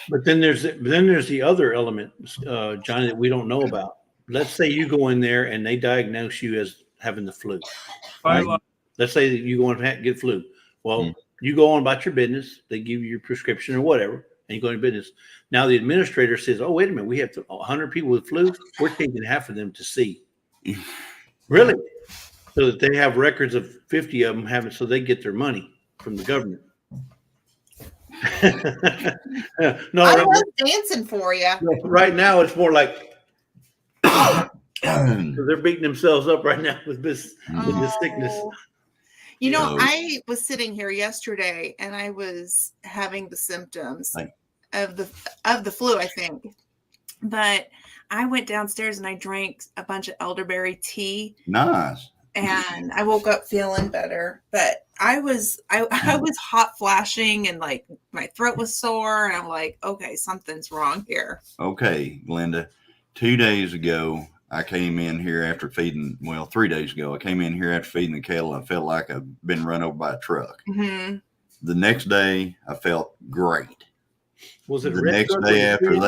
But then there's the other element, Johnny, that we don't know about. Let's say you go in there and they diagnose you as having the flu. Right? Let's say that you go and get flu. Well, you go on about your business. They give you your prescription or whatever, and you go into business. Now the administrator says, "Oh, wait a minute, we have 100 people with flu. We're taking half of them to see." Really? So that they have records of 50 of them having, so they get their money from the government. No, I was dancing for you. Right now, it's more like they're beating themselves up right now with this sickness. You know, I was sitting here yesterday and I was having the symptoms of the flu, I think. But I went downstairs and I drank a bunch of elderberry tea. Nice. And I woke up feeling better, but I was hot flashing and like my throat was sore, and I'm like, okay, something's wrong here. Okay, Glenda, 2 days ago, I came in here after feeding, 3 days ago, I came in here after feeding the cattle. I felt like I've been run over by a truck. Mm-hmm. The next day, I felt great. Was it the next day after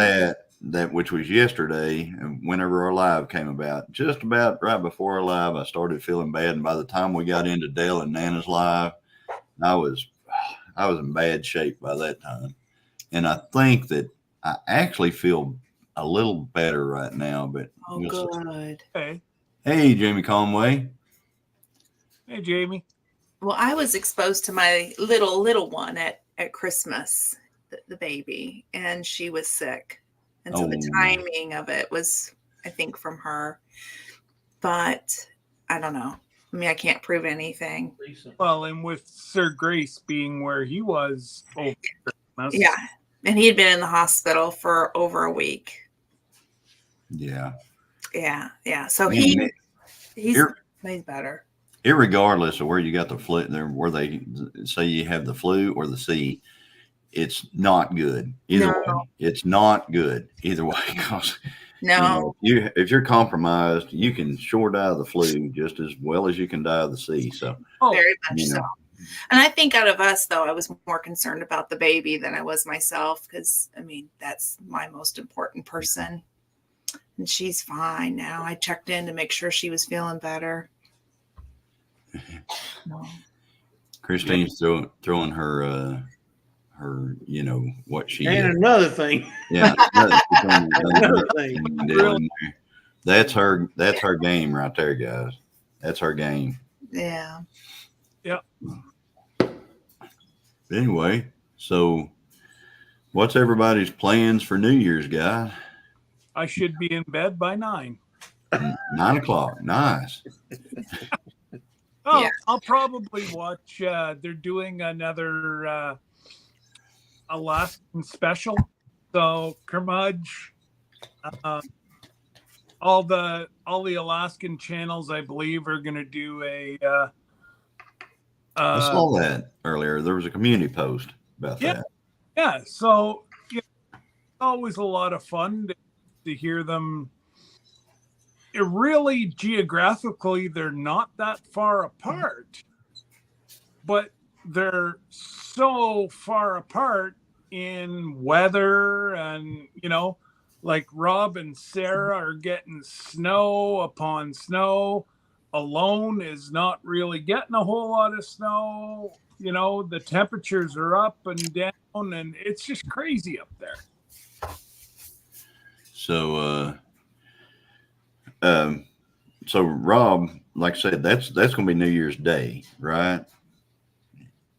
that, which was yesterday, and whenever our live came about, just about right before our live, I started feeling bad. And by the time we got into Dale and Nana's live, I was in bad shape by that time. And I think that I actually feel a little better right now. But good. Hey, Jamie Conway. Hey, Jamie. Well, I was exposed to my little one at Christmas, the baby, and she was sick. And so the timing of it was, I think, from her. But I don't know. I mean, I can't prove anything. Well, and with Sir Grace being where he was over Christmas. Yeah. And he had been in the hospital for over a week. Yeah. Yeah. Yeah. So he's better. Irregardless of where you got the flu, where they say you have the flu or the C, it's not good either way. It's not good either way, because if you're compromised, you can sure die of the flu just as well as you can die of the C. So very much so. And I think out of us, though, I was more concerned about the baby than I was myself, because I mean that's my most important person, and she's fine now. I checked in to make sure she was feeling better. Christine's throwing her what she and another thing. Yeah, another thing. That's her game right there, guys. That's her game. Yeah. Yep. Anyway, so what's everybody's plans for New Year's, guys? I should be in bed by 9. 9 o'clock. Nice. I'll probably watch. They're doing another Alaskan special. So Curmudge, all the Alaskan channels, I believe, are going to do a. I saw that earlier. There was a community post about that. Yeah. So it's always a lot of fun to hear them. Really, geographically, they're not that far apart, but they're so far apart in weather, and like Rob and Sarah are getting snow upon snow. Alone is not really getting a whole lot of snow. The temperatures are up and down, and it's just crazy up there. So Rob, like I said, that's going to be New Year's Day, right?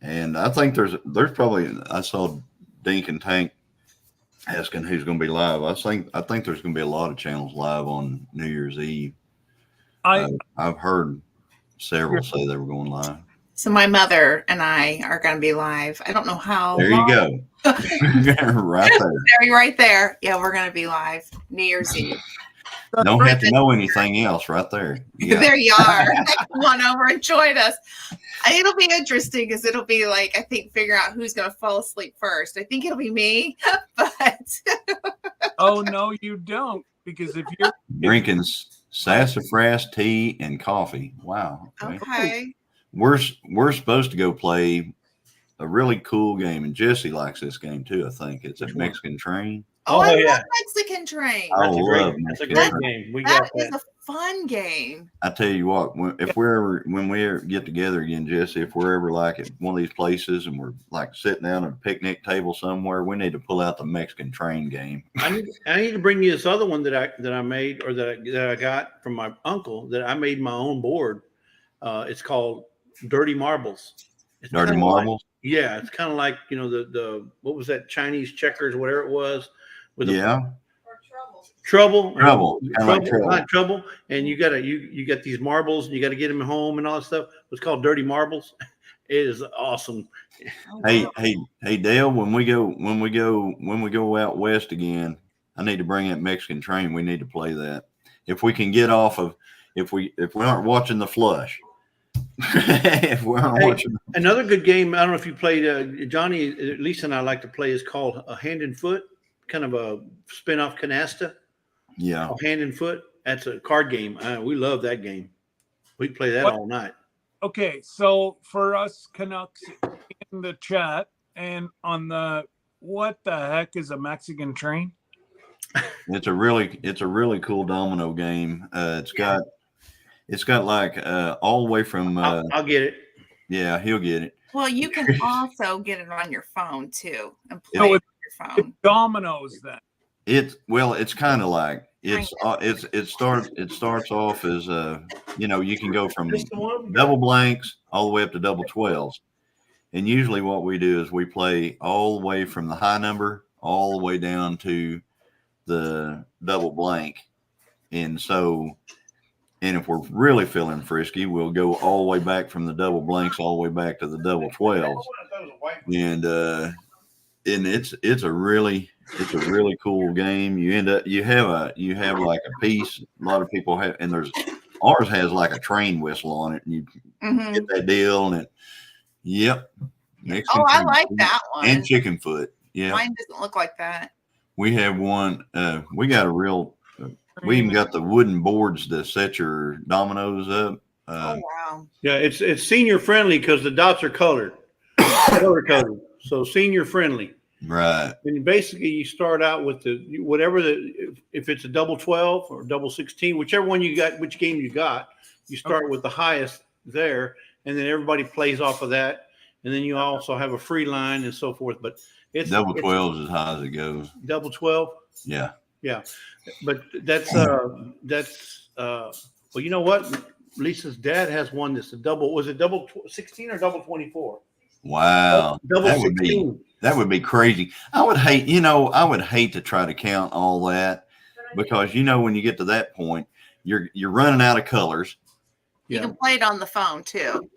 And I think there's probably, I saw Dink and Tank asking who's going to be live. I think there's going to be a lot of channels live on New Year's Eve. I've heard several say they were going live. So my mother and I are going to be live. I don't know how. There you go. Right there. Right there. Yeah, we're going to be live New Year's Eve. Don't have to know anything else right there. Yeah. There you are. Come on over and join us. It'll be interesting because it'll be like, I think, figure out who's going to fall asleep first. I think it'll be me, but. Oh, no, you don't. Because if you're drinking sassafras tea and coffee. Wow. Okay. We're supposed to go play a really cool game, and Jesse likes this game too. I think it's a Which one? Mexican Train. Oh, Oh, I yeah. love Mexican Train. I That's a love that's a Mexican great Train. game. We That got is that. a fun game. I tell you what, when we ever get together again, Jesse, if we're ever like at one of these places and we're like sitting down at a picnic table somewhere, we need to pull out the Mexican Train game. I need to bring you this other one that I made, or that I got from my uncle, that I made my own board. It's called Dirty Marbles. It's Dirty kinda like- Marbles. yeah, it's kind of like, you know, the what was that, Chinese checkers, whatever it was, with Yeah. trouble, Trouble. Kinda like Trouble. not trouble, and you got these marbles, and you got to get them home and all that stuff. It's called Dirty Marbles. It is awesome. Oh, Hey, wow. hey, Dale. When we go out west again, I need to bring that Mexican Train. We need to play that. If we can get off of, if we aren't watching the flush, if we aren't Hey, watching, Another good game. I don't know if you played. Johnny, Lisa, and I like to play is called a Hand and Foot, kind of a spin-off Canasta. yeah. Hand and Foot. That's a card game. We love that game. We play that What? all night. Okay, so for us Canucks in the chat and on the what the heck is a Mexican Train? It's a really cool domino game. It's got like all the way from I'll get it. yeah, he'll get it. Well, you can also get it on your phone too and play So it it's on your phone. dominoes then. It's kind of like it starts off as you can go from This the one? double blanks all the way up to double 12s. And usually what we do is we play all the way from the high number all the way down to the double blank. And if we're really feeling frisky, we'll go all the way back from the double blanks all the way back to the double 12s. And it's a really cool game. You have like a piece. A lot of people have, and ours has like a train whistle on it, and you Mhm. get that deal, and yep. Mexican Oh, I Train like that and one. chicken foot. Yeah, Mine doesn't look like that. we have one. We got a real. We even got the wooden boards to set your dominoes up. Oh wow. Yeah, it's senior friendly because the dots are colored, color coded. So senior friendly. Right. And basically, you start out with if it's a double 12 or double 16, whichever one you got, which game you got, you start with the highest there, and then everybody plays off of that, and then you also have a free line and so forth. But it's Double 12s as high as it goes. double 12. Yeah. Yeah, but that's well, you know what? Lisa's dad has one that's a double. Was it double 16 or double 24? Wow. Double That would 16. That would be crazy. I would hate to try to count all that because when you get to that point, you're running out of colors. You Yeah, can play it on the phone too.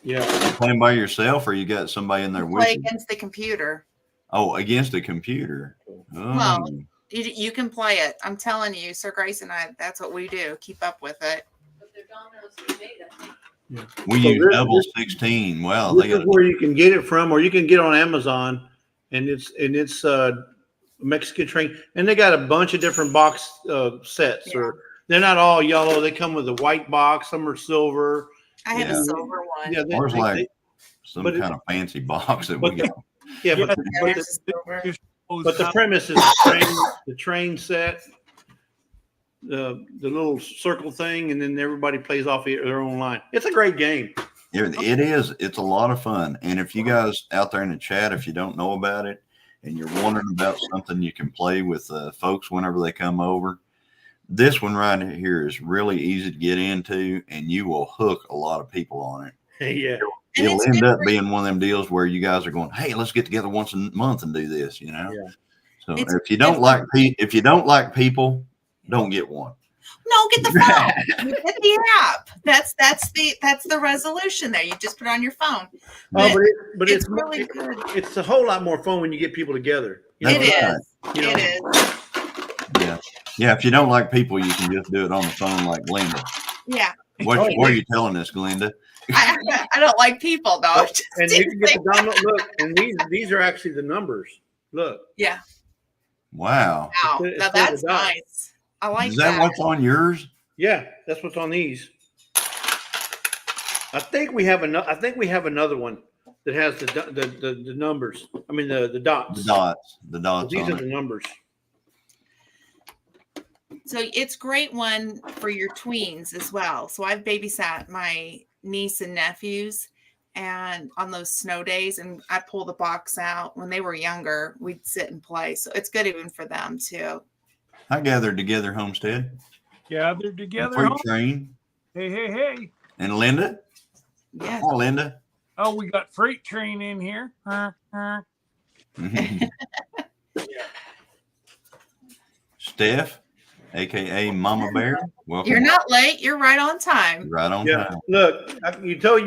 yeah. You playing by yourself or you got somebody in there with Play you? against the computer. Oh, against a computer. Oh. Well, You can play it. I'm telling you, Sir Grace and I, that's what we do. Keep up with it. But they're dominoes we made, I think. we So use this- double this- 16. Wow. This They is got where you can get it from, or you can get on Amazon, and it's Mexican Train, and they got a bunch of different box sets. Yeah. Or they're not all yellow. They come with a white box. Some are silver. I have Yeah. a silver one. Yeah, ours like some but it- kind of fancy box that but we got. yeah, Yeah, but Yeah, there's a silver. But the premise is the train set, the little circle thing, and then everybody plays off their own line. It's a great game. It is. It's a lot of fun. And if you guys out there in the chat, if you don't know about it and you're wondering about something you can play with folks whenever they come over, this one right here is really easy to get into, and you will hook a lot of people on it. Yeah, And It'll it's end good up for- being one of them deals where you guys are going, "Hey, let's get together once a month and do this." Yeah. So It's if you don't like people, don't get one. No, get the phone. You get the app. That's the resolution there. You just put it on your phone. oh, but It's really good. It's a whole lot more fun when you get people together. You That's It right. is. You know, It is. Yeah. Yeah. If you don't like people, you can just do it on the phone like Glenda. Yeah. What Oh, are you telling us, Glenda? I don't like people though. and you can get the domino. Look, and these are actually the numbers. Look, Yeah. Wow. Wow. It's Now for that's the dot. nice. I like Is that what's on yours? yeah, that's what's on these. I think we have another one that has the numbers. I mean the dots. The dots These on are it. the numbers. So it's great one for your tweens as well. So I've babysat my niece and nephews and on those snow days, and I pull the box out. When they were younger, we'd sit and play. So it's good even for them too. I gathered together, Homestead. Gathered together. Freight Home. Train Hey, hey, hey. and Linda. Yeah. Hi, Linda. Oh, we got Freight Train in here. Steph, aka Mama Bear. Welcome. You're not late. You're right on time. Right on Yeah. time. Look, you can tell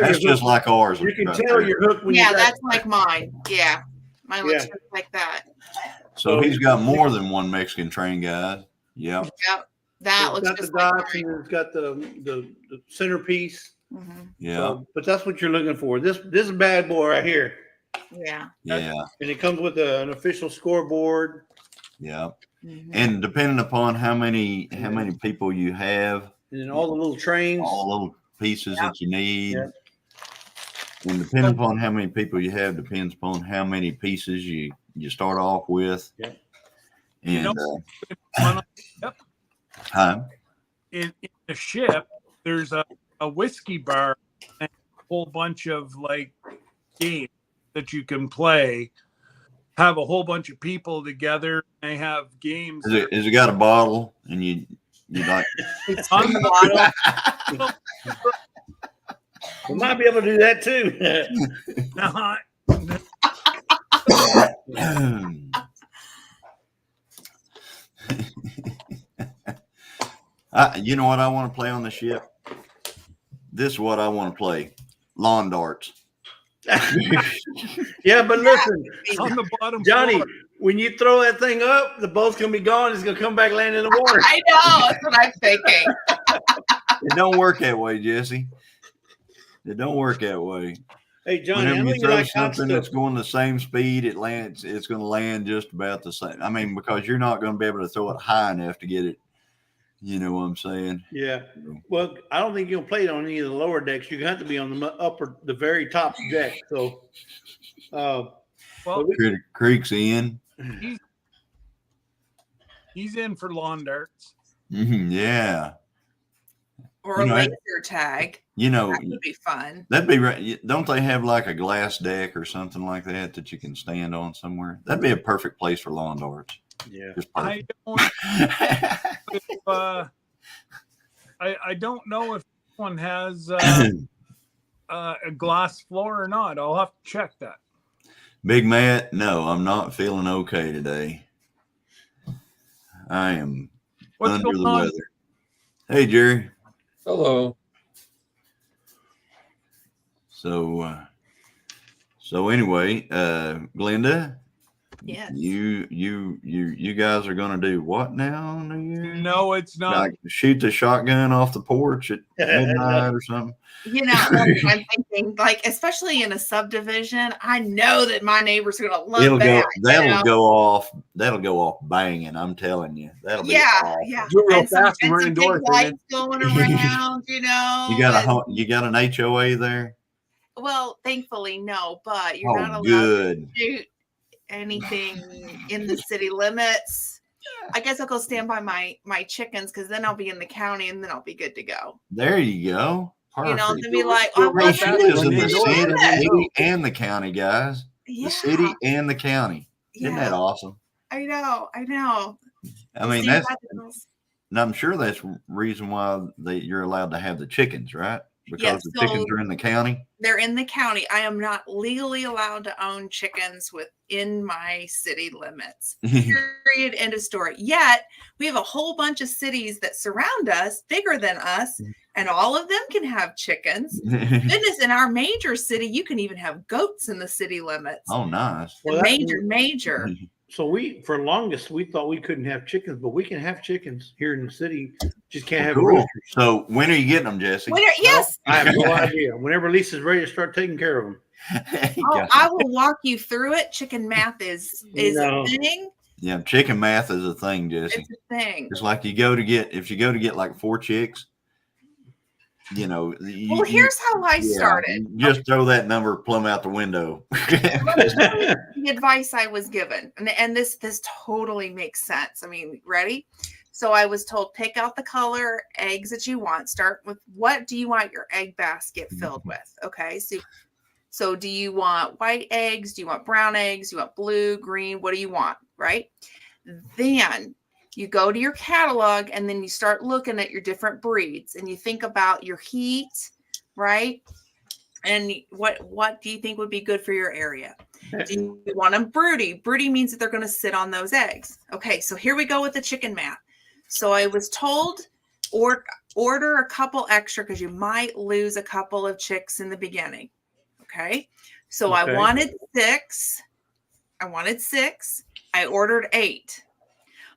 That's your just hook. like ours. You can right tell there. your hook when Yeah, you got that's like mine. Yeah. Mine looks Yeah. just like that. So he's got more than one Mexican train, guys. Yep. Yep. That it's looks got the just like dots mine. and it's got the centerpiece. Mhm. Yeah. So, but that's what you're looking for. This bad boy right here, Yeah. Yeah. and it comes with an official scoreboard. Yeah. Mhm. And depending upon how many people you have, And then all the little trains. all the little pieces that you need. Yeah. And depending upon how many people you have, depends upon how many pieces you start off with. Yeah. And Yep. huh? In the ship, there's a whiskey bar and a whole bunch of like games that you can play. Have a whole bunch of people together. They have games. Is it got a bottle and you like It's On on the the bottle. We might be able to do that too. you know what I want to play on the ship? This is what I want to play. Lawn darts. Yeah, but listen, on the bottom Johnny, floor. when you throw that thing up, the ball's gonna be gone. It's gonna come back land in the water. I know. That's what I'm thinking. It don't work that way, Jesse. It don't work that way. Hey, Johnny, I Whenever know you you throw like hot something stuff. that's going the same speed, it's going to land just about the same. I mean, because you're not going to be able to throw it high enough to get it. You know what I'm saying? Yeah. Well, I don't think you'll play it on any of the lower decks. You have to be on the very top deck. So, Well, Creek's in. he's in for lawn darts. Yeah. Or You a know, laser tag. You know, That would be fun. that'd be right. Don't they have like a glass deck or something like that you can stand on somewhere? That'd be a perfect place for lawn darts. yeah. Just I perfect. don't. I don't know if this one has a glass floor or not. I'll have to check that. Big Matt, no, I'm not feeling okay today. I am What's under going the on? weather. Hey, Jerry. Hello. So anyway, Glenda, Yes. you guys are gonna do what now on New Year's? No, it's not. Like shoot the shotgun off the porch at midnight or something? You know, that's what I'm thinking, like, especially in a subdivision, I know that my neighbors are going to love that. That'll go off banging. I'm telling you, that'll be Yeah, awesome. yeah. Do it real And some, fast and and run some indoors, big lights going around, you know. You got an HOA there? Well, thankfully, no, but you're not Oh, allowed good. to shoot anything in the city limits. I guess I'll go stand by my chickens because then I'll be in the county and then I'll be good to go. There you go. Perfect. You know, to be like, I Real Hey, wasn't she fast in lives in run the city indoors. city limits. and the county, guys. Yeah, The city and the county. Isn't that yeah, awesome? I know. I mean, See, that's. that's- And I'm sure that's the reason why you're allowed to have the chickens, right? Because Yes, the chickens so- are in the county. they're in the county. I am not legally allowed to own chickens within my city limits. Period. End of story. Yet we have a whole bunch of cities that surround us, bigger than us, and all of them can have chickens. Goodness, in our major city, you can even have goats in the city limits. Oh, nice. Well, that's- Major. So for longest, we thought we couldn't have chickens, but we can have chickens here in the city. Just can't have Cool. roosters. So when are you getting them, Jesse? Yes. I have no idea. Whenever Lisa's ready to start taking care of them. Oh, I will walk you through it. Chicken math is No. a thing. Yeah, chicken math is a thing, Jesse. It's a thing. It's like if you go to get like 4 chicks, you know, Well, here's how I started. Just throw that number plumb out the window. The advice I was given, and this totally makes sense. I mean, ready? So I was told, pick out the color eggs that you want. Start with, what do you want your egg basket filled with? Okay, so do you want white eggs? Do you want brown eggs? Do you want blue, green? What do you want? Right? Then you go to your catalog and then you start looking at your different breeds and you think about your heat, right? And what do you think would be good for your area? Do you want them broody? Broody means that they're going to sit on those eggs. Okay, so here we go with the chicken math. So I was told, order a couple extra because you might lose a couple of chicks in the beginning. Okay, so Okay. I wanted 6. I ordered 8.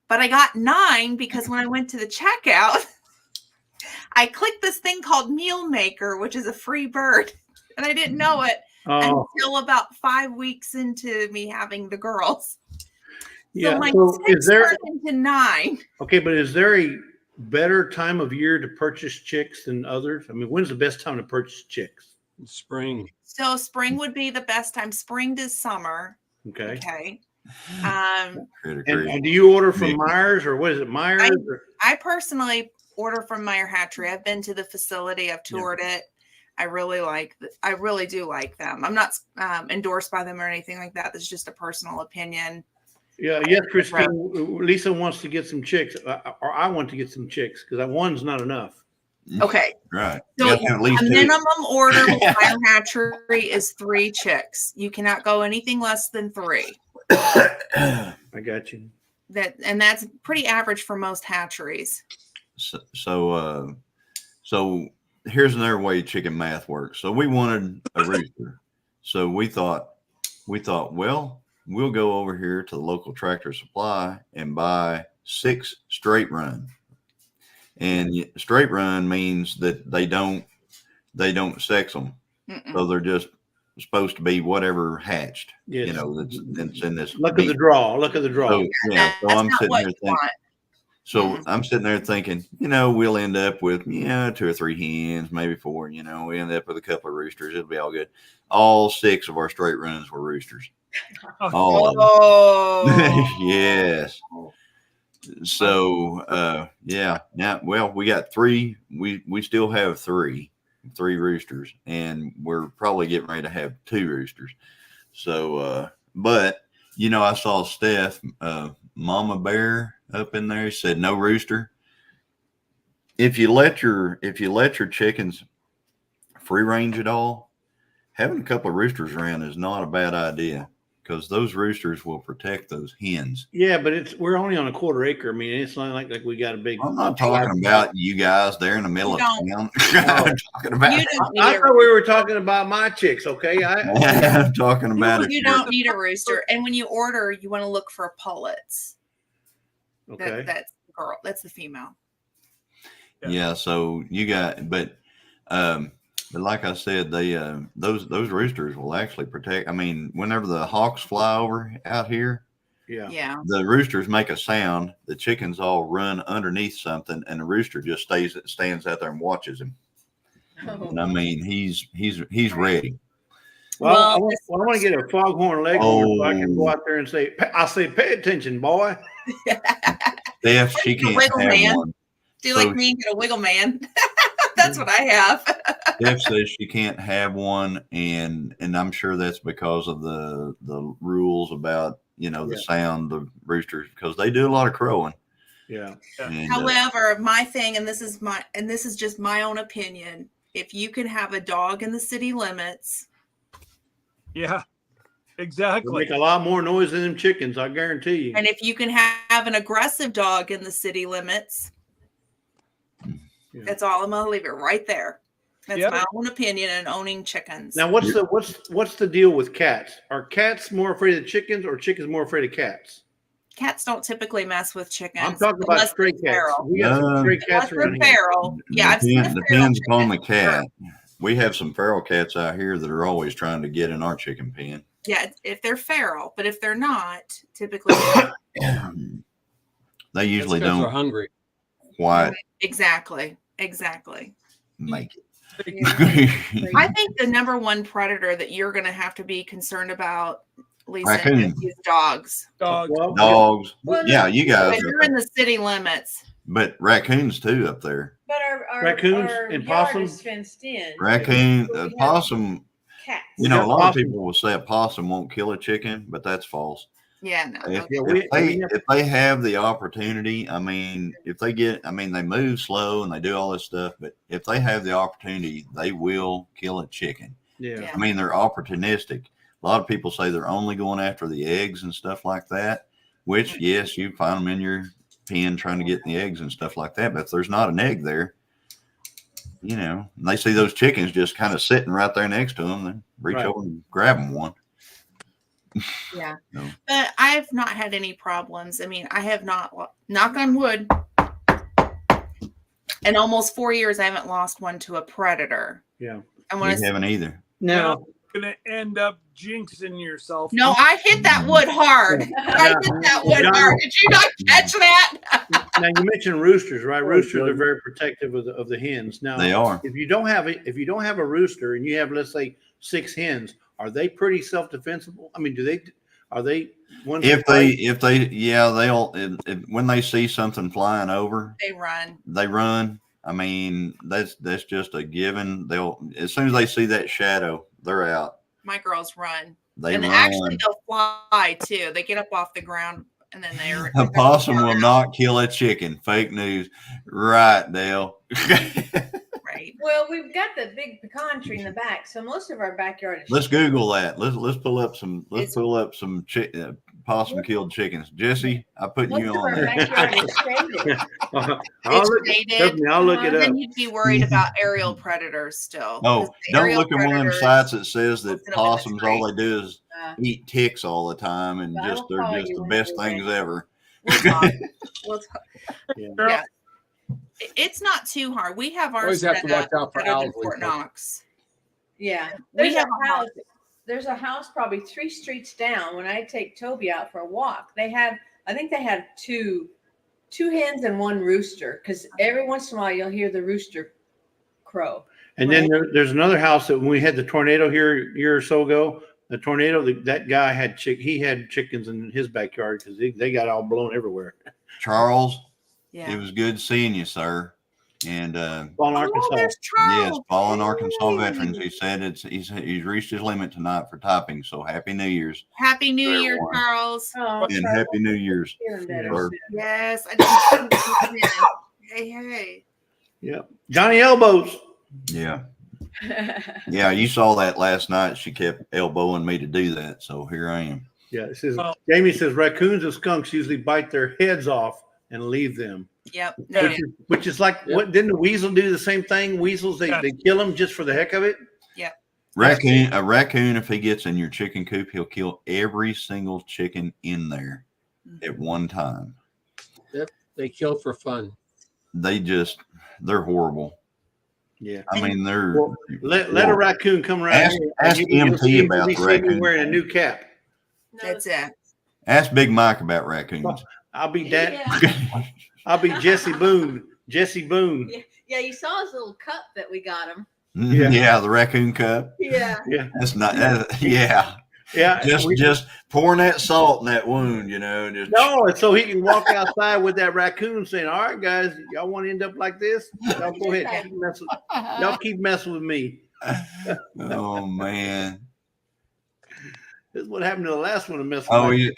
But I got 9 because when I went to the checkout, I clicked this thing called Meal Maker, which is a free bird. And I didn't know it until about 5 weeks into me having the girls. Yeah. So my So 6 turned into 9. okay, but is there a better time of year to purchase chicks than others? I mean, when's the best time to purchase chicks? Spring. So spring would be the best time. Spring to summer. Okay. Okay. And do you order from Myers or what is it, Myers? I personally order from Meyer Hatchery. I've been to the facility. I've toured it. I really do like them. I'm not endorsed by them or anything like that. That's just a personal opinion. Yeah. Yes, Christine. Lisa wants to get some chicks, or I want to get some chicks because one's not enough. Okay. Right. So You have to have at least a 2. minimum order with Meyer Hatchery is 3 chicks. You cannot go anything less than 3. I got you. That's pretty average for most hatcheries. So here's another way chicken math works. So we wanted a rooster. So we thought, well, we'll go over here to the local Tractor Supply and buy 6 straight run. And straight run means that they don't sex them. Mm-mm. So they're just supposed to be whatever hatched, Yes. you know, that's in this. Look at the draw. Look at the draw. So, yeah. So That's I'm not sitting what here you thinking, want. so Mhm. I'm sitting there thinking, you know, we'll end up with, 2 or 3 hens, maybe 4, you know, we end up with a couple of roosters. It'll be all good. All 6 of our straight runs were roosters. All of them. Oh. Yes. So, yeah. Now, well, we got 3. We still have 3 roosters, and we're probably getting ready to have 2 roosters. So, but you know, I saw Steph, Mama Bear up in there. He said no rooster. If you let your chickens free range at all, having a couple of roosters around is not a bad idea because those roosters will protect those hens. Yeah, but we're only on a quarter acre. I mean, it's not like we got a big. I'm not talking about you guys there in the middle of town. I'm talking about. You don't need I thought we were talking about my chicks. Okay, I'm talking about you don't need a rooster. And when you order, you want to look for pullets. okay. That's the girl. That's the female. Yeah, so you got, but like I said, they those roosters will actually protect. I mean, whenever the hawks fly over out here, Yeah. Yeah. the roosters make a sound. The chickens all run underneath something, and the rooster just stands out there and watches him. And I mean, he's ready. Well, I Well, want to get a foghorn leghorn so I can go out there and say, pay attention, boy. Steph, she can't Wiggle have man. one. Do you So- like me and get a wiggle man? That's what I have. Steph says she can't have one, and I'm sure that's because of the rules about the sound of roosters, because they do a lot of crowing. Yeah. And, However, my thing, and this is just my own opinion, if you can have a dog in the city limits, Yeah, They exactly. make a lot more noise than them chickens, I guarantee you. and if you can have an aggressive dog in the city limits, Yeah. that's all. I'm gonna leave it right there. That's Yep. my own opinion on owning chickens. Now, what's the deal with cats? Are cats more afraid of chickens or chickens more afraid of cats? Cats don't typically mess with chickens. I'm talking about unless stray they're cats. feral. We got some stray Unless cats they're around here. feral. Yeah, I've seen the feral depends upon the chickens. cat. We have some feral cats out here that are always trying to get in our chicken pen. Yeah, if they're feral, but if they're not, typically They usually They're don't hungry. quite exactly. make it. I think the number one predator that you're going to have to be concerned about, Lisa, Raccoon. is dogs. Dogs. Well, Dogs. Well, Yeah, no, you guys. But you're in the city limits. But raccoons too up there. But our Raccoons our and yard possums? is fenced in. Raccoon, So we have possum. Cats. You know, a got lot of possum. people will say a possum won't kill a chicken, but that's false. Yeah, no. If, Okay. Yeah, if they have the opportunity, I mean, if they get, I mean, they move slow and they do all this stuff, but if they have the opportunity, they will kill a chicken. yeah. Yeah. I mean, they're opportunistic. A lot of people say they're only going after the eggs and stuff like that, which, yes, you find them in your pen trying to get the eggs and stuff like that. But if there's not an egg there, you know, and they see those chickens just kind of sitting right there next to them, then reach Right. over and grab them one. Yeah. No. But I've not had any problems. I mean, I have not, knock on wood, in almost 4 years, I haven't lost one to a predator. Yeah. I We want to haven't either. Now, Gonna end up jinxing yourself. No, I hit that wood hard. I hit that wood hard. Did you not catch that? now you mentioned roosters, right? Oh, Roosters are good. very protective of the hens. Now, They are. if you don't have a rooster and you have, let's say, 6 hens, are they pretty self-defensible? I mean, are they ones If that fight? yeah, they'll, when they see something flying over, They run. they run. I mean, that's just a given. They'll, as soon as they see that shadow, they're out. My girls run. They And run. actually, they'll fly too. They get up off the ground and then they're. A possum will not kill a chicken. Fake news. Right, Dale. Right. Well, we've got the big pecan tree in the back, so most of our backyard is. Let's Google that. Let's pull up some. Possum killed chickens. Jesse, I put Most you of on our there. backyard is shaded. I'll It's look, shaded. trust me, I'll look it up. Then you'd be worried about aerial predators still. Oh, 'Cause the don't aerial look at one of them predators- sites that says that Look it up in the possums all tree. they do is eat ticks all the time and Well, I just will they're call just you the when best we're things ready. ever. We'll talk. We'll talk. Yeah. Yeah. It's not too hard. We have ours Always have to set watch up out for better than owls. Fort Knox. Yeah. We There's have a a house. There's a house probably 3 streets down. When I take Toby out for a walk, I think they have two hens and 1 rooster. Because every once in a while you'll hear the rooster crow. And then there's another house that when we had the tornado here a year or so ago, the tornado, that guy had he had chickens in his backyard because they got all blown everywhere. Charles, Yeah. it was good seeing you, sir. And Fallen, Oh, Arkansas. there's yes, Charles. fallen Arkansas Hey. veterans. He said he's reached his limit tonight for typing. So happy New Year's Happy New Fair Year, one. Charles. Oh, and happy New Year's. feeling better. Sir. Yes, I just hey. Yep. Johnny Elbows. Yeah, yeah. You saw that last night. She kept elbowing me to do that. So here I am. Yeah. It says Well- Jamie says raccoons and skunks usually bite their heads off and leave them. Yep. No, Which is like Yeah. what didn't the weasel do the same thing? Weasels Yeah. they kill them just for the heck of it. A raccoon, if he gets in your chicken coop, he'll kill every single chicken in there at one time. They kill for fun. They're horrible. Yeah. I mean, they're Well, let a raccoon come around here. ask and you'll MT see- about you'll the see me raccoon. wearing a new cap. that's it. ask Big Mike about raccoons. I'll be that. Yeah. I'll be Jesse Boone. Jesse Boone. Yeah, you saw his little cup that we got him. Yeah. Yeah, the raccoon cup. Yeah. That's not. Yeah, Yeah. just pouring that salt in that wound, you know. Just No, and so he can walk outside with that raccoon saying, "All right, guys, y'all want to end up like this? Y'all go ahead. Y'all keep messing with me." Oh man. This is what happened to the last one to mess with Oh me.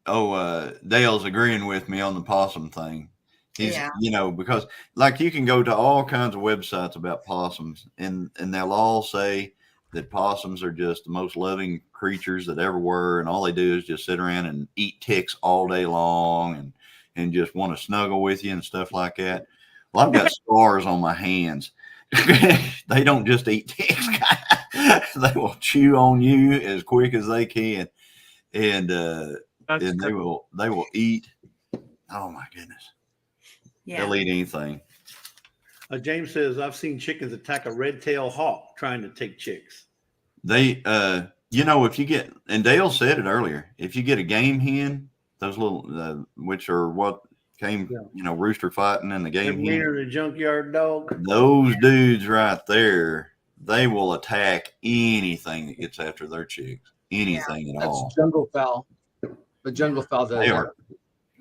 yeah. Dale's agreeing with me on the possum thing. He's, Yeah. you know, because like you can go to all kinds of websites about possums and they'll all say that possums are just the most loving creatures that ever were. And all they do is just sit around and eat ticks all day long and just want to snuggle with you and stuff like that. Well, I've got scars on my hands. They don't just eat ticks. They will chew on you as quick as they can. And That's and they will eat. Oh my goodness. Yeah. They'll eat anything. James says, "I've seen chickens attack a red-tailed hawk trying to take chicks." They you know, if you get, and Dale said it earlier, if you get a game hen, those little which are what came, Yeah. rooster fighting in the game. Meaner than a junkyard dog. Those dudes right there, they will attack anything that gets after their chicks. Anything at That's all. jungle fowl. The jungle fowl does They that. are.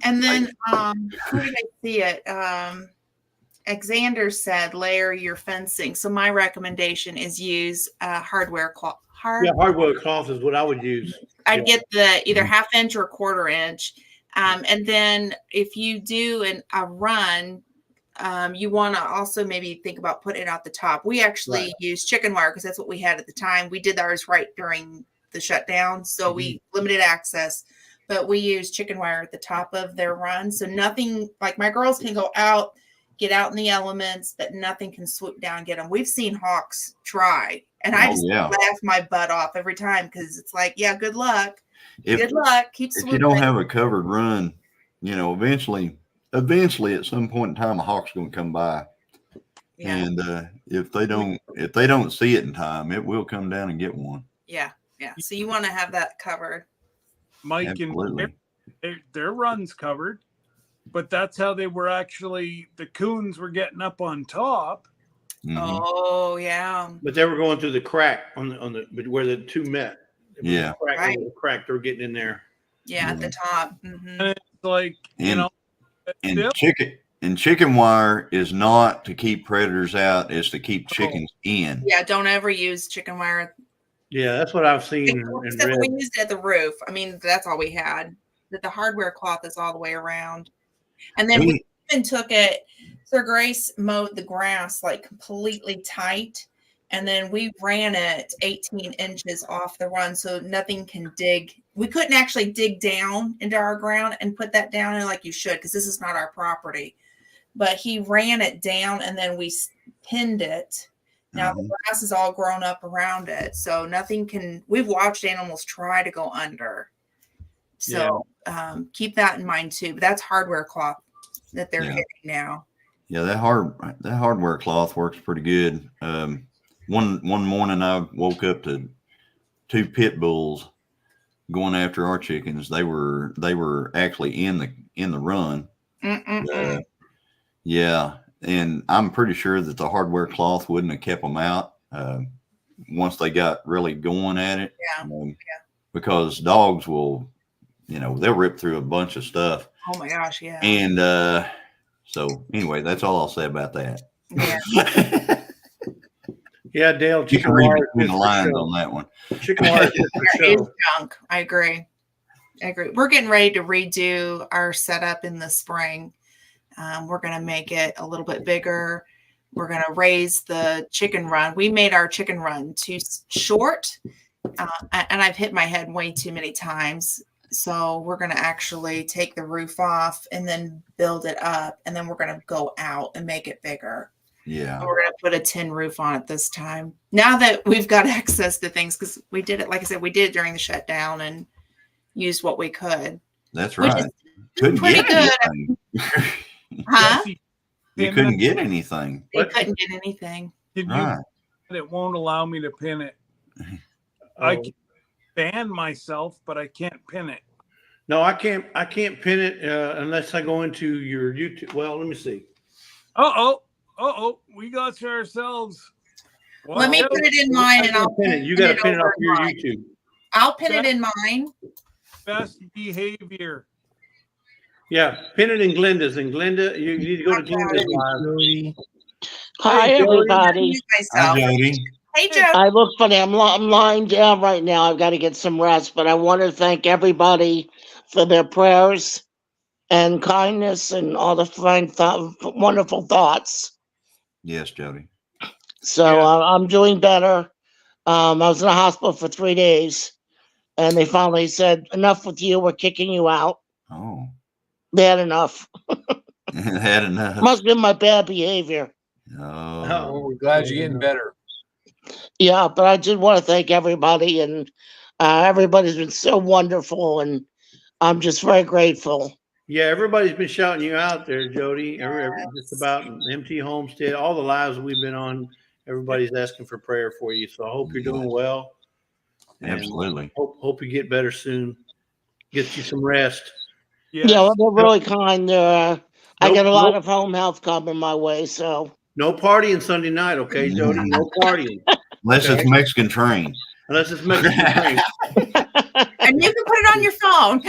And then where did I see it? Xander said layer your fencing. So my recommendation is use hardware cloth. Yeah, hardwood cloth is what I would use. I'd get the either half inch or quarter inch. And then if you do a run, you want to also maybe think about putting it out the top. We actually use chicken wire because that's what we had at the time. We did ours right during the shutdown. So we limited access, but we use chicken wire at the top of their run. So nothing, like my girls can go out, get out in the elements, but nothing can swoop down and get them. We've seen hawks try, and I just laugh my butt off every time because it's like, yeah, good luck. Good luck. Keep swooping. If you don't have a covered run, eventually at some point in time, a hawk's going to come by. Yeah. And if they don't see it in time, it will come down and get one. Yeah. Yeah. So you want to have that covered. Mike Absolutely. and their run's covered, but that's how they were actually, the coons were getting up on top. Mhm. Oh yeah. But they were going through the crack on the where the two met. Yeah. Right. The crack, they're getting in there. Yeah, at the top. Mhm. And it's like, And still- chicken wire is not to keep predators out, it's to keep chickens in. Yeah, don't ever use chicken wire. Yeah, that's what I've seen and Except read. we used it at the roof. I mean, that's all we had. That the hardware cloth is all the way around. And then we even took it. Sir Grace mowed the grass like completely tight. And then we ran it 18 inches off the run so nothing can dig. We couldn't actually dig down into our ground and put that down in like you should, because this is not our property. But he ran it down and then we pinned it. Now the grass is all grown up around it. So nothing can, we've watched animals try to go under. So keep that in mind too. But that's hardware cloth that they're hitting now. Yeah, that hardware cloth works pretty good. One morning I woke up to two pit bulls going after our chickens. They were actually in the run. Yeah, and I'm pretty sure that the hardware cloth wouldn't have kept them out once they got really going at it. Because dogs will, they'll rip through a bunch of stuff. Oh my gosh, yeah. And so anyway, that's all I'll say about that. Yeah. Yeah, Dale, You chicken can read wire is between good the for lines show. on that one. Chicken wire is good for It is show. junk. I agree. We're getting ready to redo our setup in the spring. We're going to make it a little bit bigger. We're going to raise the chicken run. We made our chicken run too short, and I've hit my head way too many times. So we're going to actually take the roof off and then build it up, and then we're going to go out and make it bigger. Yeah. And we're going to put a tin roof on it this time. Now that we've got access to things, because we did it, like I said, we did it during the shutdown and used what we could. That's Which right. is Couldn't pretty get good. anything. Huh? You couldn't get anything. They couldn't get anything. Right. It won't allow me to pin it. I can ban myself, but I can't pin it. No, I can't pin it unless I go into your YouTube. Well, let me see. We got to ourselves. Let me put it in mine, and I'll pin it. You got to pin it over off your mine. YouTube. I'll pin it in mine. Best behavior. Yeah, pin it in Glenda's. And Glenda, you need to go to Glenda's live. Hi, Hey, Jody. everybody. Hi, Jody. Hey, Joe. I look funny. I'm lying down right now. I've got to get some rest, but I want to thank everybody for their prayers and kindness and all the wonderful thoughts. Yes, Jody. So I'm doing better. I was in the hospital for 3 days, and they finally said, "Enough with you. We're kicking you out." Oh, They had enough. had enough. Must have been my bad behavior. Oh, We're glad you're getting better. Yeah, but I did want to thank everybody, and everybody's been so wonderful, and I'm just very grateful. Yeah, everybody's been shouting you out there, Jody. Just about MT Homestead, all the lives we've been on. Everybody's asking for prayer for you. So I hope you're doing well. And absolutely. Hope you get better soon. Get you some rest. Yes. Yeah, well, they're really kind. I Nope, get a lot nope. of home health coming my way, so No partying Sunday night, okay, Jody? No partying. Unless Okay. it's Mexican train. Unless it's Mexican drink. And you can put it on your phone.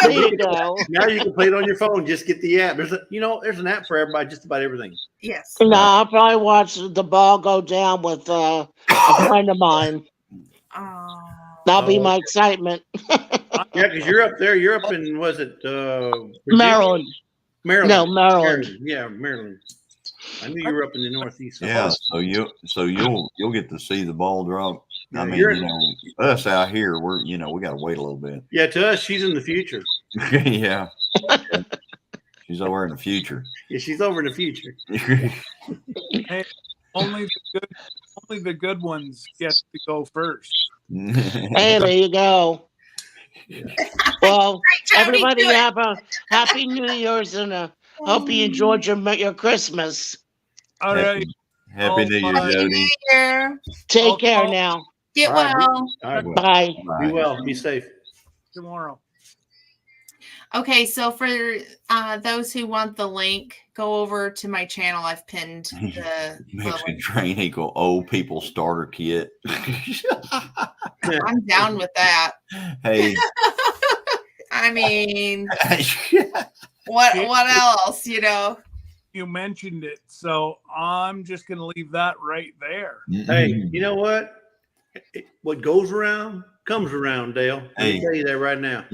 there you go. Now you can play it on your phone. Just get the app. There's an app for everybody, just about everything. Yes. No, I'll probably watch the ball go down with a friend of mine. Oh. That'll be Oh. my excitement. Yeah, because you're up there. You're up in, was it Virginia? Maryland. Maryland. No, Maryland. Yeah, Maryland. I knew you were up in the Northeast. Yeah, so you'll get to see the ball drop. I Yeah, mean, you're- us out here, we got to wait a little bit. Yeah, to us, she's in the future. Yeah. She's over in the future. Yeah, she's over in the future. Only the good ones get to go first. Hey, there you go. Well, Jody, everybody do it. have a happy New Year's and hope you enjoyed your Christmas. All right. Happy New Year, Happy Jody. Here. Take care Oh. now. Get All right. well. All right. Bye. Be well. Be safe. Tomorrow. Okay, so for those who want the link, go over to my channel. I've pinned the Mexican train equal old people starter kit. I'm down with that. Hey. I mean, what else, You mentioned it, so I'm just going to leave that right there. Hey, you know what? What goes around comes around, Dale. Let me Hey. tell you that right now.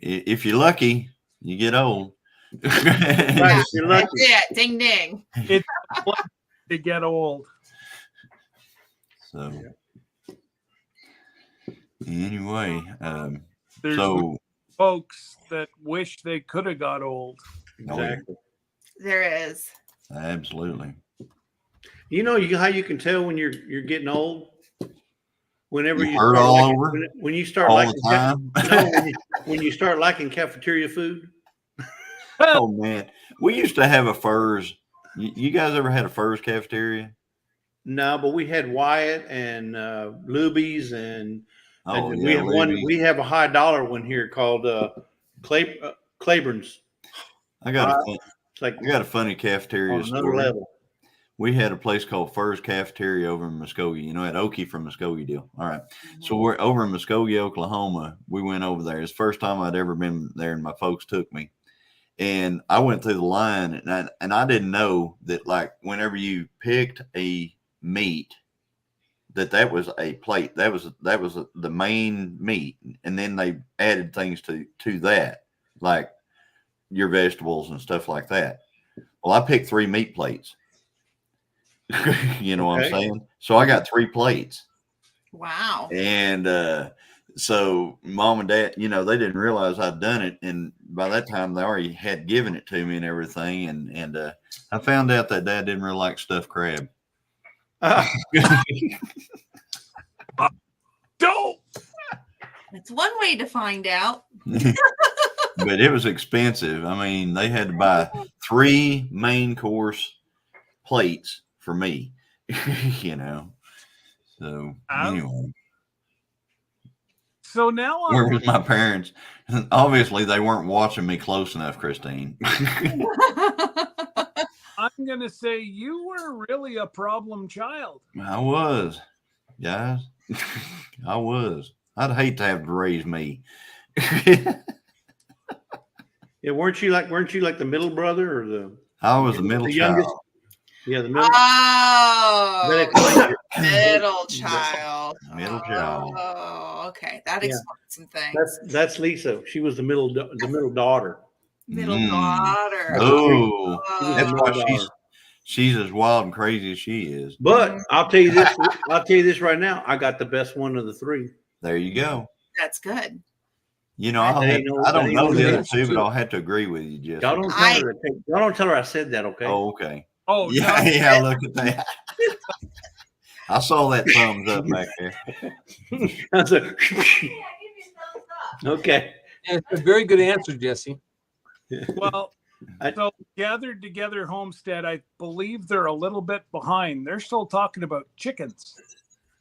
If you're lucky, you get old. Right, you're lucky. That's it. Ding ding. To get old. So anyway, There's so folks that wish they could have got old. Exactly. There is. absolutely. You know how you can tell when you're getting old? Whenever You you hurt start all liking- over? when you start All liking the time. when you start liking cafeteria food. Oh man, we used to have a Furs. You guys ever had a Furs cafeteria? No, but we had Wyatt and Luby's and Oh and yeah, we have one. Libby. We have a high dollar one here called Claiborne's. I got a It's like I got a funny cafeteria on another story. level. We had a place called Furs Cafeteria over in Muskogee. At Okie from Muskogee deal. All right. So we're over in Muskogee, Oklahoma. We went over there. It's the first time I'd ever been there, and my folks took me. And I went through the line, and I didn't know that, like, whenever you picked a meat, that was a plate. That was the main meat, and then they added things to that, like your vegetables and stuff like that. Well, I picked 3 meat plates. You know what I'm Okay. saying? So I got 3 plates. Wow. And so mom and dad, they didn't realize I'd done it. And by that time they already had given it to me and everything. And I found out that dad didn't really like stuffed crab. Don't. That's one way to find out. But it was expensive. I mean, they had to buy 3 main course plates for me, So anyway, So now where was my parents? Obviously, they weren't watching me close enough, Christine. I'm going to say you were really a problem child. I was, guys. I was. I'd hate to have to raise me. Yeah, weren't you like the middle brother or the I was the middle the child. youngest? Yeah, the middle. Oh, middle child. Middle child. Oh, okay. That Yeah. explains some things. That's Lisa. She was the middle daughter. Middle Mm. daughter. Oh, Oh. that's why daughter. she's as wild and crazy as she is. But I'll tell you this. I'll tell you this right now. I got the best one of the 3. There you go. That's good. I That ain't no- don't that ain't know no the other difference, 2, but too. I'll have to agree with you, Jesse. Y'all don't tell her. Y'all don't tell her I said that. Okay. Oh, okay. Oh, Yeah, no. yeah. Look at that. I saw that thumbs up back there. I said, okay. Yeah, it's a very good answer, Jesse. Well, I- so Gathered Together Homestead, I believe they're a little bit behind. They're still talking about chickens.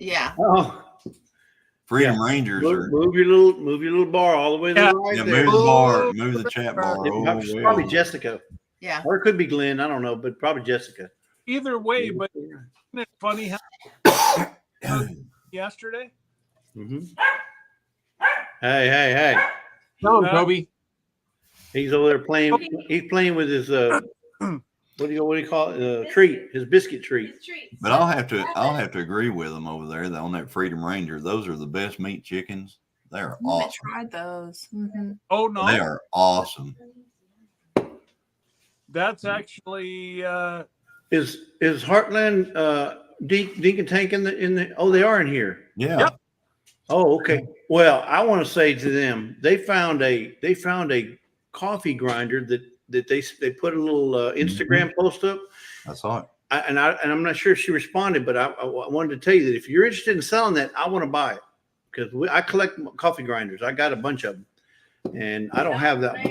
Yeah. Oh, Freedom Rangers are. Move your little bar all the way to Yeah. the right Yeah, there. move the bar, move the chat bar. Oh, It's well. probably Jessica, Yeah. or it could be Glenn. I don't know, but probably Jessica. Either way, but isn't it funny how yesterday? Mm-hmm. Hey! Tell him, Toby. He's over there playing. He's playing with his what do you call it? Treat, his biscuit treat. But I'll have to agree with them over there on that Freedom Ranger. Those are the best meat chickens. They're I awesome. tried those. Mm-hmm. Oh no, They are awesome. that's actually Is Heartland Deacon Tank in the? Oh, they are in here. Yeah. Yep. Oh, okay. Well, I want to say to them, they found a coffee grinder that they put a little Instagram post up. I saw it. And I'm not sure if she responded, but I wanted to tell you that if you're interested in selling that, I want to buy it because I collect coffee grinders. I got a bunch of them, and I don't have that one.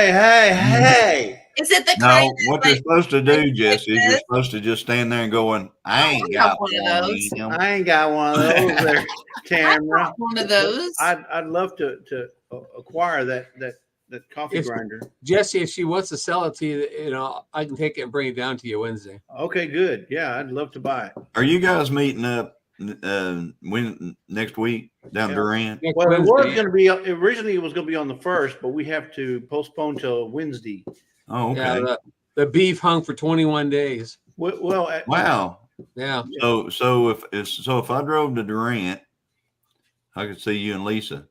Hey! Is it the No, kind what that, you're supposed to do, like Jesse, is you're this? supposed to just stand there and going, I ain't I have got one one of of those. them. I ain't got one of those there, Tamara. one of those? I'd love to acquire that coffee If- grinder. Jesse, if she wants to sell it to you, I can take it and bring it down to you Wednesday. Okay, good. Yeah, I'd love to buy it. Are you guys meeting up when next week down Yeah. Durant? Next Well, it was Wednesday. going to be originally it was going to be on the 1st, but we have to postpone till Wednesday. Oh, okay. Yeah, the beef hung for 21 days. Well, Wow. Yeah. So if I drove to Durant, I could see you and Lisa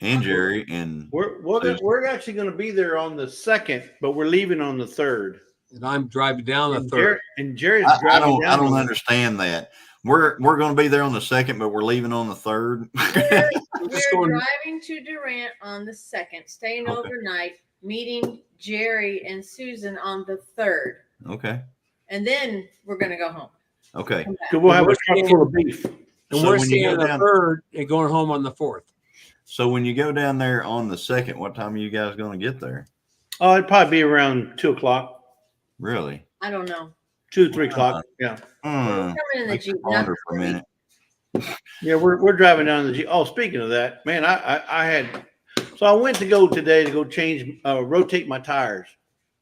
and Jerry and we're actually going to be there on the 2nd, but we're leaving on the 3rd. And I'm driving down the And 3rd. Jerry's I driving don't down. understand that. We're going to be there on the 2nd, but we're leaving on the 3rd. We're Just going- driving to Durant on the 2nd, staying Okay. overnight, meeting Jerry and Susan on the 3rd, Okay. and then we're gonna go home. Okay. Come back. Because we'll have a We're truck staying- full of beef. And So we're when you staying go on the down- 3rd and going home on the 4th. So when you go down there on the 2nd, what time are you guys going to get there? Oh, it'd probably be around 2:00, Really? I don't know. 2 3 o'clock. Yeah, We're Hmm. coming in the Makes Jeep. me not wonder for a the minute. yeah. We're driving down the G. Oh, speaking of that, man, I had. So I went to go today to go change, rotate my tires.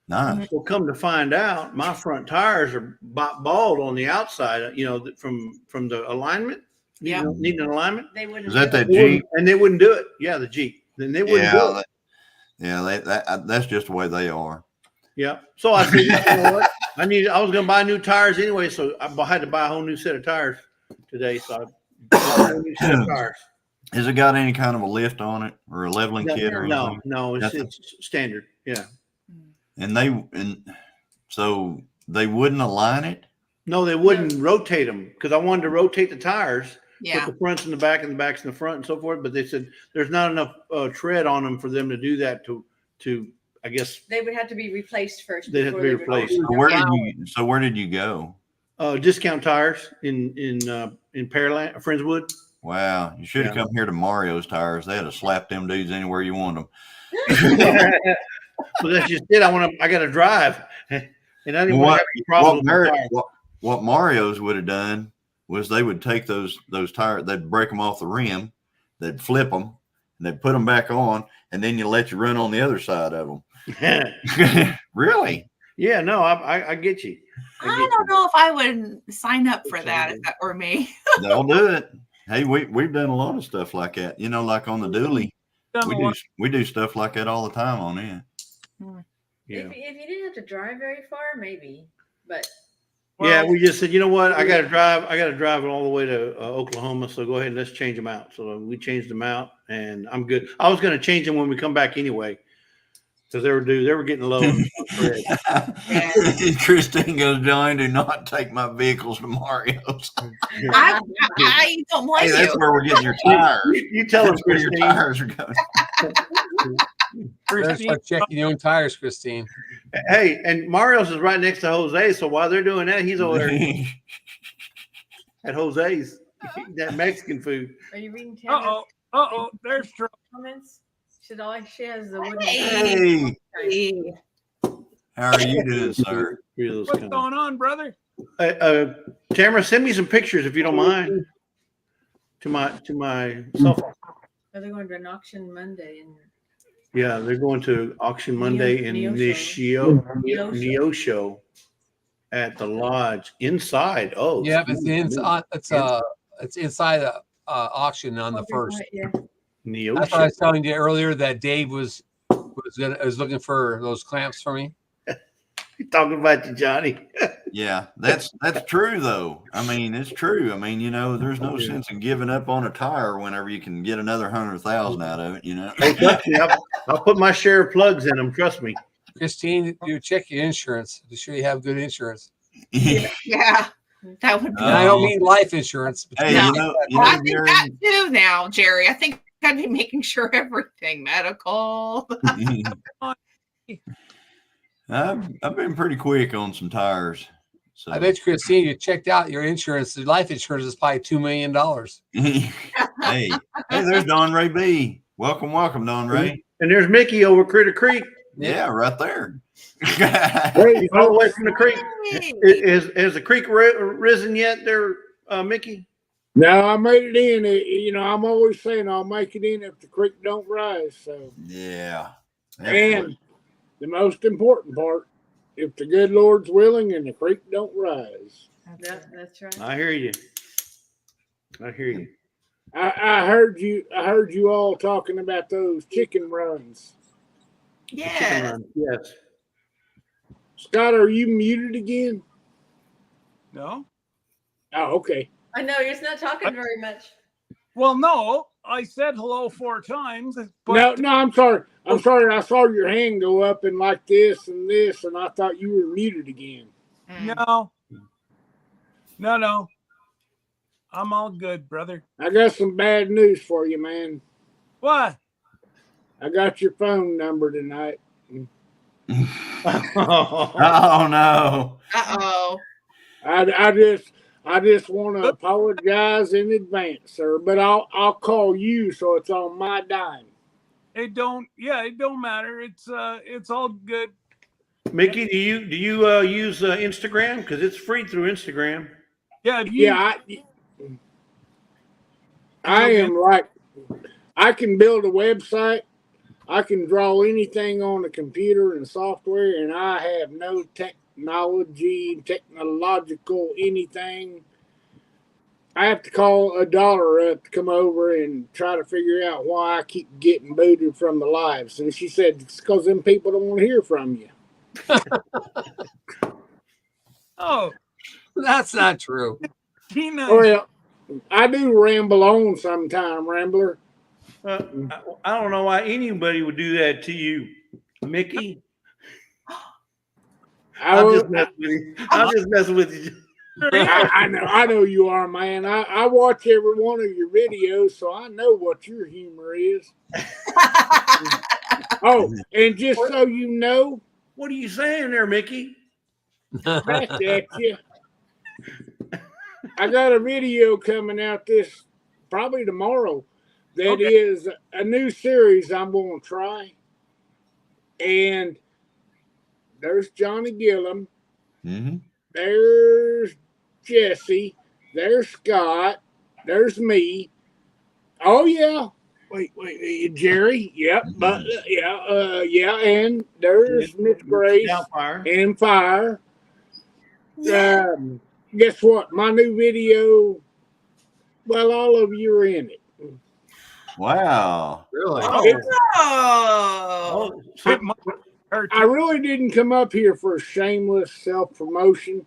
Nice. Well, come to find out, my front tires are bald on the outside. From the alignment. Yeah. Needing an alignment. They wouldn't. Is that do that it. Jeep? And they wouldn't do it. Yeah, the Jeep. Then they wouldn't do it. That's just the way they are. Yeah. So I said, you know what? I was going to buy new tires anyway, so I had to buy a whole new set of tires today. So I bought a whole new set of tires. Has it got any kind of a lift on it or a leveling kit or anything? No, it's Nothing. standard. Yeah. And so they wouldn't align it. No, they wouldn't rotate them because I wanted to rotate the tires, Yeah. put the fronts in the back and the backs in the front and so forth. But they said there's not enough tread on them for them to do that. To I guess They would have to be replaced first. They'd have to before be they would replaced. do it. So where did you go? discount tires in Pearland, Friendswood. Wow, you should have come here to Mario's Tires. They had to slap them dudes anywhere you want them. So that's just it. I got to drive, and I didn't want to have any problems. with the tires. What Mario's would have done was they would take those tires, they'd break them off the rim, they'd flip them, and they'd put them back on, and then you let you run on the other side of them. Really? Yeah, no, I get you. I don't know if I would sign up for that if that were me. They'll do it. Hey, we've done a lot of stuff like that. Like on the dually, we do stuff like that all the time on it. Yeah. If you didn't have to drive very far, maybe. But Yeah, we just said, you know what? I got to drive it all the way to Oklahoma. So go ahead and let's change them out. So we changed them out, and I'm good. I was going to change them when we come back anyway, because they were getting low. Christine goes, John, do not take my vehicles to Mario's. I don't Hey, blame that's you. where we're getting your tires. You tell them, That's where your Christine. tires are going. Better start checking your own tires, Christine. Hey, and Mario's is right next to Jose. So while they're doing that, he's over there at Jose's, eating that Mexican food. are you reading There's trouble. comments? She has the wooden. Hey. Hey, how are you doing, sir? What's going on, brother? Tamara, send me some pictures if you don't mind. to my cell phone. Oh, they're going to an auction Monday and Yeah, they're going to auction Monday in Neosho. Neosho at the lodge inside. Oh, Yeah, it's smooth. it's inside the auction on the first. Yeah. That's what I Neosho. was telling you earlier that Dave was looking for those clamps for me. Talking about you, Johnny. Yeah, that's true though. I mean, it's true. I mean, there's no sense in giving up on a tire whenever you can get another 100,000 out of it. Oh, trust me, I'll put my share of plugs in them. Trust me. Christine, you check your insurance to sure you have good insurance. Yeah, that would be. And I don't mean life insurance. But Hey, No. you I know, think Jerry, that too now, Jerry. I think I'd be making sure everything medical. I've been pretty quick on some tires. So I bet you, Christine, you checked out your insurance. The life insurance is probably $2 million. hey, there's Don Ray B. Welcome, Don Ray. And there's Mickey over Critter Creek. Yeah, right there. He's all the way from the creek. Has the creek risen yet there, Mickey? No, I made it in. I'm always saying I'll make it in if the creek don't rise. So, Yeah. and the most important part, if the good Lord's willing and the creek don't rise. That's right. I hear you. I heard you all talking about those chicken runs. Yeah. Yes. Scott, are you muted again? No. Oh, okay. I know you're not talking very much. Well, no, I said hello 4 times. But No, I'm sorry. I saw your hand go up and like this, and I thought you were muted again. no. I'm all good, brother. I got some bad news for you, man. What? I got your phone number tonight. Oh no. Uh-oh. I just want to apologize in advance, sir. But I'll call you, so it's on my dime. It don't matter. It's all good. Mickey, do you use Instagram? Because it's free through Instagram. Yeah, I am like, I can build a website. I can draw anything on the computer and software, and I have no technological anything. I have to call a daughter up to come over and try to figure out why I keep getting booted from the lives. And she said, it's because them people don't want to hear from you. Oh, That's not true. he knows. Well, I do ramble on sometime, Rambler. I don't know why anybody would do that to you, Mickey. I'm just messing with you. I know you are, man. I watch every one of your videos, so I know what your humor is. Oh, and just so you know, What are you saying there, Mickey? back at you. I got a video coming out probably tomorrow that is a new series I'm going to try. And there's Johnny Gillum. Mm-hmm. There's Jesse. There's Scott. There's me. Oh yeah. Wait, Jerry. Yep. But yeah. And there's Miss Grace and Fire. Guess what? My new video. Well, all of you are in it. Wow. Really? Oh. I really didn't come up here for a shameless self-promotion.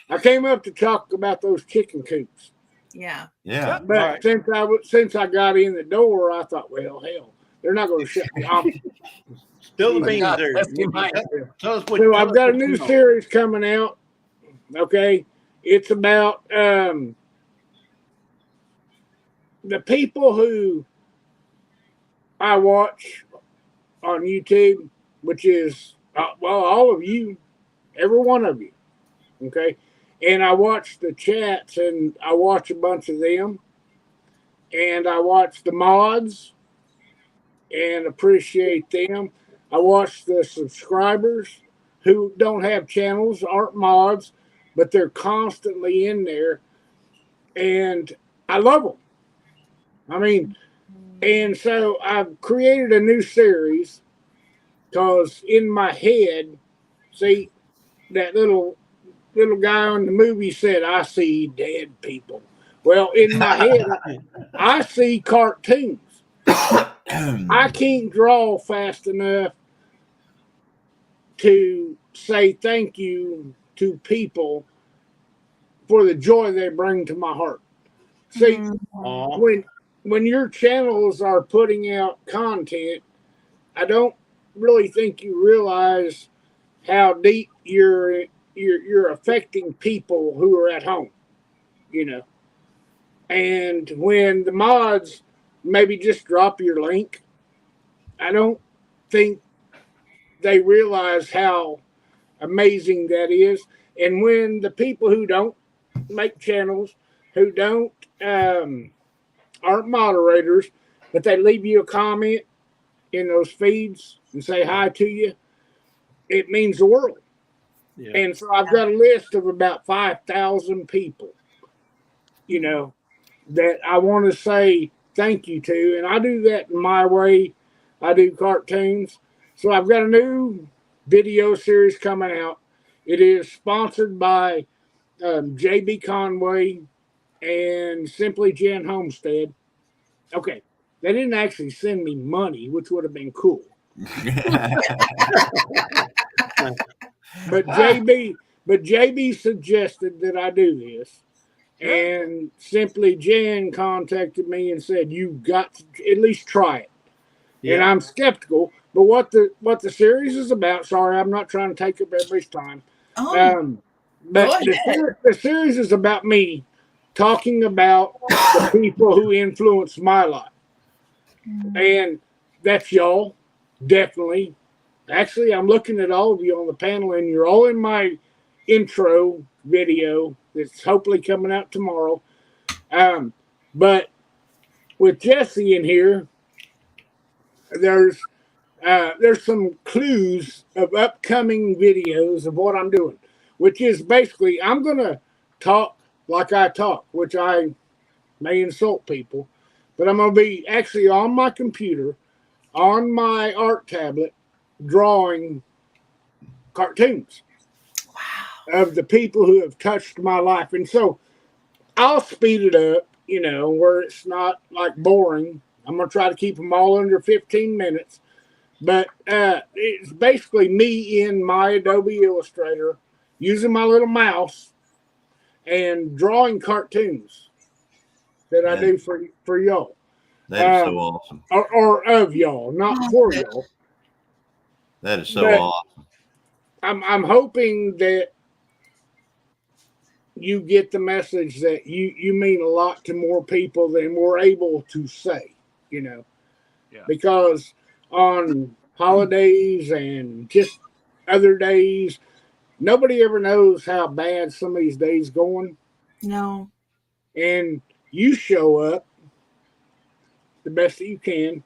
I came up to talk about those chicken coops. Yeah. Yeah. But since I got in the door, I thought, well, hell, they're not going to shut me off. Spill the beans God, there. that's too much. Tell us what. So I've got a new series coming out. Okay, it's about the people who I watch on YouTube, which is all of you, every one of you. Okay, and I watch the chats, and I watch a bunch of them, and I watch the mods, and appreciate them. I watch the subscribers who don't have channels, aren't mods, but they're constantly in there. And I love them. I mean, and so I've created a new series because in my head, see, that little guy on the movie said, I see dead people. Well, in my head, I see cartoons. I can't draw fast enough to say thank you to people for the joy they bring to my heart. See, Aw. when your channels are putting out content, I don't really think you realize how deep you're affecting people who are at home, you know. And when the mods maybe just drop your link, I don't think they realize how amazing that is. And when the people who don't make channels, who don't aren't moderators, but they leave you a comment in those feeds and say hi to you, it means the world. Yeah. And so I've got a list of about 5,000 people, you know, that I want to say thank you to. And I do that in my way. I do cartoons. So I've got a new video series coming out. It is sponsored by JB Conway and Simply Jen Homestead. Okay, they didn't actually send me money, which would have been cool. But JB suggested that I do this, and Simply Jen contacted me and said, "You got to at least try it." And I'm skeptical, but what the series is about. Sorry, I'm not trying to take up everybody's time. But the series is about me talking about the people who influence my life, and that's y'all, definitely. Actually, I'm looking at all of you on the panel, and you're all in my intro video that's hopefully coming out tomorrow. But with Jesse in here, there's some clues of upcoming videos of what I'm doing, which is basically I'm going to talk like I talk, which I may insult people, but I'm going to be actually on my computer, on my art tablet, drawing cartoons of the people who have touched my life. And so I'll speed it up, you know, where it's not like boring. I'm going to try to keep them all under 15 minutes. But it's basically me in my Adobe Illustrator using my little mouse and drawing cartoons that I do for y'all. That is so awesome. Or of y'all, not for y'all. That is so awesome. I'm hoping that you get the message that you mean a lot to more people than we're able to say, you know. Yeah. Because on holidays and just other days, nobody ever knows how bad some of these days going. No. And you show up the best that you can.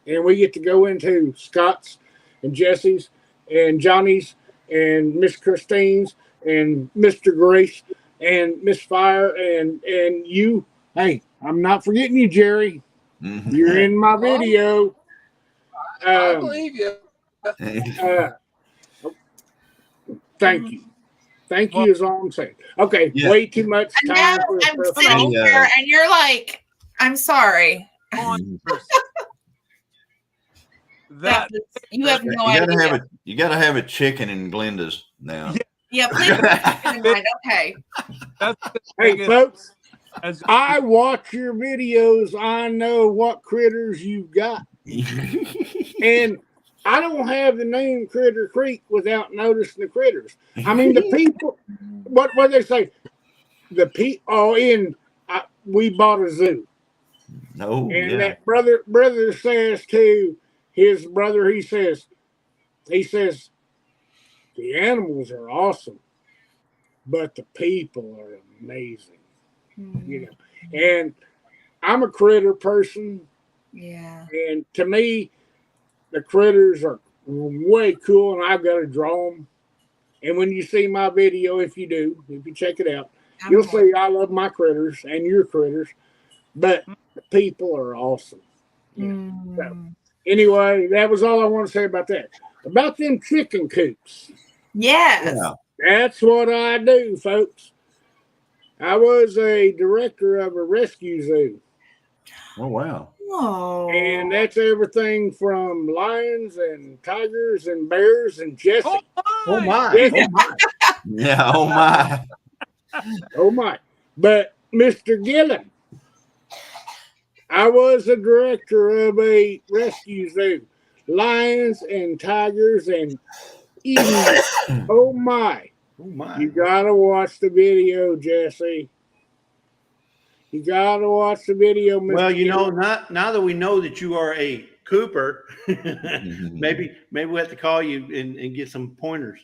And we get to go into Scott's and Jesse's and Johnny's and Miss Christine's and Mr. Grace and Miss Fire and you. Hey, I'm not forgetting you, Jerry. Mm-hmm. You're in my video. I believe you. Thank you. Thank you is all I'm saying. Okay, way too much And time. now For I'm sitting here and you're like, I'm sorry. That you have no idea. You gotta have a chicken in Glenda's now. Yeah, please keep in mind. Okay. Hey, folks, as I watch your videos, I know what critters you've got. And I don't have the name Critter Creek without noticing the critters. I mean, the people, what they say? The people, we bought a zoo. No, and that brother says to his brother, he says, the animals are awesome, but the people are amazing. You know, and I'm a critter person. Yeah. And to me, the critters are way cool, and I've got to draw them. And when you see my video, if you check it out, You'll see I love my critters and your critters, but the people are awesome. So, anyway, that was all I want to say about that. About them chicken coops. Yes. Yeah. That's what I do, folks. I was a director of a rescue zoo. Oh wow. Oh. And that's everything from lions and tigers and bears and Jesse. Oh my! Yes. Oh my! Yeah. Oh my. Oh my. But Mr. Gillen, I was a director of a rescue zoo. Lions and tigers and emus. Oh my. Oh my! You gotta watch the video, Jesse. You gotta watch the video, Mr. Well, you know, Gillen. now that we know that you are a Cooper, maybe we have to call you and get some pointers.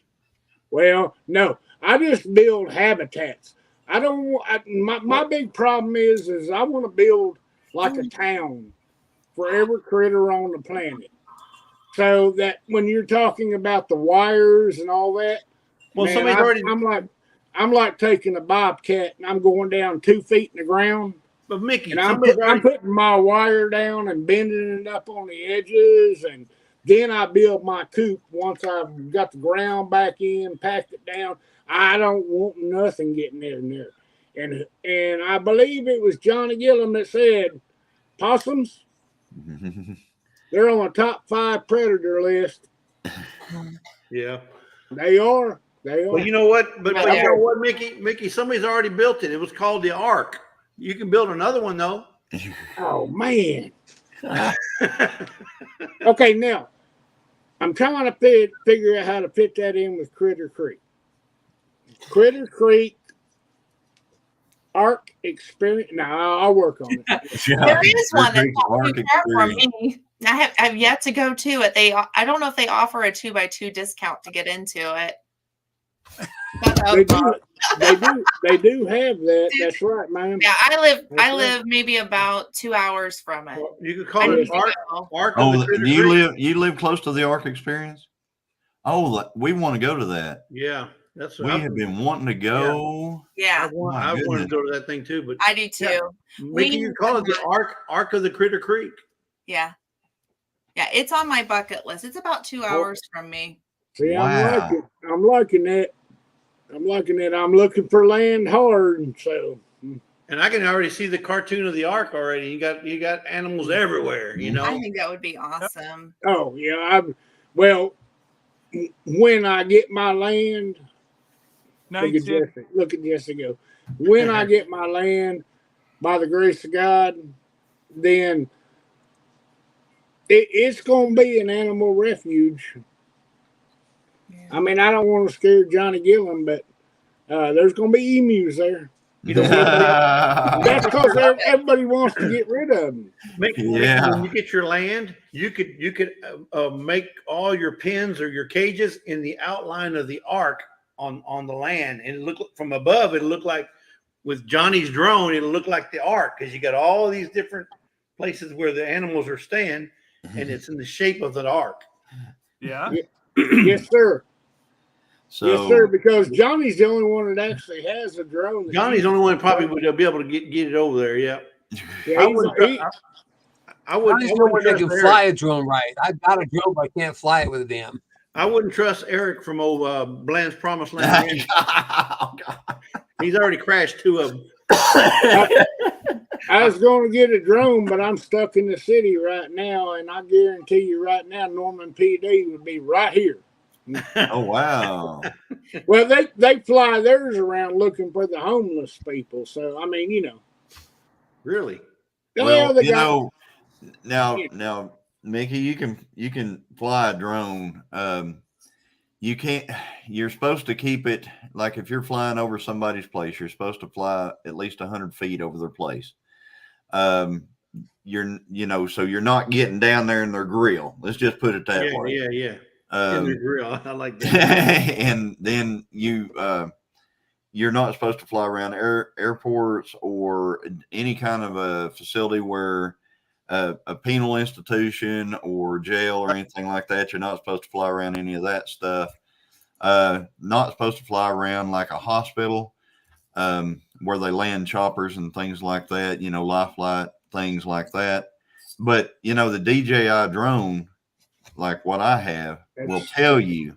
Well, no. I just build habitats. I don't my big problem is I want to build like a town for every critter on the planet. So that when you're talking about the wires and all that, Well, man, somebody's already. I'm like taking a bobcat and I'm going down 2 feet in the ground But Mickey, and I'm somebody's already. putting my wire down and bending it up on the edges, and then I build my coop once I've got the ground back in, packed it down. I don't want nothing getting in there. And I believe it was Johnny Gillum that said possums, they're on the top 5 predator list. Yeah. They are. Well, you know what? But Right. you know what, Mickey, somebody's already built it. It was called the Ark. You can build another one though. Oh man. Okay, now I'm trying to figure out how to fit that in with Critter Creek. Critter Creek Ark experience. Now I'll work on it. There is one that's not Ark too far from experience. me. I've yet to go to it. I don't know if they offer a 2x2 discount to get into it. They do have that. That's right, man. Yeah, I That's live maybe about 2 hours from it. You could I call need it to Ark. go. Ark of Oh, the Critter Creek. you live close to the Ark experience? Oh, we want to go to that. Yeah, that's We what have been wanting to go. Yeah, I want My to goodness. go to that thing too. But I do too. Yeah. Mickey, We- you call it the Ark of the Critter Creek. Yeah. Yeah, it's on my bucket list. It's about 2 hours from me. See, Wow. I'm liking that. I'm liking it. I'm looking for land hard, so And I can already see the cartoon of the Ark already. You got animals everywhere. You know. I think that would be awesome. oh yeah. Well, when I get my land, Night shift. look at Jesse go. When I get my land, by the grace of God, then it's going to be an animal refuge. I mean, I don't want to scare Johnny Gillum, but there's going to be emus there. You know, That's because everybody wants to get rid of them. Yeah. When you get your land, you could make all your pens or your cages in the outline of the Ark on the land, and look from above. It'll look like with Johnny's drone. It'll look like the Ark because you got all these different places where the animals are staying, and it's in the shape of the Ark. Yeah. Yes, sir. So, Yes, sir. Because Johnny's the only one that actually has a drone. that Johnny's the only one that probably would be able to get it over there. Yeah, Yeah, I he's- wouldn't. he- I wouldn't. Johnny's I the one wouldn't that trust can Eric. fly a drone right. I've got a drone, but I can't fly it with a damn. I wouldn't trust Eric from old Bland's Promised Land. He's already crashed 2 of them. I was going to get a drone, but I'm stuck in the city right now, and I guarantee you right now, Norman PD would be right here. oh wow. Well, they fly theirs around looking for the homeless people. So I mean, you know, Really? Well, they you got- know, now, Mickey, you can fly a drone. You can't. You're supposed to keep it like if you're flying over somebody's place, you're supposed to fly at least 100 feet over their place. So you're not getting down there in their grill. Let's just put it that way. Yeah. In the grill. I like that. And then you're not supposed to fly around airports or any kind of a facility where a penal institution or jail or anything like that. You're not supposed to fly around any of that stuff. Not supposed to fly around like a hospital where they land choppers and things like that, you know, life flight, things like that. But, you know, the DJI drone, like what I have, will tell you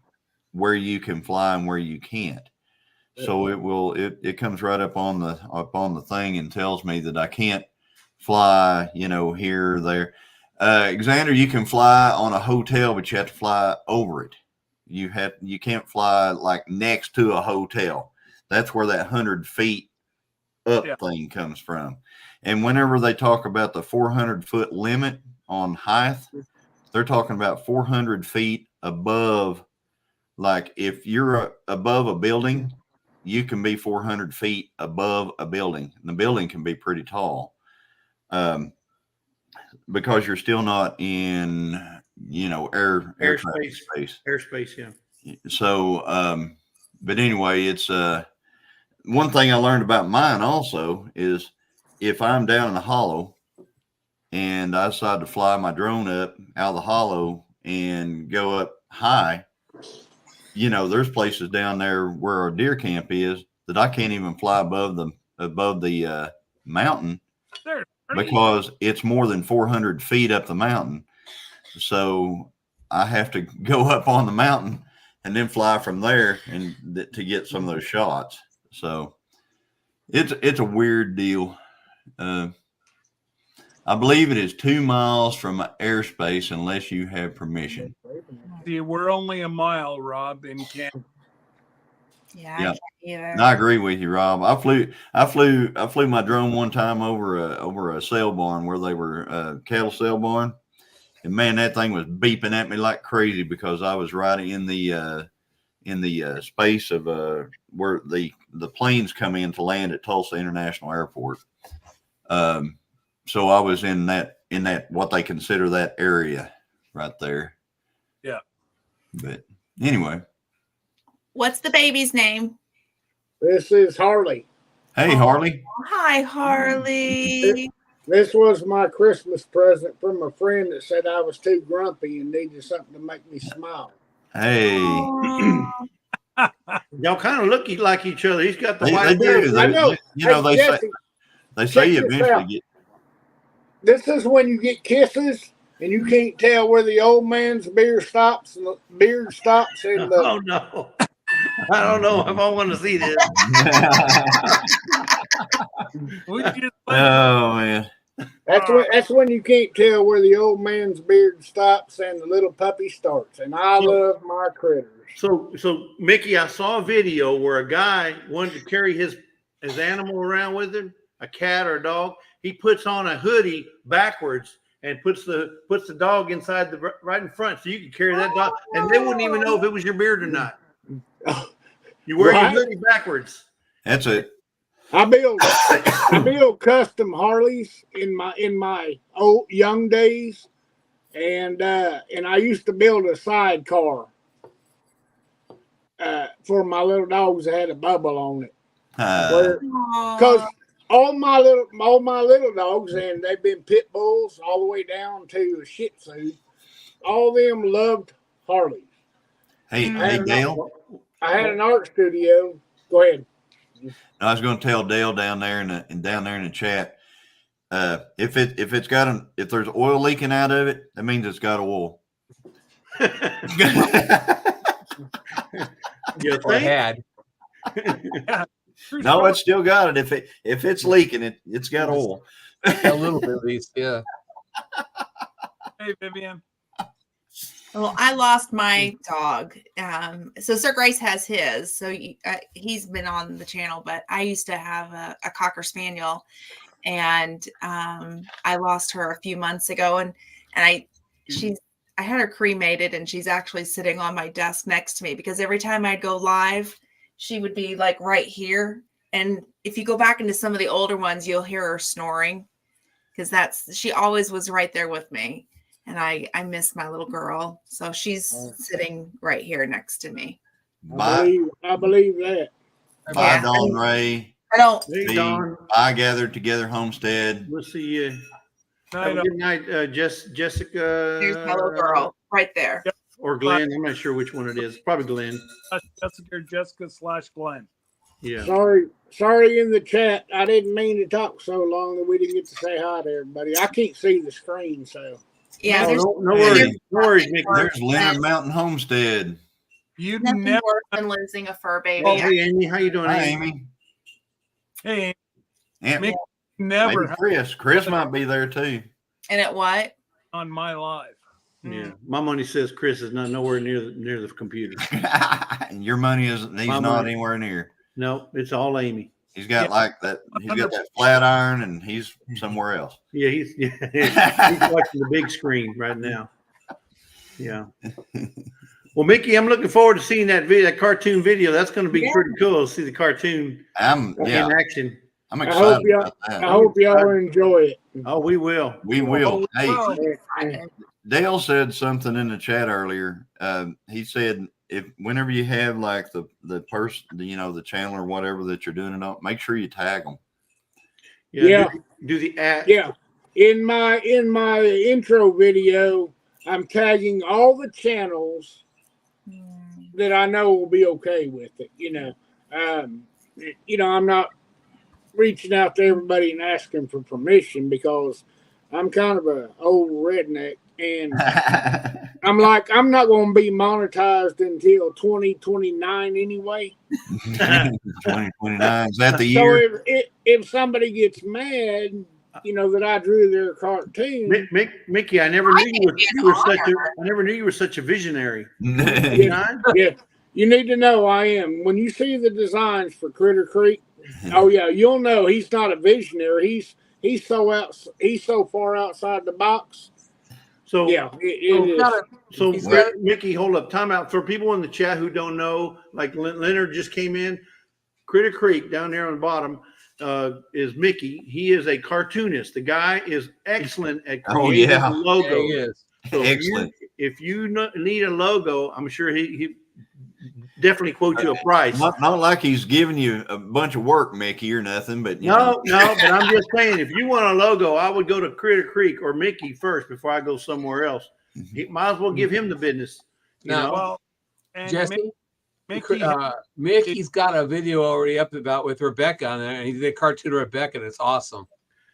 where you can fly and where you can't. So it comes right up on the thing and tells me that I can't fly, you know, here or there. Xander, you can fly on a hotel, but you have to fly over it. You can't fly like next to a hotel. That's where that 100 feet up thing comes from. And whenever they talk about the 400-foot limit on height, they're talking about 400 feet above. Like if you're above a building, you can be 400 feet above a building. And the building can be pretty tall, because you're still not in, you know, airspace. Airspace, yeah. So, but anyway, it's one thing I learned about mine also is if I'm down in the hollow and I decide to fly my drone up out of the hollow and go up high, you know, there's places down there where our deer camp is that I can't even fly above the mountain because it's more than 400 feet up the mountain. So I have to go up on the mountain and then fly from there and to get some of those shots. So it's a weird deal. I believe it is 2 miles from airspace unless you have permission. See, we're only a mile, Rob, in Canada. Yeah, Yeah. I can't either. And I agree with you, Rob. I flew my drone one time over a sale barn where they were cattle sale barn, and man, that thing was beeping at me like crazy because I was right in the space of where the planes come in to land at Tulsa International Airport. So I was in that what they consider that area right there. Yeah. But anyway. What's the baby's name? This is Harley. Hey, Harley. Hi, Harley. This was my Christmas present from a friend that said I was too grumpy and needed something to make me smile. Hey. Aw. Y'all kind of look like each other. He's got the They white do. beard. I know. You know, Hey, Jesse, they say you check this eventually out. get. This is when you get kisses and you can't tell where the old man's beard stops and the Oh no. I don't know if I want to see this. We just Oh man. That's when you can't tell where the old man's beard stops and the little puppy starts. And I love my critters. So Mickey, I saw a video where a guy wanted to carry his animal around with him, a cat or a dog. He puts on a hoodie backwards and puts the dog inside right in front, so you can carry that dog, and they wouldn't even know if it was your beard or not. You wear your hoodie backwards. That's it. I build custom Harleys in my old young days, and I used to build a sidecar for my little dogs that had a bubble on it. Because all my little dogs, and they've been pit bulls all the way down to a Shih Tzu, all of them loved Harleys. Hey, Dale. I had an art studio. Go ahead. I was going to tell Dale down there in the chat. If there's oil leaking out of it, that means it's got oil. You Or think? had. No, it's still got it. If it's leaking, it's got oil. A little bit at least, yeah. Hey, Vivian. Well, I lost my dog. So Sir Grace has his. So he's been on the channel, but I used to have a Cocker Spaniel, and I lost her a few months ago. And I had her cremated, and she's actually sitting on my desk next to me because every time I'd go live, she would be like right here. And if you go back into some of the older ones, you'll hear her snoring because she always was right there with me. And I miss my little girl. So she's sitting right here next to me. Bye, I believe that. Yeah. Dawn Ray. I don't. Hey, Don. Bye, Gathered Together Homestead. We'll see you. No, Have a good night, Jessica. Here's my little girl right there. Or Glenn. I'm not sure which one it is. Probably Glenn. Jessica/Glenn. Yeah. Sorry in the chat. I didn't mean to talk so long that we didn't get to say hi to everybody. I can't see the screen, so. Yeah, No, there's no worries. No worries, Mickey. There's Leonard Mountain Homestead. You'd nothing never. worse than losing a fur baby. Oh, hey, Amy. How you doing, Hi, Amy? Amy. Hey, And Mickey, maybe never Chris. Chris might be there too. And at what? on my life. Yeah. My money says Chris is not nowhere near the computer. And your money is he's My not money. anywhere near. No, it's all Amy. He's got Yeah. like that. He's got that flat iron, and he's somewhere else. Yeah, he's watching the big screen right now. Yeah. Well, Mickey, I'm looking forward to seeing that video, that cartoon video. That's going to be Yeah. pretty cool to see the cartoon Yeah, in action. I'm I excited hope about I that. hope y'all enjoy it. Oh, we will. We will. Hey, Well, Dale said something in the chat earlier. He said whenever you have like the person, the channel or whatever that you're doing it on, make sure you tag them. Yeah. Do the at. Yeah. In my intro video, I'm tagging all the channels that I know will be okay with it. I'm not reaching out to everybody and asking for permission because I'm kind of a old redneck, and I'm like, I'm not going to be monetized until 2029 anyway. 2029, is that the So year? if somebody gets mad, that I drew their cartoon. Mickey, I never knew I never knew you were such a visionary. Yeah, you need to know I am. When you see the designs for Critter Creek, oh yeah, you'll know he's not a visionary. He's so far outside the box. So Yeah, it is. So He's got- Mickey, hold up, time out for people in the chat who don't know. Like Leonard just came in. Critter Creek down there on the bottom is Mickey. He is a cartoonist. The guy is excellent at creating yeah. logos. Yeah, he is. So Excellent. If you need a logo, I'm sure he definitely quote you a price. Not like he's giving you a bunch of work, Mickey, or nothing, but No, but I'm just saying, if you want a logo, I would go to Critter Creek or Mickey first before I go somewhere else. He might as well give him the business. You Now, know? well, and Jesse, Mickey, Mickey's got a video already up about with Rebecca on there, and he did a cartoon of Rebecca, and it's awesome.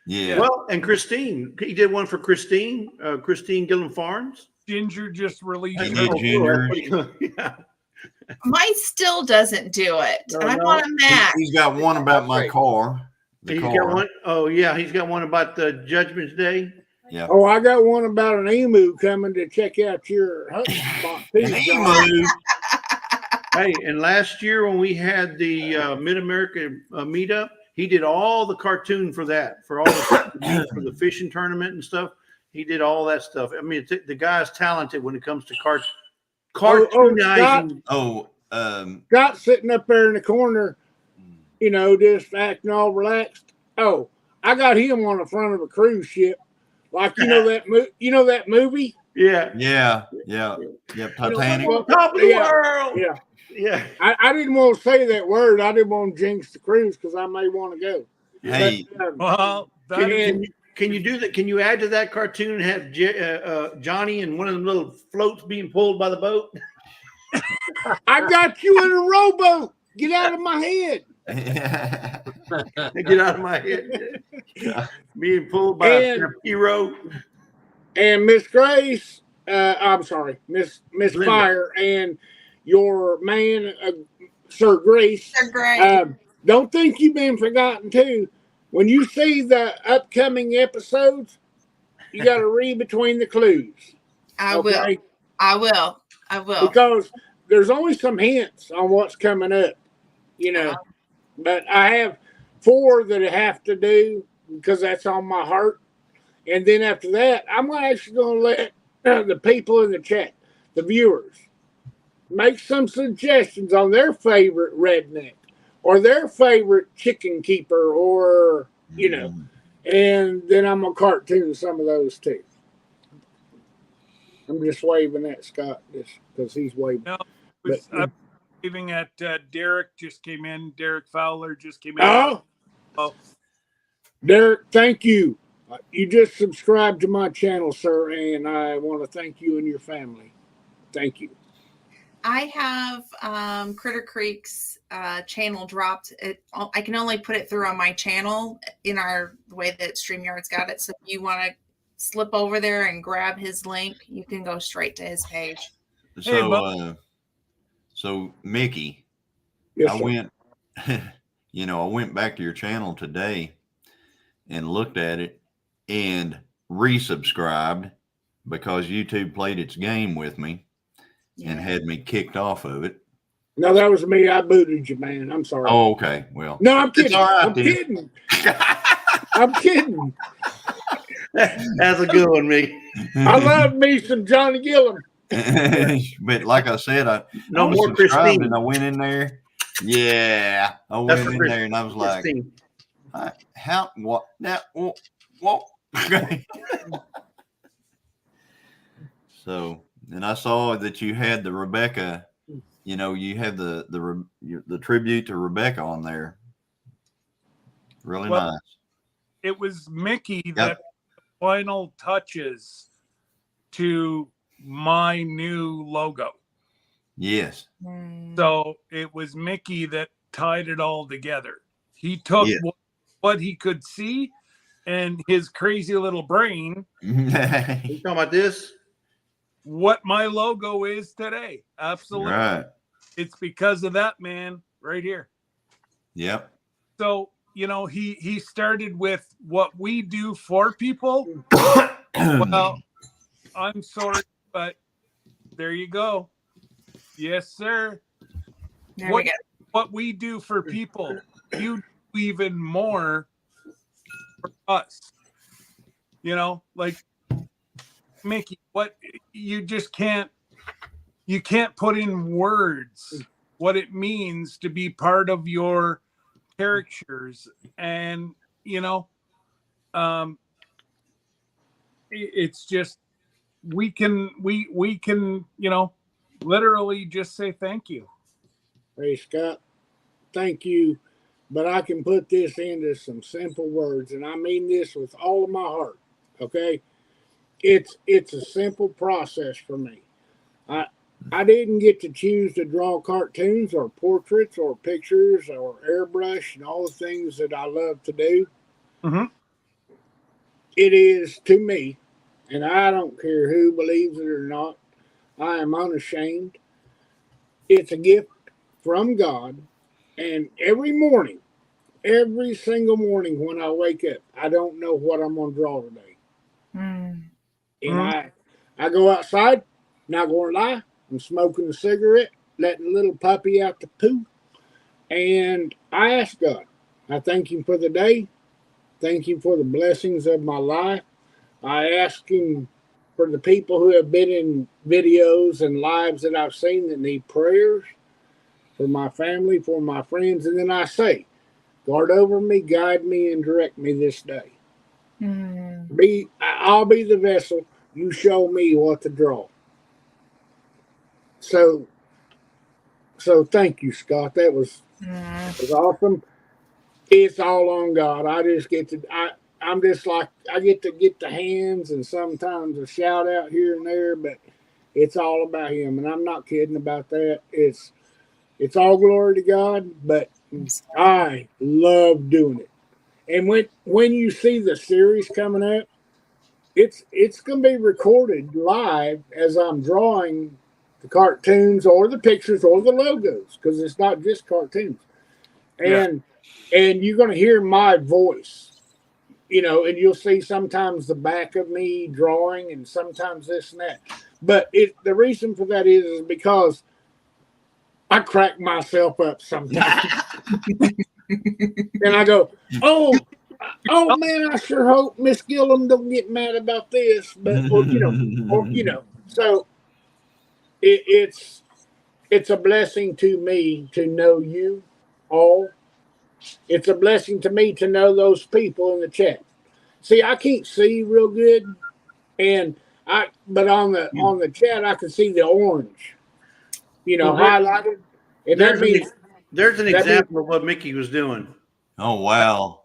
yeah. Well, and Christine, he did one for Christine Gillen Farms. Ginger just released. He her- did Ginger. Yeah. Mine still doesn't do it. No, I no. want a Mac. He's got one about my car. The He's car. got one. Oh yeah, he's got one about the Judgment's Day. Yeah. Oh, I got one about an emu coming to check out your hunting spot too, An John. emu. Hey, and last year when we had the Mid America meetup, he did all the cartoon for that, for all the for the fishing tournament and stuff. He did all that stuff. I mean, the guy's talented when it comes to cartoonizing. Oh, Scott sitting up there in the corner, just acting all relaxed. Oh, I got him on the front of a cruise ship, like that movie. Yeah. yeah. Titanic. Top of the Yeah. world. Yeah. Yeah. I didn't want to say that word. I didn't want to jinx the cruise because I may want to go. Hey, But, Well, that Can is, you, can you do that? Can you add to that cartoon and have Johnny and one of them little floats being pulled by the boat? I got you in a rowboat. Get out of my head. Get out of my head. Being pulled by a And- hero. And Miss Grace, I'm sorry, Miss Linda. Fire, and your man, Sir Grace. They're great. Don't think you've been forgotten too. When you see the upcoming episodes, you got to read between the clues. I will. I will. Because there's only some hints on what's coming up, But I have 4 that I have to do because that's on my heart. And then after that, I'm actually going to let the people in the chat, the viewers, make some suggestions on their favorite redneck or their favorite chicken keeper or, and then I'm going to cartoon some of those too. I'm just waving at Scott just because he's waving. No, But- I'm leaving at Derek just came in. Derek Fowler just came in. Oh, Derek, thank you. You just subscribed to my channel, sir, and I want to thank you and your family. Thank you. I have Critter Creek's channel dropped. I can only put it through on my channel in the way that StreamYard's got it. So if you want to slip over there and grab his link, you can go straight to his page. So, so Mickey, Yes, I sir. went, I went back to your channel today and looked at it and resubscribed because YouTube played its game with me and had me kicked off of it. No, that was me. I booted you, man. I'm sorry. Oh, okay. Well, No, I'm kidding. all right, I'm then. kidding. I'm kidding. That's a good one, Mickey. I love me some Johnny Gillum. But like I said, I No was more subscribed Christine. and I went in there. Yeah, I That's went for in there and I was like, Christine. how, what, now, what? So, and I saw that you had the Rebecca, you had the tribute to Rebecca on there. Really Well, nice. It was Mickey Yep. that final touches to my new logo. Yes. So it was Mickey that tied it all together. He took Yeah. what he could see and his crazy little brain, You talking about this? what my logo is today. Absolutely. Right. It's because of that man right here. Yep. So, he started with what we do for people. Well, I'm sorry, but there you go. Yes, sir. There we go. What we do for people, you do even more for us. Like Mickey, what you just can't put in words what it means to be part of your characters. And it's just we can literally just say thank you. Hey, Scott, thank you. But I can put this into some simple words, and I mean this with all of my heart. Okay? It's a simple process for me. I didn't get to choose to draw cartoons or portraits or pictures or airbrush and all the things that I love to do. Mm-hmm. It is to me, and I don't care who believes it or not, I am unashamed. It's a gift from God. And every morning, every single morning when I wake up, I don't know what I'm going to draw today. And I go outside, not going to lie, I'm smoking a cigarette, letting a little puppy out the poo. And I ask God, I thank Him for the day. Thank Him for the blessings of my life. I ask Him for the people who have been in videos and lives that I've seen that need prayers, for my family, for my friends. And then I say, guard over me, guide me, and direct me this day. I'll be the vessel. You show me what to draw. So thank you, Scott. That was awesome. It's all on God. I just get to I'm just like I get to get the hands and sometimes a shout out here and there, but it's all about Him, and I'm not kidding about that. It's all glory to God, but I love doing it. And when you see the series coming up, it's going to be recorded live as I'm drawing the cartoons or the pictures or the logos, because it's not just cartoons. And you're going to hear my voice, and you'll see sometimes the back of me drawing and sometimes this and that. But the reason for that is because I crack myself up sometimes. And I go, oh man, I sure hope Miss Gillum don't get mad about this. But, so it's a blessing to me to know you all. It's a blessing to me to know those people in the chat. See, I can't see real good, but on the chat I can see the orange, highlighted. And that means there's an example of what Mickey was doing. Oh wow!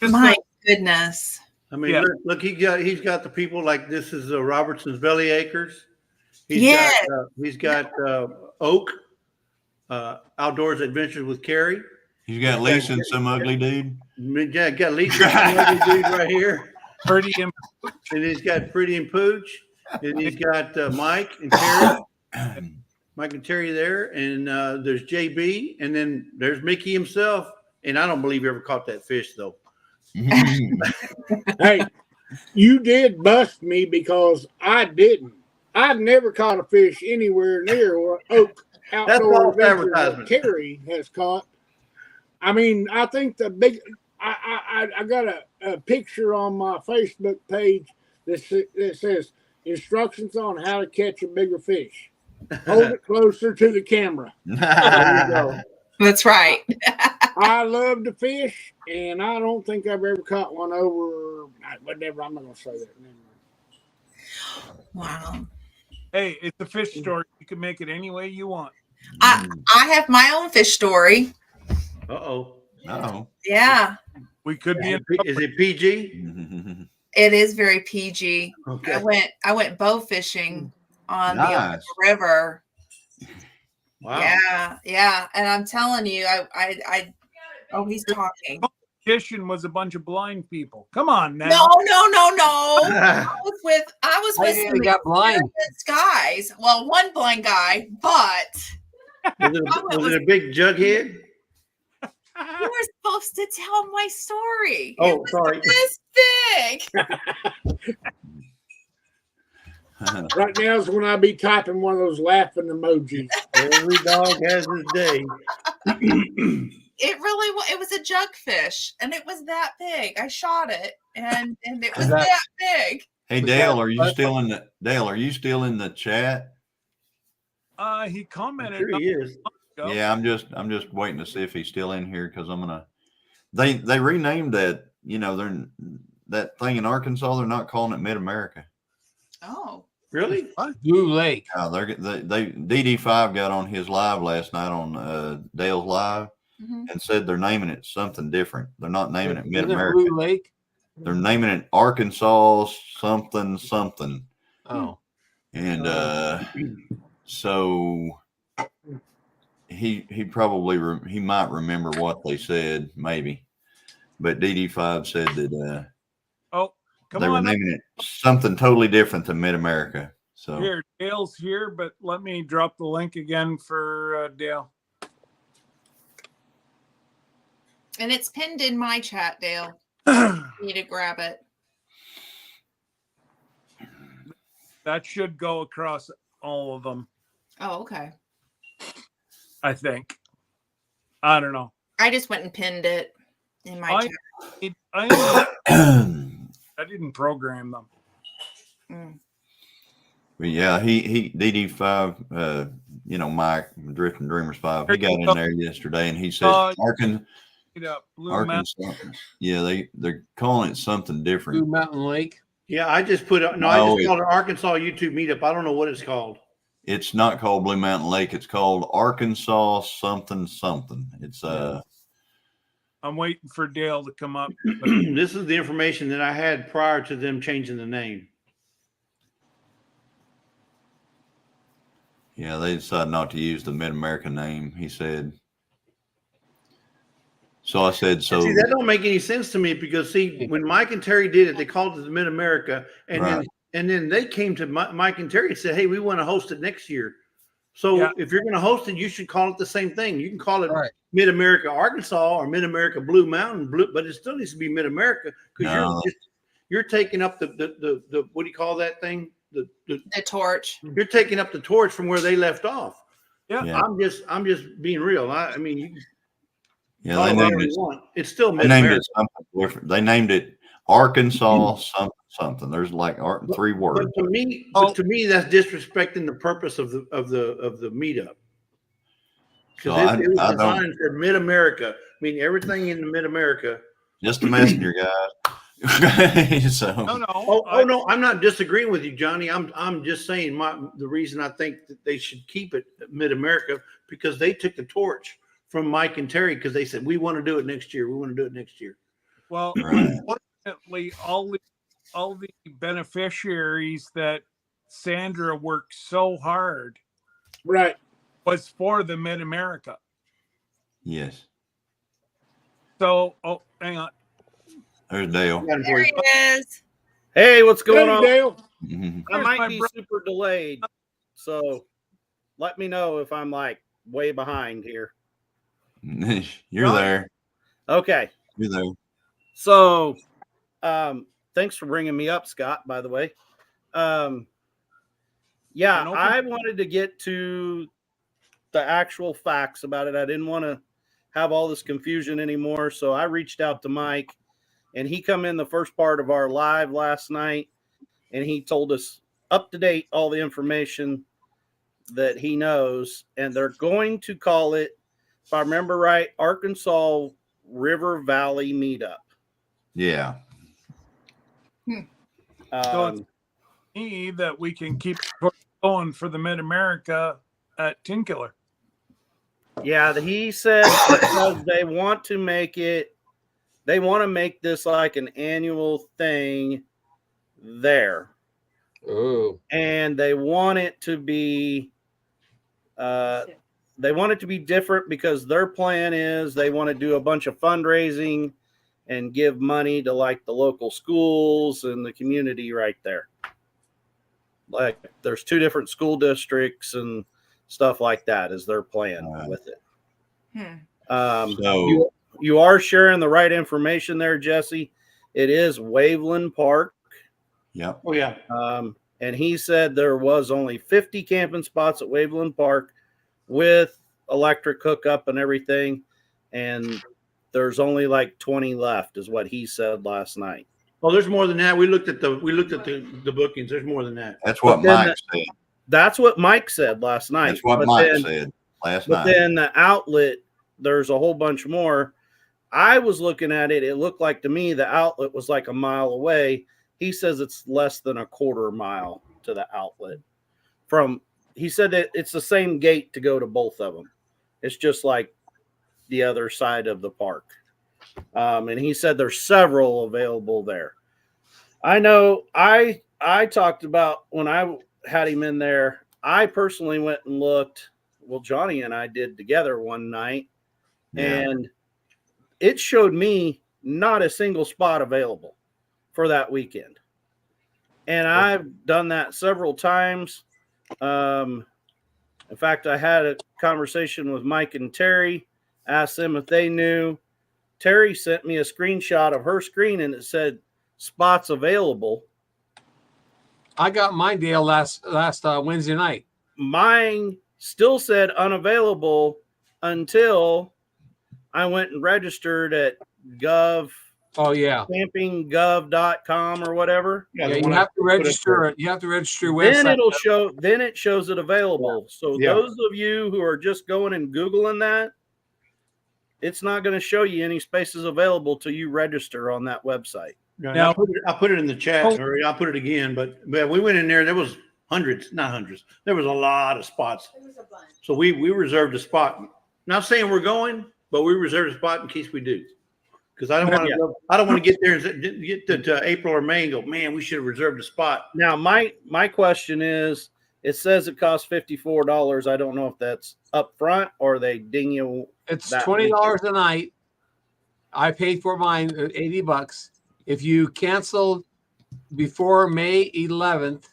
My goodness. I mean, look, he's got the people like this is Robertson's Belly Acres. Yes. He's got Oak, Outdoors Adventures with Carrie. He's got Lisa and some ugly dude. Yeah, got Lisa, some ugly dude right here. Pretty and And he's got Pretty and Pooch. And he's got Mike and Terry. Mike and Terry there. And there's JB. And then there's Mickey himself. And I don't believe he ever caught that fish, though. Hey, you did bust me because I didn't. I've never caught a fish anywhere near where Oak Outdoor false Adventures with advertisement. Terry has caught. I mean, I think the big. I got a picture on my Facebook page that says instructions on how to catch a bigger fish. Hold it closer to the camera. There you go. That's right. I love to fish, and I don't think I've ever caught one over. Whatever. I'm not going to say that. Never mind. Wow. hey, it's a fish story. You can make it any way you want. I have my own fish story. Uh-oh. Oh. Yeah. We could be in Is it PG? It is very PG. Okay. I went bow fishing on the Nice. river. Wow. Yeah. And I'm telling you, oh, he's talking. fishing was a bunch of blind people. Come on now. No. I was with They some got blind. experienced guys. Well, one blind guy, but Was it a big jughead? you were supposed to tell my story. Oh, It was sorry. this big. Right now is when I be typing one of those laughing emojis. Every dog has his day. It really was. It was a jugfish, and it was that big. I shot it, and it was that- that big. Hey Dale, are you still in the chat? He I'm commented. sure he is. Yeah, I'm just waiting to see if he's still in here because I'm gonna. They renamed that. You know, they're that thing in Arkansas. They're not calling it Mid America. Oh, Really? Blue Lake. They DD5 got on his live last night on Dale's live mhm. and said they're naming it something different. They're not naming it Mid Isn't it America. Blue Lake. They're naming it Arkansas something. Oh, And so he probably he might remember what they said, maybe. But DD5 said that Oh, come they were on. naming it something totally different than Mid America. So Here, Dale's here, but let me drop the link again for Dale. And it's pinned in my chat, Dale. You need to grab it. That should go across all of them, Oh, okay. I think. I don't know. I just went and pinned it in my chat. I didn't program them. Mm. but yeah, he DD5, Mike Drifting Dreamers 5, he got in there yesterday and he said Straight up, Blue Mountain. Arkansas. Yeah, they're calling it something Blue different. Mountain Lake. Yeah, I just put up. No, I just called it Arkansas YouTube Meetup. I don't know what it's called. It's not called Blue Mountain Lake. It's called Arkansas something. It's I'm waiting for Dale to come up. This is the information that I had prior to them changing the name. yeah, they decided not to use the Mid America name, he said. So I said, so See, that don't make any sense to me because when Mike and Terry did it, they called it the Mid America, and Right. then they came to Mike and Terry and said, "Hey, we want to host it next year." So Yeah. if you're going to host it, you should call it the same thing. You can call it Right. Mid America Arkansas or Mid America Blue Mountain Blue, but it still needs to be Mid America because No. you're taking up the what do you call that thing? The torch. You're taking up the torch from where they left off. Yeah. Yeah. I'm just being real. I mean, you can yeah, call they it named whatever it. you want. It's still They Mid named America. it something different. They named it Arkansas something. There's like three words. But to me, that's disrespecting the purpose of the meetup. So Because it was I don't. designed for Mid America. I mean, everything in the Mid America. Just a messenger, guys. So No. Oh no, I'm not disagreeing with you, Johnny. I'm just saying the reason I think that they should keep it Mid America because they took the torch from Mike and Terry because they said we want to do it next year. We want to do it next year. Well, Right. unfortunately, all the beneficiaries that Sandra worked so hard Right. was for the Mid America. Yes. So, oh, hang on. There's Dale. Got him for There you. he is. Hey, what's going Hey, on? Dale. Mhm. I Here's might my be bro- super delayed, so let me know if I'm like way behind here. You're there. Okay, You're there. so thanks for bringing me up, Scott. By the way, yeah, And open- I wanted to get to the actual facts about it. I didn't want to have all this confusion anymore, so I reached out to Mike, and he come in the first part of our live last night, and he told us up to date all the information that he knows, and they're going to call it, if I remember right, Arkansas River Valley Meetup. Yeah. Me that we can keep going for the Mid America at Tin Killer. Yeah, he said because they want to make it, they want to make this like an annual thing there. Oh, And they want it to be different because their plan is they want to do a bunch of fundraising and give money to like the local schools and the community right there. Like there's 2 different school districts and stuff like that is their plan with it. So You are sharing the right information there, Jesse. It is Waveland Park. yep. Oh yeah. And he said there was only 50 camping spots at Waveland Park with electric hookup and everything. And there's only like 20 left is what he said last night. Oh, there's more than that. We looked at the bookings. There's more than that. That's what But then Mike said. That's what Mike said last night. That's what But Mike then- said last But night. then the outlet, there's a whole bunch more. I was looking at it. It looked like to me the outlet was like a mile away. He says it's less than a quarter mile to the outlet. He said that it's the same gate to go to both of them. It's just like the other side of the park. And he said there's several available there. I know I talked about when I had him in there, I personally went and looked. Well, Johnny and I did together one night, Yeah. and it showed me not a single spot available for that weekend. And I've done that several times. In fact, I had a conversation with Mike and Terry, asked them if they knew. Terry sent me a screenshot of her screen, and it said spots available. I got mine, Dale, last Wednesday night. Mine still said unavailable until I went and registered at Oh yeah, campinggov.com or whatever. yeah. the You one I have to put up register there. it. You have to register your Then website. it shows it available. So Yeah. those of you who are just going and Googling that, it's not going to show you any spaces available till you register on that website. Yeah, Now- I'll put it in the chat, Oh. or I'll put it again. But we went in there. There was not hundreds. There was a lot of spots. It was a bunch. So we reserved a spot. Not saying we're going, but we reserved a spot in case we do. Because I don't want to. I don't want to get there and get to April or May and go, man, we should have reserved a spot. Now, my question is, it says it costs $54. I don't know if that's up front or they ding you. It's that $20 a night. I paid for mine $80. If you cancel before May 11th,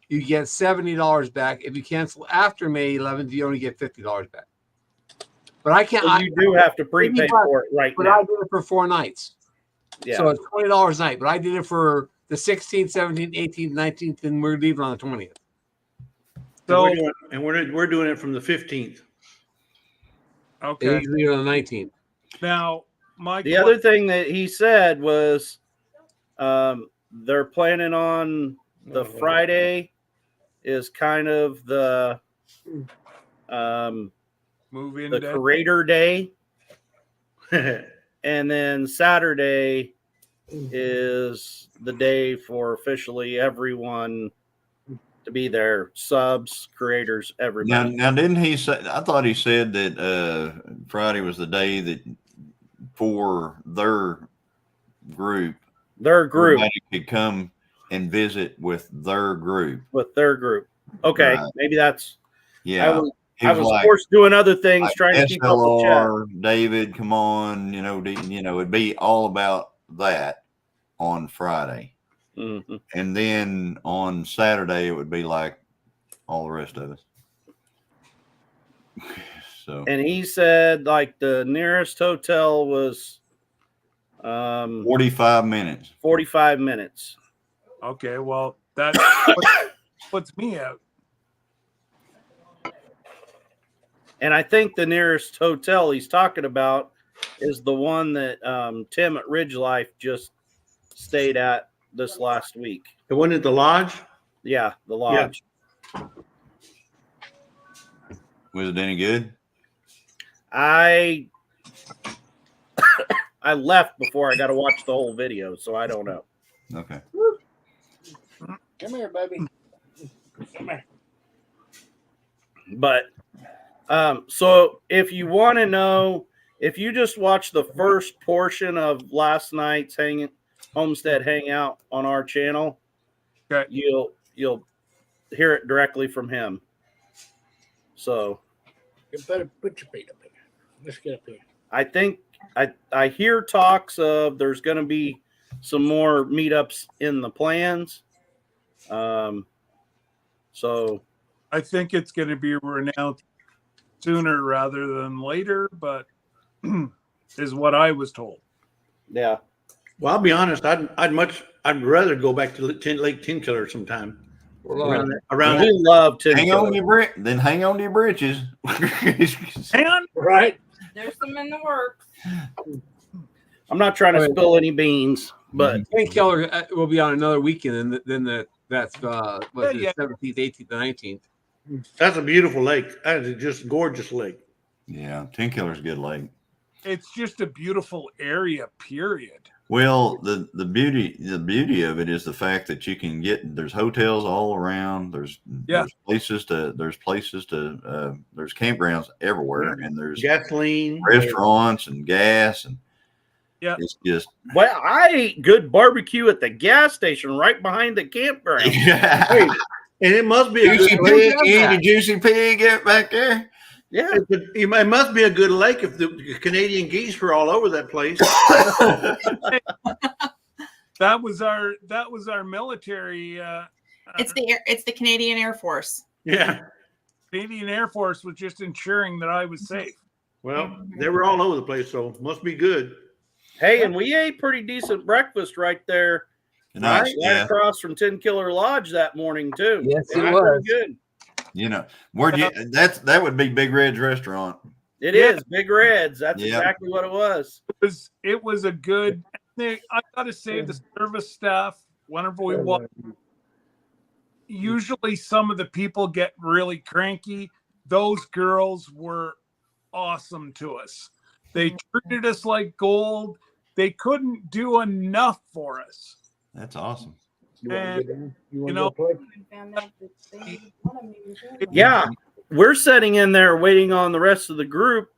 you get $70 back. If you cancel after May 11th, you only get $50 back. But I can't. So you do have to prepay $80, for it right But I now. did it for 4 nights, Yeah. so it's $20 a night. But I did it for the 16th, 17th, 18th, 19th, and we're leaving on the 20th. So, We're doing it from the 15th. They okay. usually leave on the 19th. Now, my The other thing that he said was they're planning on the Friday is kind of the move in. the Creator Day, and then Saturday is the day for officially everyone to be there, subs, creators, everybody. Now, didn't he say? I thought he said that Friday was the day that for their group, Their group. everybody could come and visit with their group. with their group. Okay, Right. maybe that's. Yeah. I was of course doing other things, trying to keep up with chat. SLR, David, come on, it'd be all about that on Friday. Mm-hmm. And then on Saturday, it would be like all the rest of us. So, And he said like the nearest hotel was 45 minutes. 45 minutes. Okay, well that puts me out. And I think the nearest hotel he's talking about is the one that Tim at Ridge Life just stayed at this last week. The one at the lodge? Yeah, the lodge. Was it any good? I left before I got to watch the whole video, so I don't know. Okay. Come here, baby. Come here. But so if you want to know, if you just watch the first portion of last night's Homestead Hangout on our channel, okay, you'll hear it directly from him. So You better put your feet up here. Let's get up here. I think I hear talks of there's going to be some more meetups in the plans. So I think it's going to be renounced sooner rather than later, but is what I was told. yeah, Well, I'll be honest. I'd rather go back to Lake Tenkiller sometime. Around we love to Hang on to your britches. And Right? There's some in the works. I'm not trying to spill any beans, but Painkiller will be on another weekend than that's what is Yeah. it, 17th, 18th, and 19th. that's a beautiful lake. That is just a gorgeous lake. Yeah, Tenkiller's a good lake. it's just a beautiful area, period. Well, the beauty of it is the fact that you can there's hotels all around. There's places to there's campgrounds everywhere, and there's Gasoline, restaurants and gas, and Yeah. it's just well, I ate good barbecue at the gas station right behind the campground. Hey, and it must be a Juicy good lake. pig. You need a juicy pig get back there. Yeah, It must be a good lake if the Canadian geese were all over that place. That was our military. It's the Canadian Air Force. Yeah. Canadian Air Force was just ensuring that I was safe. Well, they were all over the place, so must be good. hey, and we ate pretty decent breakfast right there, Nice, right yeah. across from 10 Killer Lodge that morning too. Yes, it was was. good. Where'd you? That would be Big Red's restaurant. It Yeah. is Big Reds. That's Yeah. exactly what it was. It was a good. I gotta say, the service staff, whenever we walk, usually some of the people get really cranky. Those girls were awesome to us. They treated us like gold. They couldn't do enough for us. That's awesome. You want to And, go down? You you want know, to go play? We found out that one of them was in Yeah, we're sitting in there waiting on the rest of the group,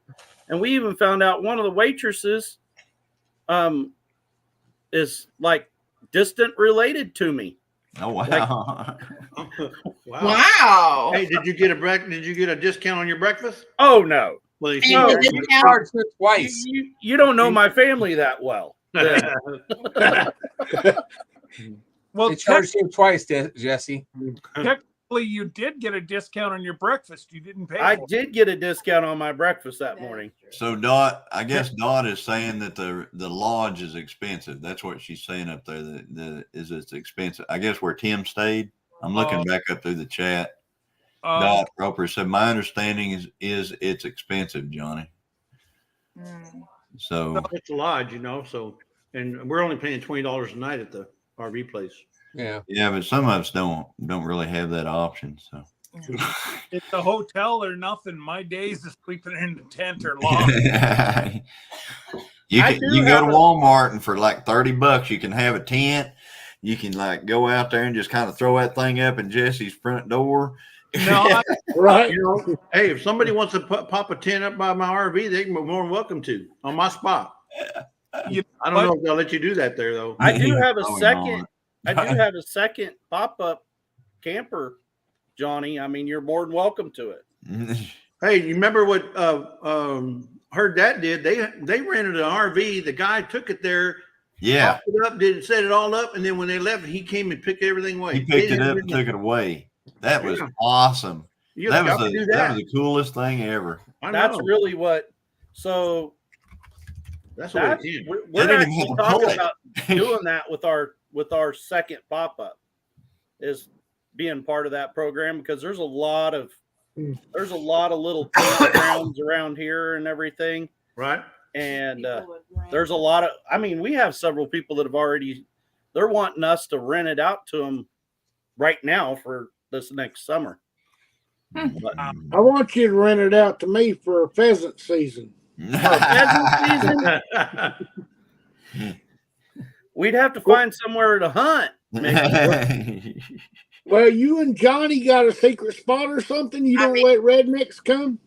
and we even found out one of the waitresses is like distant related to me. Oh wow! Wow. Wow. Hey, did you get a discount on your breakfast? Oh no, Well, you And No. the discount- Charged her twice. you don't know my family that well. well, They charged him twice, Jesse. technically, you did get a discount on your breakfast. You didn't pay. I for it. did get a discount on my breakfast that morning. So Dot, I guess Dot is saying that the lodge is expensive. That's what she's saying up there. It's expensive. I guess where Tim stayed. I'm looking back up through the chat. Dot Roper said, "My understanding is it's expensive, Johnny." Mm. So It's a lodge, so, and we're only paying $20 a night at the RV place. Yeah. yeah, but some of us don't really have that option. So It's a hotel or nothing. My days of sleeping in the tent are long. you I can do go have to a- Walmart and for like $30 you can have a tent. You can like go out there and just kind of throw that thing up in Jesse's front door. No, Right. Hey, if somebody wants to pop a tent up by my RV, they can be more than welcome to on my spot. You- I don't know if they'll let you do that there though. I do have a Probably second. not. I do have a second pop-up camper, Johnny. I mean, you're more than welcome to it. Hey, you remember what her dad did? They rented an RV. The guy took it there, Yeah, popped it up, set it all up, and then when they left, he came and picked everything away. he picked it up and took it away. That was awesome. You That was got to do that was the coolest thing ever. I That's know. really what. So That's what that's, it is. we're They didn't actually even have to talking pull it. about doing that with our second pop-up, is being part of that program, because there's a lot of little campgrounds around here and everything, Right? and People would rent. there's a lot of, I mean, we have several people that have already, they're wanting us to rent it out to them right now for this next summer. But I want you to rent it out to me for pheasant season. we'd have to find somewhere to hunt. Well, you and Johnny got a secret spot or something? You don't let rednecks come?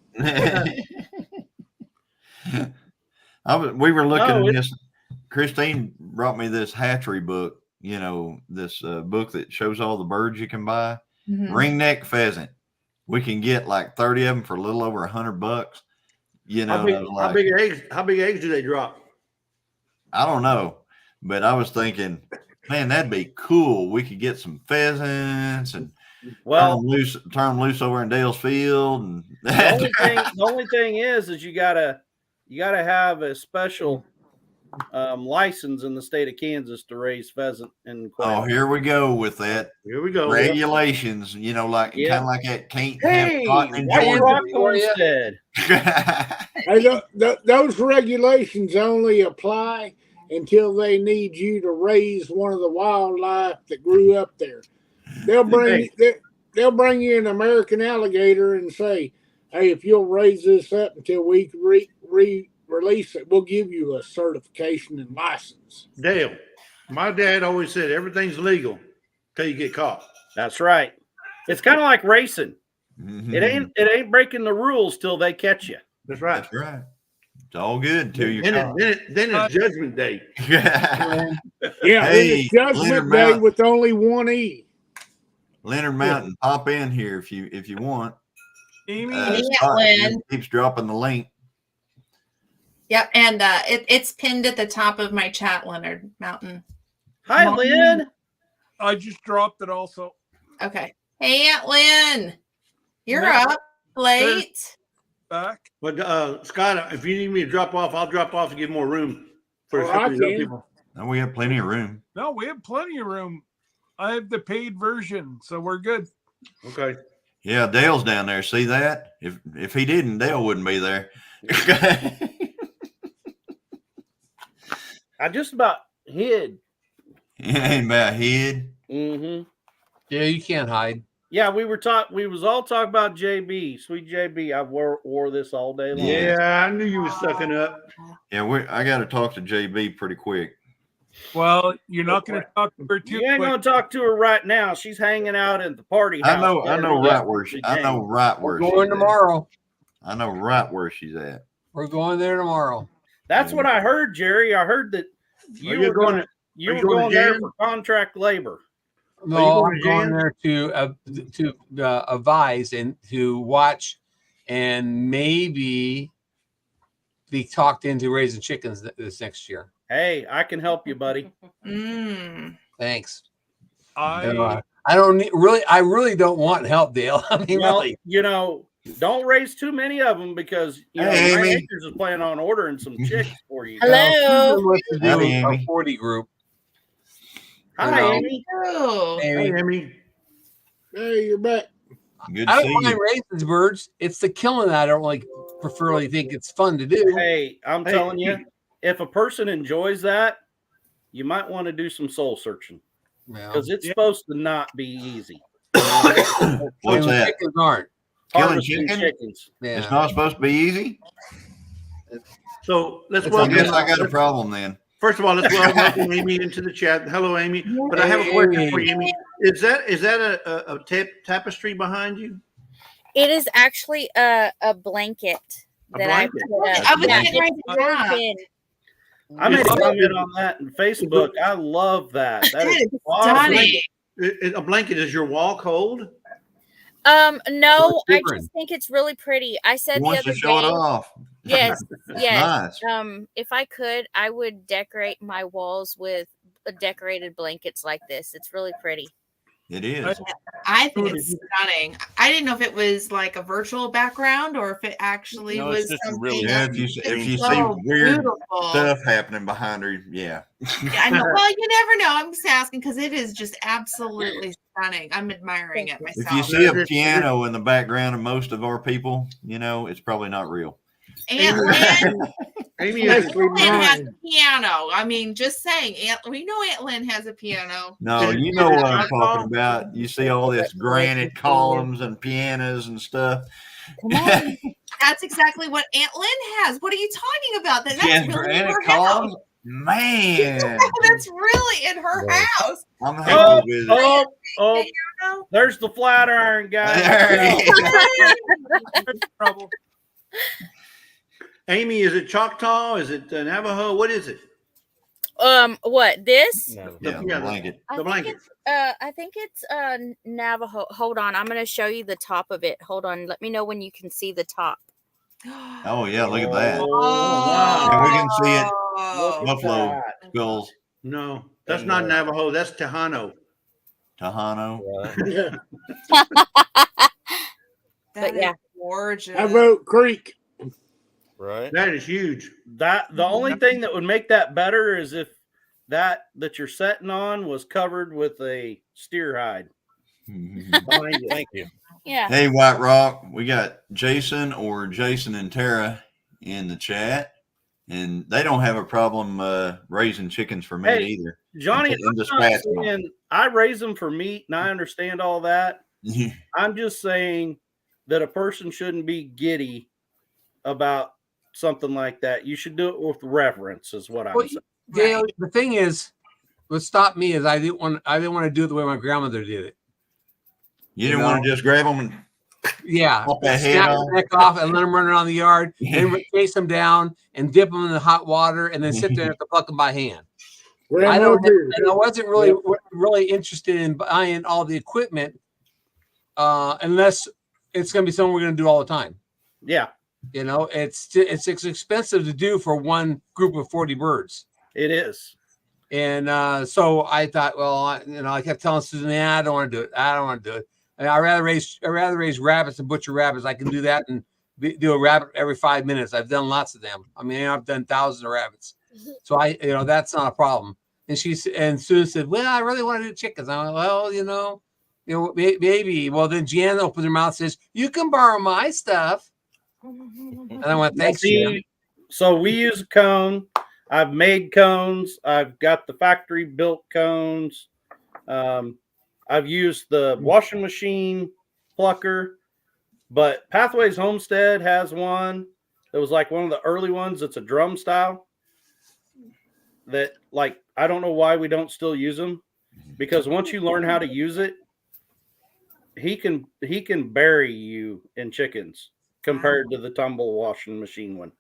We were looking No, at this. Christine brought me this hatchery book, this book that shows all the birds you can buy. Mhm. Ringneck pheasant. We can get like 30 of them for a little over $100. How big eggs do they drop? I don't know, but I was thinking, man, that'd be cool. We could get some pheasants and Well, turn them loose over in Dale's Field. And the only thing is you gotta have a special license in the state of Kansas to raise pheasant and quail. oh, here we go with that Here we go. regulations. Like Yeah. kind of like that can't Hey, have cotton in White Georgia. Rock Homestead. Hey, those regulations only apply until they need you to raise one of the wildlife that grew up there. They'll bring you an American alligator and say, "Hey, if you'll raise this up until we release it, we'll give you a certification and license." Dale, my dad always said everything's legal till you get caught. That's right. It's kind of like racing. Mhm. It ain't breaking the rules till they catch you. That's right. That's right. It's all good until you're Then, caught. then it's Judgment Day. Yeah, Hey, it's Judgment Leonard Day Mountain. with only one E. Leonard Mountain, pop in here if you want. Amy, Scott Lynn. keeps dropping the link. Yep, and it's pinned at the top of my chat, Leonard Mountain. Hi, Mom. Lynn. I just dropped it also. Okay. Hey, Aunt Lynn, you're No. up late. Back. But Scott, if you need me to drop off, I'll drop off to give more room for Oh, some I of these other can. people. And we have plenty of room. No, we have plenty of room. I have the paid version, so we're good. Okay. Yeah, Dale's down there. See that? If he didn't, Dale wouldn't be there. I just about hid. Ain't about head. Mm-hmm. Yeah, you can't hide. Yeah, we was all talking about JB, sweet JB. I wore this all day long. Yeah, I knew you was sucking up. Yeah, I got to talk to JB pretty quick. Well, you're not going to talk to her too You ain't quick. gonna talk to her right now. She's hanging out at the party house. I know right where she's We're at. tomorrow. I know right where she's at. We're going there tomorrow. That's what I heard, Jerry. I heard that you were going there Jan? for contract labor. No, going I'm to going Jan? there to advise and to watch and maybe be talked into raising chickens this next year. Hey, I can help you, buddy. Mm. Thanks. I I really don't want help, Dale. I mean, Well, really. don't raise too many of them because Hey, Nine Amy. Acres is planning on ordering some chicks for you. Hello. Who wants to do Howdy, a Amy. 40 group. Hi, Hello. Amy. Oh. Hey, Amy. Amy. Hey, you're back. Good to I see don't mind you. raising birds. It's the killing that I don't preferably think it's fun to do. Hey, I'm telling you, if a person enjoys that, you might want to do some soul searching Well, because it's supposed to not be easy. What's and that? chickens aren't. Killing Harvesting chicken? chickens. Yeah. It's not supposed to be easy. So let's It's I welcome. guess I got a problem then. First of all, let's welcome Amy into the chat. Hello, Amy. But I have a question for you, Amy. Is that a tapestry behind you? It is actually a blanket A that I blanket? put up. I was Yeah, getting ready it's to ask. woven. I made a comment on that in Facebook. I love that. That is It's awesome. stunning. A blanket, is your wall cold? No, I different. just think it's really pretty. I He said the wants other to show it day, off. yes, yes. Nice. If I could, I would decorate my walls with decorated blankets like this. It's really pretty. It is. I think it's stunning. I didn't know if it was like a virtual background or if it actually No, it's was just something. really Yeah, if you see so weird beautiful. stuff happening behind her, yeah. Yeah, I know. Well, you never know. I'm just asking because it is just absolutely stunning. I'm admiring it If myself. you see a piano in the background of most of our people, you know it's probably not real. Aunt Lynn, Amy, Especially Aunt Lynn has mine. a piano. I mean, just saying. We know Aunt Lynn has a piano. No, you know what I'm talking about. You see all this granite columns and pianos and stuff. That's exactly what Aunt Lynn has. What are you talking about? That's She has really in granite her house. columns. Man, That's really in her house. I'm happy with it. Oh, Piano? there's the flat iron guy. There it is. Trouble. Amy, is it Choctaw? Is it Navajo? What is it? What this? No. Yeah, the blanket. The blanket. I think it's Navajo. Hold on, I'm gonna show you the top of it. Hold on, let me know when you can see the top. Oh yeah, look at that. Oh, wow. Yeah, we can see it. Oh. Buffalo skulls, No, that's not Navajo. That's Tejano. Tejano. Yeah. That yeah. is gorgeous. I wrote Creek. Right. That is huge. That the only thing that would make that better is if that you're setting on was covered with a steer hide behind you. Thank you. Yeah. Hey, White Rock, we got Jason and Tara in the chat, and they don't have a problem raising chickens for meat Hey, either. Johnny, And I'm not dispatching them. saying I raise them for meat, and I understand all that. I'm just saying that a person shouldn't be giddy about something like that. You should do it with reverence, is what I'm Well, saying. Dale, the thing is, what stopped me is I didn't want to do it the way my grandmother did it. You didn't want to just grab them and Yeah, pop that head snap off. the neck off and let them run around the yard, and chase them down and dip them in the hot water, and then sit there and have to pluck them by hand. I don't. And I wasn't really interested in buying all the equipment, unless it's going to be something we're going to do all the time. Yeah, You know, it's expensive to do for one group of 40 birds. it is. And so I thought, well, I kept telling Susan, I don't want to do it. I don't want to do it. And I'd rather raise rabbits and butcher rabbits. I can do that and do a rabbit every 5 minutes. I've done lots of them. I mean, I've done thousands of rabbits. So that's not a problem. And Susan said, well, I really want to do chickens. I'm like, well, maybe. Well, then Jan opened her mouth and says, you can borrow my stuff. And I went, thanks, Jan. So we use a cone. I've made cones. I've got the factory built cones. I've used the washing machine plucker, but Pathways Homestead has one that was like one of the early ones. It's a drum style that, like, I don't know why we don't still use them, because once you learn how to use it, he can bury you in chickens compared to the tumble washing machine one.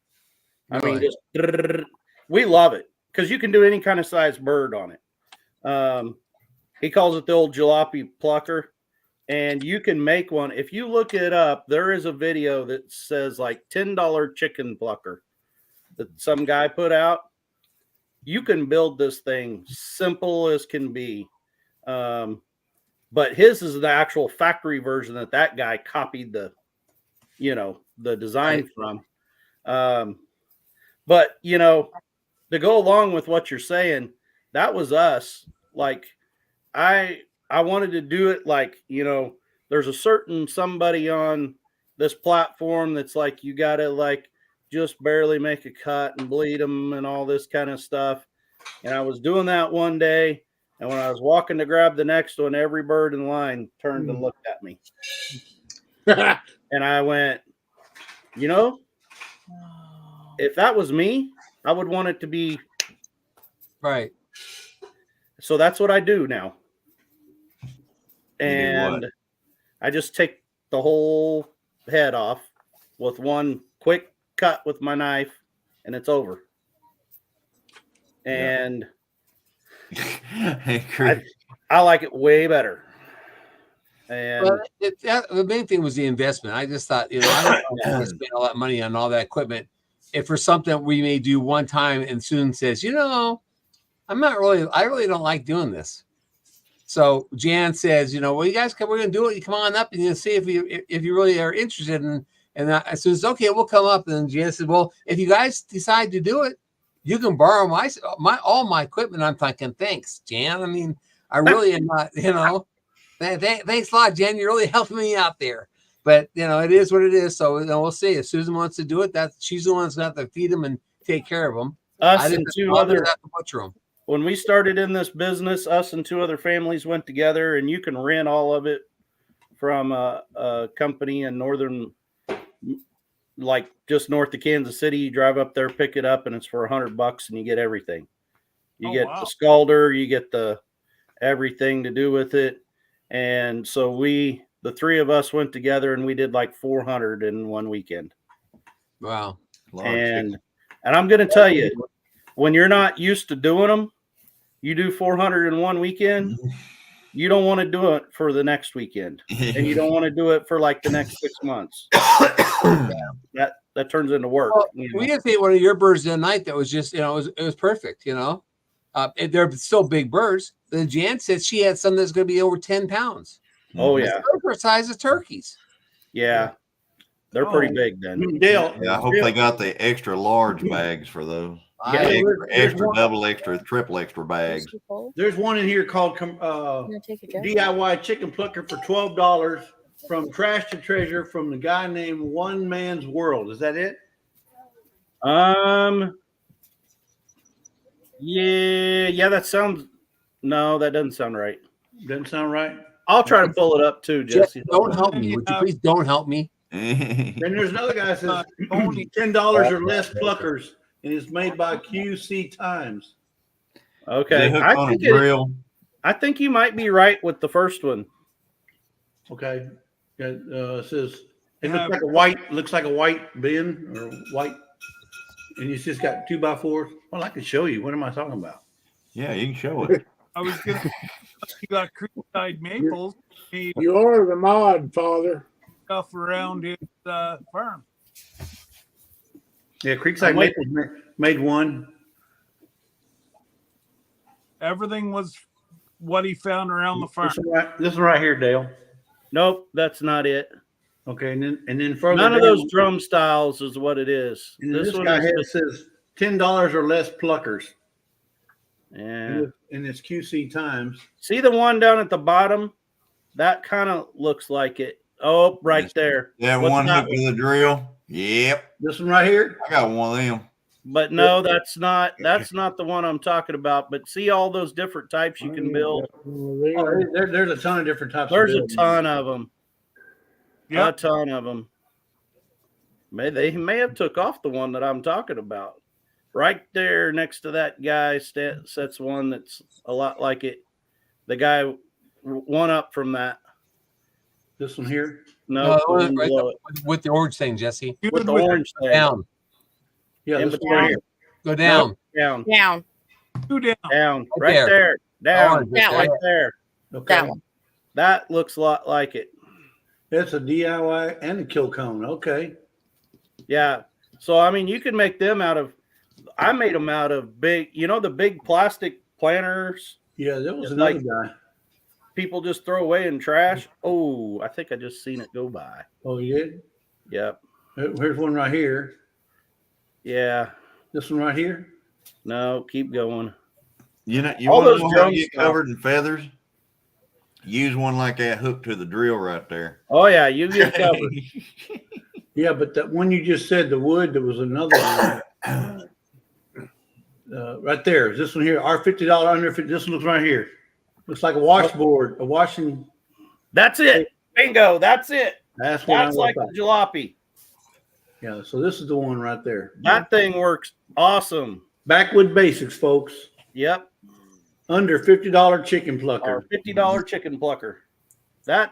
I mean, just we love it because you can do any kind of size bird on it. He calls it the old jalopy plucker, and you can make one. If you look it up, there is a video that says like $10 chicken plucker that some guy put out. You can build this thing simple as can be. But his is the actual factory version that guy copied the design from. But to go along with what you're saying, that was us. Like I wanted to do it like, there's a certain somebody on this platform that's like, you got to like just barely make a cut and bleed them and all this kind of stuff. And I was doing that one day. And when I was walking to grab the next one, every bird in line turned and looked at me. And I went, if that was me, I would want it to be right. So that's what I do now. And I just take the whole head off with one quick cut with my knife, and it's over. and Hey, Chris. I like it way better. And Well, the main thing was the investment. I just thought, I don't want to spend all that money on all that equipment. If for something we may do one time and soon says, I really don't like doing this. So Jan says, well, you guys, we're going to do it. You come on up and you'll see if you really are interested in. And I says, okay, we'll come up. And Jan said, well, if you guys decide to do it, you can borrow all my equipment. I'm thinking, thanks, Jan. I mean, I really am not, thanks a lot, Jan. You're really helping me out there. But it is what it is. So we'll see. If Susan wants to do it, she's the one that's got to feed them and take care of them. us and two other. Butcher them. When we started in this business, us and two other families went together, and you can rent all of it from a company in northern, like just north of Kansas City. You drive up there, pick it up, and it's for $100, and you get everything. You get the scalder, you get the everything to do with it, and so the three of us went together, and we did like 400 in one weekend. Wow! And I'm going to tell you, when you're not used to doing them, you do 400 in one weekend, you don't want to do it for the next weekend. And you don't want to do it for like the next 6 months. That turns into work. Well, we just ate one of your birds the other night that was just, it was perfect, they're still big birds. Then Jan said she had some that's going to be over 10 pounds. Oh, yeah. For size of turkeys. Yeah. They're pretty big then. Dale. Yeah, I hope they got the extra large bags for those. Yeah, Extra, double, extra, triple extra bags. There's one in here called DIY Chicken Plucker for $12 from trash to treasure from the guy named One Man's World. Is that it? Yeah, that doesn't sound right. Doesn't sound right. I'll try to pull it up too, Jesse. Don't help me. Would you please don't help me? Then there's another guy that says only $10 or less pluckers, and it's made by QC Times. Okay. I think you might be right with the first one. Okay. It says it looks like a white bin or white, and it's just got 2x4s. Well, I can show you. What am I talking about? Yeah, you can show it. I was going to you got Creekside Maples. You are the mod, Father. Stuff around his farm. Yeah, Creekside Maples made one. Everything was what he found around the farm. This one right here, Dale. Nope, that's not it. Okay, and then further none down, of those drum styles is what it is. And this one guy here says $10 or less pluckers. Yeah. And it's QC Times. See the one down at the bottom? That kind of looks like it. Oh, right there. Yeah, one hook with a drill. Yep. This one right here? I got one of them. But no, that's not the one I'm talking about. But see all those different types you can build. There's a ton of different types. There's a ton of them. Yeah, a ton of them. They may have took off the one that I'm talking about. Right there next to that guy sets one that's a lot like it. The guy one up from that. This one here? No, right with the orange thing, Jesse. With the orange thing. Down. Yeah, in between here. Go down. No, down. Down. Down. Right there. Down. That right there. Okay. That one. That looks a lot like it. That's a DIY and a kill cone. Okay. Yeah. So I mean, you can make them out of. I made them out of big. The big plastic planters. Yeah, that was another guy. People just throw away in trash. Oh, I think I just seen it go by. Oh, you did? Yep. Here's one right here. Yeah. This one right here? No, keep going. You All want those to know how to drums get covered in feathers? Use one like that hooked to the drill right there. Oh yeah, you get covered. Yeah, but that one you just said, the wood, there was another one. Right there. Is this one here? Our $50 under 50. This one looks right here. Looks like a washboard, a washing. That's it. Bingo. That's it. That's like the jalopy. Yeah. So this is the one right there. That thing works awesome. Backwood Basics, folks. Yep. Under $50 chicken plucker. Or $50 chicken plucker. The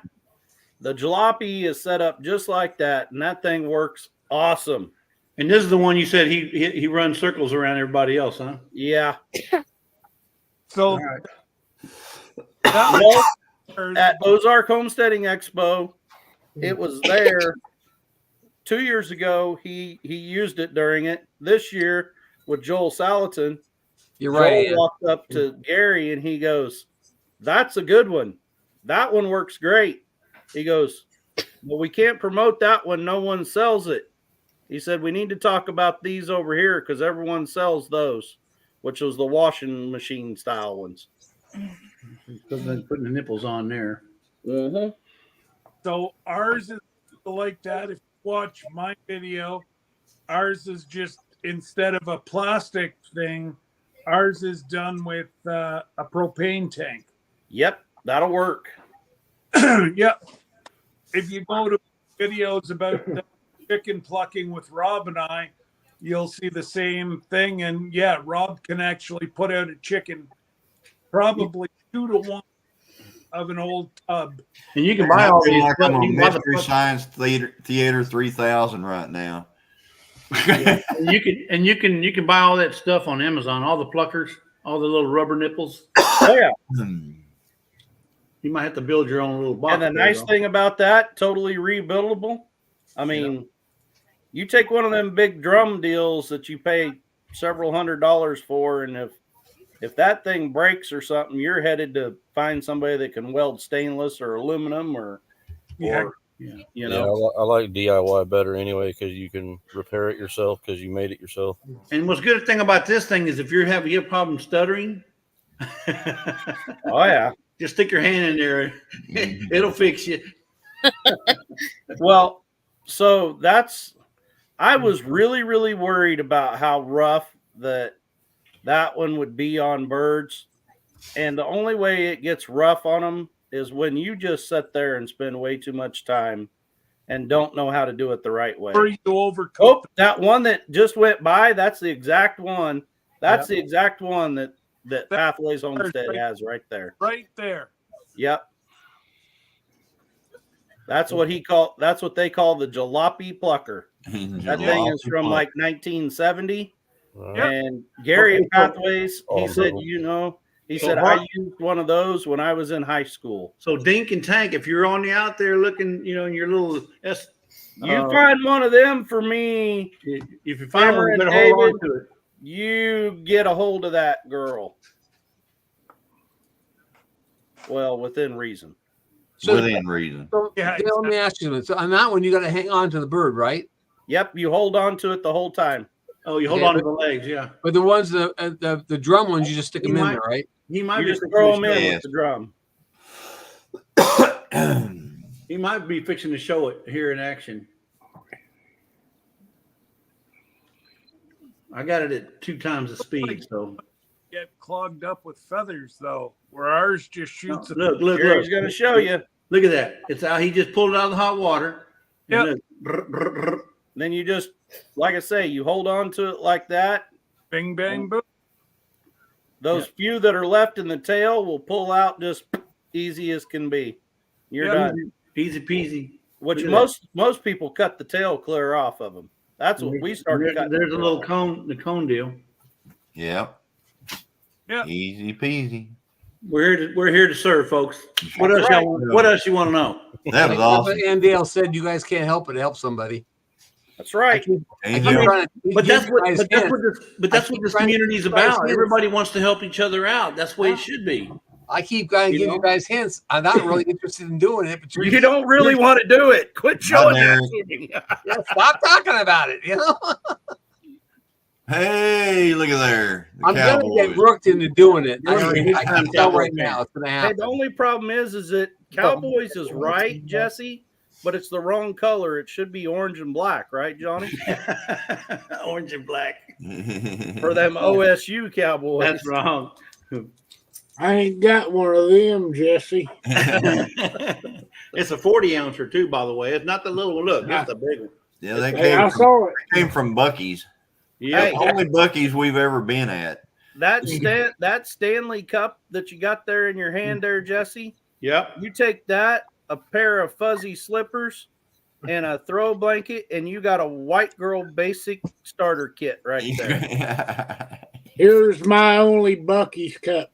jalopy is set up just like that, and that thing works awesome. And this is the one you said he runs circles around everybody else, huh? Yeah. So All right. Well, at Ozark Homesteading Expo, it was there 2 years ago. He used it during it. This year with Joel Salatin, You're Joel right. Ian. walked up to Gary and he goes, "That's a good one. That one works great." He goes, "Well, we can't promote that one. No one sells it." He said, "We need to talk about these over here because everyone sells those," which was the washing machine style ones. Because they're putting the nipples on there. Mm-hmm. So ours is like that. If you watch my video, ours is just instead of a plastic thing, ours is done with a propane tank. Yep, that'll work. Yep. If you go to videos about the chicken plucking with Rob and I, you'll see the same thing. And yeah, Rob can actually put out a chicken probably 2 to 1 of an old tub. And you can buy I all feel these. like I'm on you can buy the Mystery pluck- Science Theater 3000 right now. and you can buy all that stuff on Amazon. All the pluckers, all the little rubber nipples. Oh yeah. You might have to build your own little box. And the there, nice though. thing about that, totally rebuildable. I mean, you take one of them big drum deals that you pay several $100s for, and if that thing breaks or something, you're headed to find somebody that can weld stainless or aluminum or Yeah. you know. I like DIY better anyway because you can repair it yourself because you made it yourself. And what's good thing about this thing is if you have a problem stuttering, Oh yeah. just stick your hand in there. It'll fix you. Well, so I was really, really worried about how rough that one would be on birds. And the only way it gets rough on them is when you just sit there and spend way too much time and don't know how to do it the right way. Or you overcook. Oh, that one that just went by, that's the exact one. That's the exact one that Pathways Homestead has right there. Right there. Yep. That's what they call the jalopy plucker. That thing is from like 1970. And Gary at Pathways, he said, he said, I used one of those when I was in high school. So Dink and Tank, if you're on the out there looking, in your little You find one of them for me. If you find one, you Cameron better hold on David, to it. You get a hold of that girl. Well, within reason. Within reason. So, Yeah, let me ask you something. So on that one, you got to hang on to the bird, right? Yep, you hold on to it the whole time. Oh, you hold Okay, on to the legs, yeah. But the ones, the drum ones, you just stick them in might- there, right? He might You be just fixing throw to them in show- with the drum. He might be fixing to show it here in action. I got it at 2 times the speed, so Get clogged up with feathers though, where ours just shoots. look. Gary's going to show you. Look at that. It's how he just pulled it out of the hot water. And Yep. look, brr, brr, brr. Then you just, like I say, you hold on to it like that. Bing bang boom. Those few that are left in the tail will pull out just easy as can be. You're Yeah. done. Easy peasy. Which Look at most people cut the tail clear off of them. That's what we started cutting. There's a little cone, the cone deal. Yep. Yeah. Easy peasy. We're here to serve, folks. What else? right. What else you want to know? That was awesome. And Dale said you guys can't help but help somebody. That's right. And I'm you- trying to But give that's you what. guys But that's hints. what this. But that's I what keep this trying to community is give you guys about. hints. Everybody wants to help each other out. That's the way it should be. I keep trying to give you guys hints. I'm not really interested in doing it, but You don't really want to do it. Quit showing that to me. stop talking about it. You know, Hey, look at there. The I'm gonna get Cowboys. rooked into doing it. You're a big I time can tell Cowboy right fan. now it's gonna Hey, happen. the only problem is that Cowboys is right, Jesse, but it's the wrong color. It should be orange and black, right, Johnny? Orange and black. For them OSU Cowboys. That's wrong. I ain't got one of them, Jesse. It's a 40 ouncer too, by the way. It's not the little one. Look, it's the big one. Yeah, they Hey, I came saw it. from Bucky's. Yeah. Hey, Only Bucky's we've ever been at. that Stanley Cup that you got there in your hand there, Jesse, Yep. you take that, a pair of fuzzy slippers, and a throw blanket, and you got a white girl basic starter kit right there. Here's my only Bucky's cup.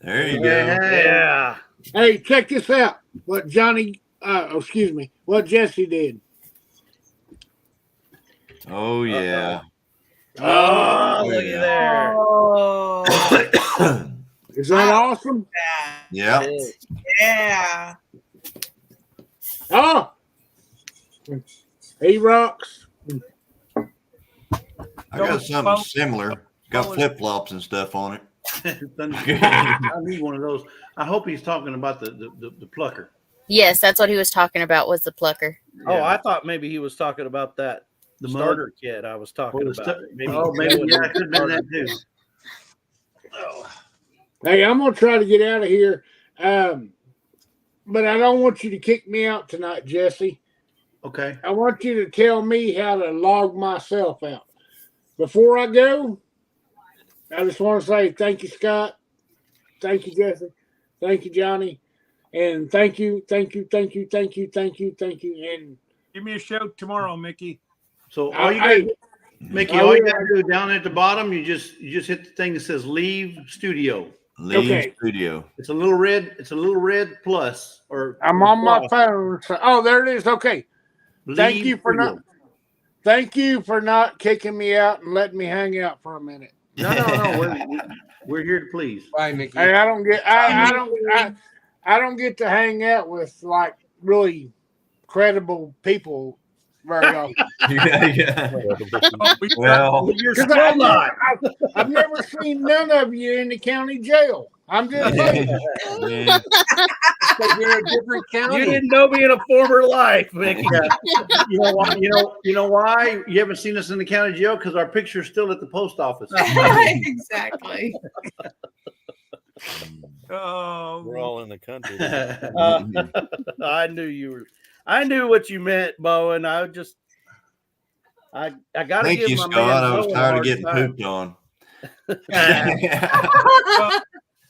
There you go. Yeah. Hey, check this out. What what Jesse did. Oh yeah. Oh, look at there. Oh, Is that awesome? Yeah. yeah. Oh, he rocks. I got something similar. Got flip flops and stuff on it. I need one of those. I hope he's talking about the plucker. Yes, that's what he was talking about. Was the plucker? Oh, I thought maybe he was talking about that The starter kit I was talking Oh, the about. stu- Maybe maybe yeah, it could have been that too. Hey, I'm gonna try to get out of here, but I don't want you to kick me out tonight, Jesse. Okay. I want you to tell me how to log myself out. Before I go, I just want to say thank you, Scott. Thank you, Jesse. Thank you, Johnny. And thank you. And Give me a shout tomorrow, Mickey. So all you got, Mickey, all you got to do down at the bottom, you just hit the thing that says Leave Studio. Leave studio. It's a little red. It's a little red plus. Or I'm on my phone. So, there it is. Okay. Thank you for not kicking me out and letting me hang out for a minute. No. We're here to please. Bye, Mickey. Hey, I don't get to hang out with like really credible people very often. Yeah. Well, you're 'Cause still not. I've never seen none of you in the county jail. I'm just saying. Yeah. You're in a different county. You didn't know me in a former life, Mickey. You know why? You know why you haven't seen us in the county jail? Because our picture's still at the post office. Exactly. Oh, We're all in the country. I knew what you meant, Bowen. I got to Thank give you, my Scott. man I was Bowen a tired hard of getting time. pooped on. well,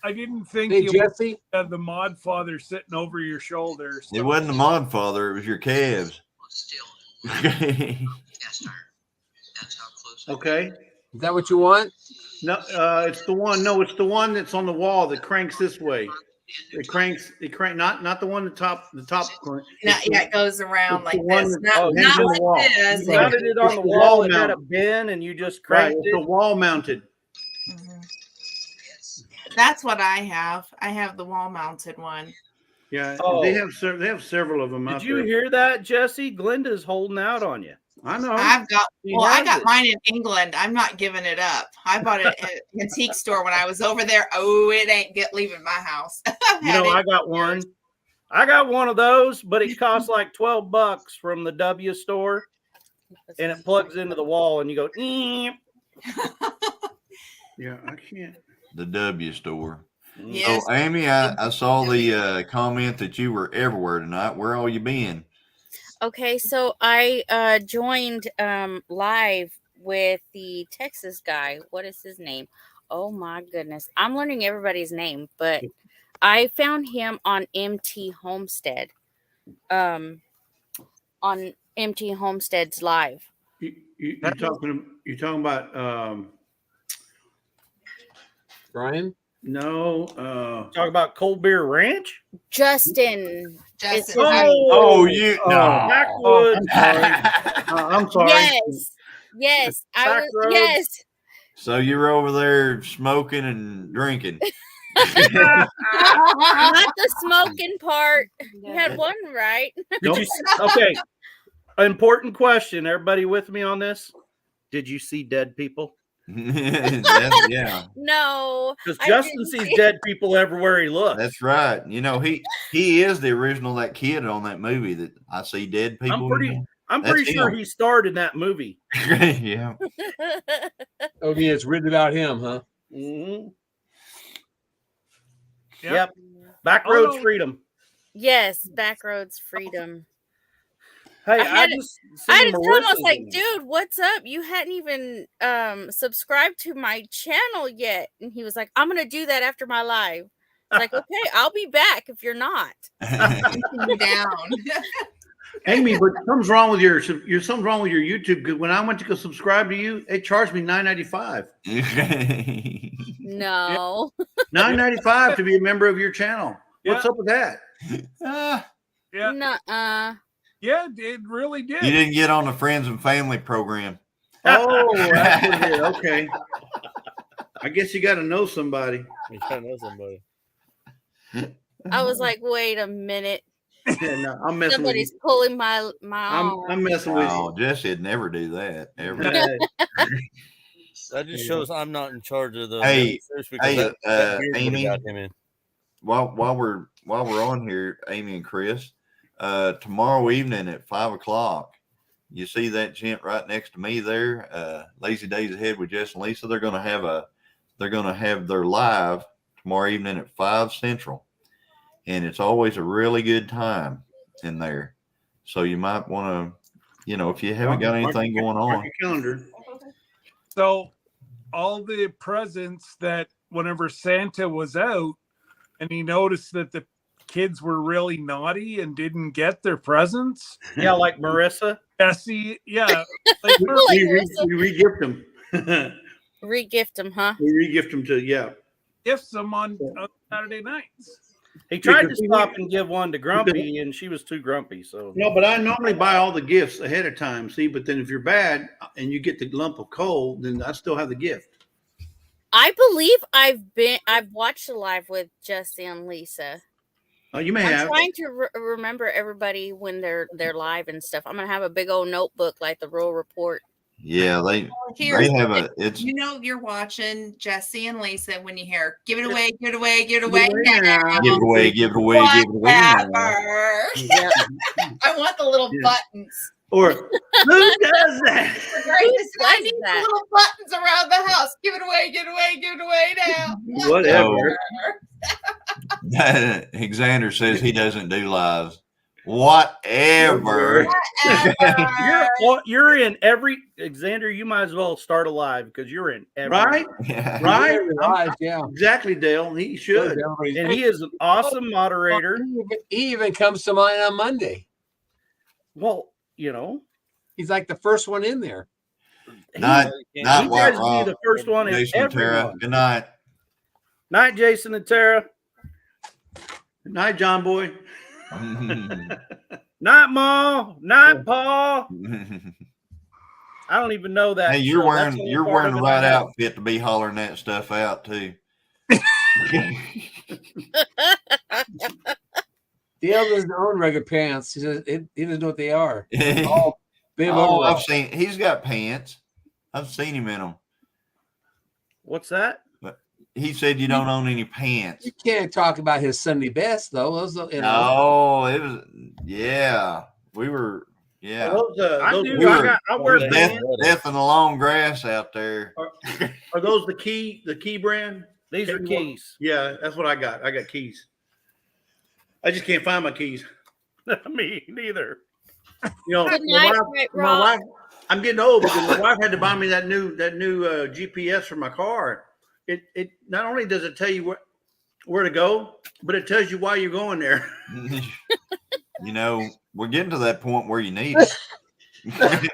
I didn't think Hey, you Jesse. had the mod father sitting over your shoulder. It wasn't the mod father, it was your calves. Okay. Is that what you want? No, it's the one. No, it's the one that's on the wall that cranks this way. It cranks. Not the one the top. Crank. It goes around it's the like one this. that- Not, hangs not on the like wall. this. You mounted it on It's the the wall. wall It had a mount. bin, and you just Right, cranked it's it. the wall mounted. Mhm. That's what I have. I have the wall mounted one. Yeah, Oh. they have several of them out Did you there. hear that, Jesse? Glenda's holding out on you. I know. I She got has it. mine in England. I'm not giving it up. I bought it at an antique store when I was over there. Oh, it ain't leaving my house. You know, I got one. I got one of those, but it costs like $12 from the W store, and it plugs into the wall, and you go. "Eep." Yeah, I can't. The W store. Yes. So, Amy, I saw the comment that you were everywhere tonight. Where all you been? Okay, so I joined live with the Texas guy. What is his name? Oh my goodness. I'm learning everybody's name, but I found him on MT Homestead. On MT Homestead's live. You're talking about Brian? no Talk about Cold Beer Ranch. Justin. Justin. Oh, you no. Backwoods. I'm sorry. Yes. I Back was roads. yes. So you're over there smoking and drinking. Not the smoking part. You had one right. Did you okay. Important question. Everybody with me on this? Did you see dead people? Yeah, No. Because I Justin didn't sees see- dead people everywhere he looks. that's right. You know, he is the original that kid on that movie that I see dead people. I'm That's pretty sure him. he starred in that movie. Yeah. Oh, yeah, it's written about him, huh? Mm-hmm. Yep. Yep. Backroads Freedom. Yes, Backroads Freedom. Hey, I had just I seen had to tell him, I was Marissa's like, in it. dude, what's up? You hadn't even subscribed to my channel yet. And he was like, I'm gonna do that after my live. I was like, okay, I'll be back if you're not. You down. Amy, but something's wrong with your something's wrong with your YouTube. 'Cause when I went to go subscribe to you, it charged me $9.95. No. $9.95 to be a member of your channel. What's Yeah. up with that? Yeah. Nuh-uh. Yeah, it really did. You didn't get on the friends and family program. Oh, that's what it is. Okay. I guess you got to know somebody. You gotta know somebody. I was like, wait a minute. Yeah, no, I'm messing Somebody's with you. pulling my arm. I'm messing with Oh, Jesse'd never do that ever. you. That just shows I'm not in charge of the. Hey, search because hey, that beard would've Amy. got him in. While we're on here, Amy and Chris, tomorrow evening at 5:00, you see that gent right next to me there, Lazy Days Ahead with Jess and Lisa. They're gonna have their live tomorrow evening at 5 Central, and it's always a really good time in there. So you might want to, if you haven't got anything going Mark on. your calendar. So all the presents that whenever Santa was out and he noticed that the kids were really naughty and didn't get their presents. Yeah, like Marissa. Jesse, yeah. Like, We re-gift them. Re-gift them, huh? We re-gift them to, yeah. gifts them on Saturday nights. He tried to Because we stop went- and give one to Grumpy, and she was too grumpy. So No, but I normally buy all the gifts ahead of time. See, but then if you're bad and you get the lump of coal, then I still have the gift. I believe I've watched a live with Jesse and Lisa. Oh, you may I'm have. trying to remember everybody when they're live and stuff. I'm gonna have a big old notebook like the Royal Report. Yeah, they Here, have it's you know, you're watching Jesse and Lisa when you hear "Give it away, give it away, give it away." now." give it away, give it away, give it away. now. Whatever. Yeah. I want the little Yeah. buttons. Or who does that? Right? does I need the that? little buttons around the house. Give it away, give it away, give it away now. Whatever. Xander says he doesn't do lives. Whatever. you're in every Xander. You might as well start a live because you're in every Right? Yeah. Right? Live, yeah. Exactly, Dale. He should. and he is an awesome moderator. He even comes to mine on Monday. Well, He's like the first one in there. Not he Not tries White to Rock. be the first one in Jason and Tara. everyone. Good night. Night, Jason and Tara. Good night, John Boy. Night, Ma. Night, Paul. I don't even know that. Hey, you're show. That's wearing only you're part wearing of the it I right know. outfit to be hollering that stuff out too. Dale doesn't own regular pants. He doesn't know what they are. All bib Oh, overalls. I've seen he's got pants. I've seen him in them. What's that? He said you don't own any pants. You can't talk about his Sunday best though. Those, No, it was we were Are those, I those- do. we were- I wear death, pants. death in the long grass out there. are those the key brand? These are keys. Yeah, that's what I got. I got keys. I just can't find my keys. Me neither. You know, Good my night, wife, Right, my Rob. wife, I'm getting old because my wife had to buy me that new GPS for my car. It not only does it tell you where to go, but it tells you why you're going there. You know, we're getting to that point where you need it.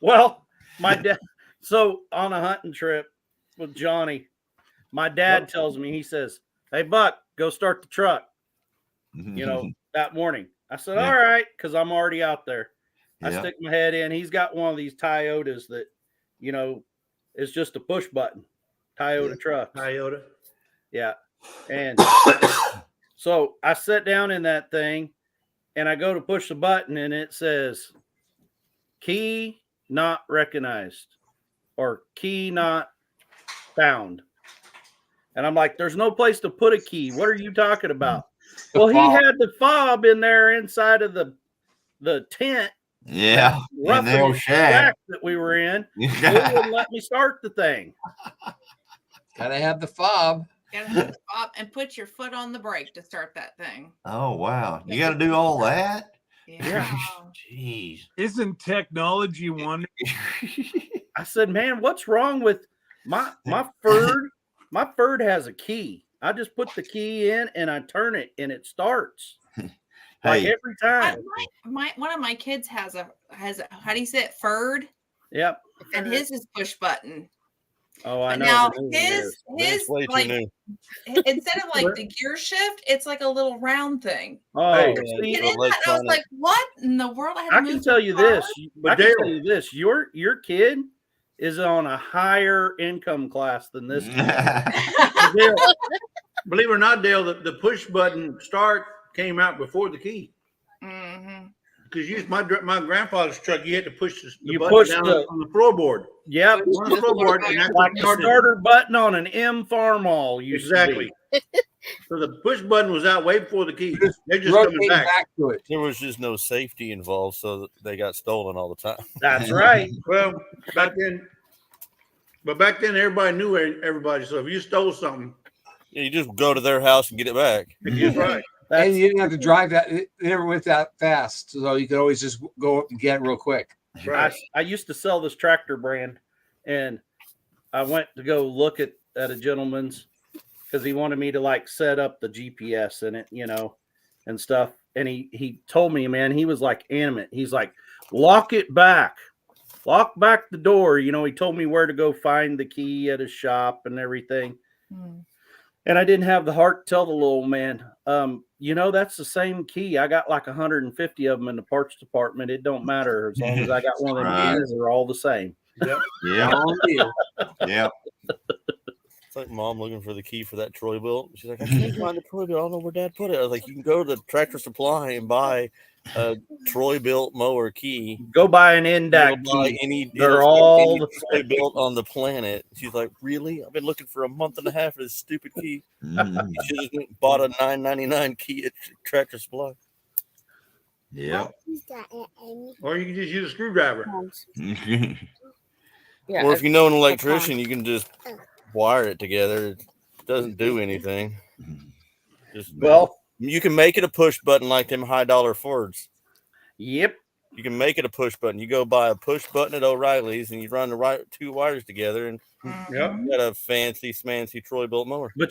Well, my dad. So on a hunting trip with Johnny, my dad tells me, he says, "Hey, Buck, go start the truck." That morning. I said, Yeah. "All right," because I'm already out there. I Yeah. stick my head in. He's got one of these Toyotas that, is just a push button. Toyota truck. Toyota. Yeah. And so I sit down in that thing and I go to push the button and it says key not recognized or key not found. And I'm like, there's no place to put a key. What are you talking about? Well, he had the fob in there inside of the tent. Yeah, in the old shack. That we were in. It wouldn't let me start the thing. Gotta have the fob. Gotta have to stop and put your foot on the brake to start that thing. Oh wow, you got to do all that. Yeah. Jeez. Isn't technology wonderful? I said, man, what's wrong with my Ford? My Ford has a key. I just put the key in and I turn it and it starts. Like Hey, every time. One of my kids has a how do you say it, Ferd, Yep. and his is push button. Oh, I But know. now the new one his is. It's way too like new. instead of like the gear shift, it's like a little round thing. Oh, Hey, see, Get in that, and I was like, "What in the world?" I had to I move can the tell you car. this. But I can tell Daryl- you this. Your kid is on a higher income class than this. Dale, believe it or not, Dale, the push button start came out before the key. Mhm. Because you my grandfather's truck, you had to push the You button push down the- on the floorboard. Yep. On the floorboard, and that's Like what the started. starter button on an M Farmall used Exactly. to be. So the push button was out way before the key. They're just Rotate coming back. to it. There was just no safety involved, so that they got stolen all the time. That's right. Well, back then, everybody knew everybody. So if you stole something, Yeah, you just go to their house and get it back. that's right. And you didn't have to drive that. It never went that fast, so you could always just go up and get it real quick. Right. I used to sell this tractor brand, and I went to go look at a gentleman's because he wanted me to like set up the GPS in it, and stuff. And he told me, man, he was like animate. He's like, lock back the door. He told me where to go find the key at his shop and everything. And I didn't have the heart to tell the little man, that's the same key. I got like 150 of them in the parts department. It don't matter as long as I got one of them Right. keys. They're all the same. Yep. Yeah. Yeah. It's like mom looking for the key for that Troy built. She's like, I can't find the Troy built. I don't know where Dad put it. I was like, you can go to the Tractor Supply and buy a Troy built mower key. Go buy an NDAC You'll buy key. any. They're it'll fit all any the Troy same. built on the planet. She's like, really? I've been looking for a month and a half for this stupid key. Mhm. You should have just bought a $9.99 key at Tractor Supply. Yeah. Or you can just use a screwdriver. Yeah. Or if you know an electrician, you can just wire it together. It doesn't do anything. Just Well, you can make it a push button like them high dollar Fords. yep. You can make it a push button. You go buy a push button at O'Reilly's and you run the right two wires together and Yep. you got a fancy smancy Troy built mower. But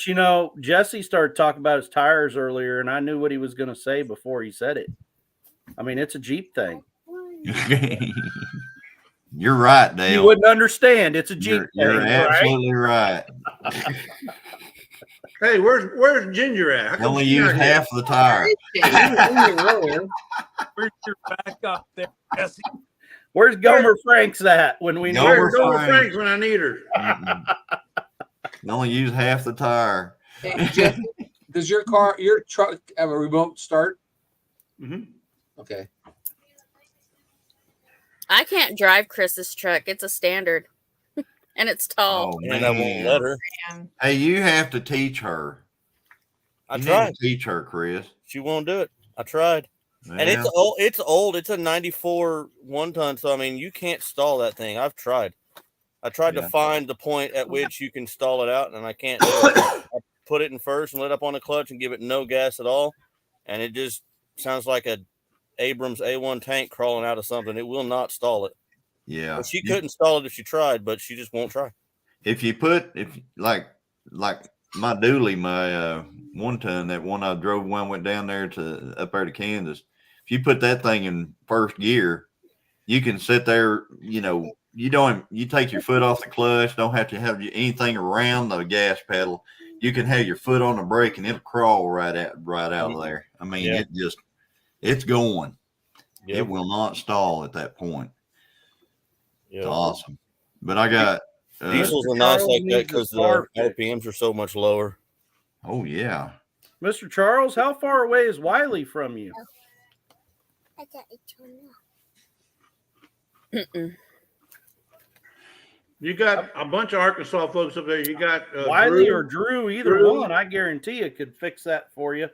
Jesse started talking about his tires earlier, and I knew what he was going to say before he said it. I mean, it's a Jeep thing. You're right, Dale. You wouldn't understand. It's a Jeep You're thing, right? absolutely right. Hey, where's Ginger at? How come Only she's use not here? half the tire. Where's your backup there, Jesse? Where's Gomer Franks at when we need Gomer her? Where's Gomer Franks. Franks when I need her? You only use half the tire. Hey, Jeff, does your truck have a remote start? Mhm. Okay. I can't drive Chris's truck. It's a standard, and it's tall. Oh, And I won't let her. Hey, you have to teach her. I You need tried. to teach her, Chris. She won't do it. I tried. And Yeah. it's old. It's old. It's a 94 1-ton. So I mean, you can't stall that thing. I've tried. I tried Yeah. to find the point at which you can stall it out, and I can't do it. I put it in first and let up on the clutch and give it no gas at all, and it just sounds like a Abrams A1 tank crawling out of something. It will not stall it. Yeah. Well, she couldn't stall it if she tried, but she just won't try. If like my dually, my 1-ton, that one I drove when I went down there up there to Kansas, if you put that thing in first gear, you can sit there, you take your foot off the clutch, don't have to have anything around the gas pedal. You can have your foot on the brake and it'll crawl right out of there. I mean, Yeah. it's going. Yep. It will not stall at that point. Yeah. It's awesome. But I got Diesels are nice Charles like that needs because a car the fix. RPMs are so much lower. oh yeah. Mr. Charles, how far away is Wiley from you? Mm-mm. You got a bunch of Arkansas folks up there. You got Wiley Drew. or Drew, either Drew. one, I guarantee you could fix that for you.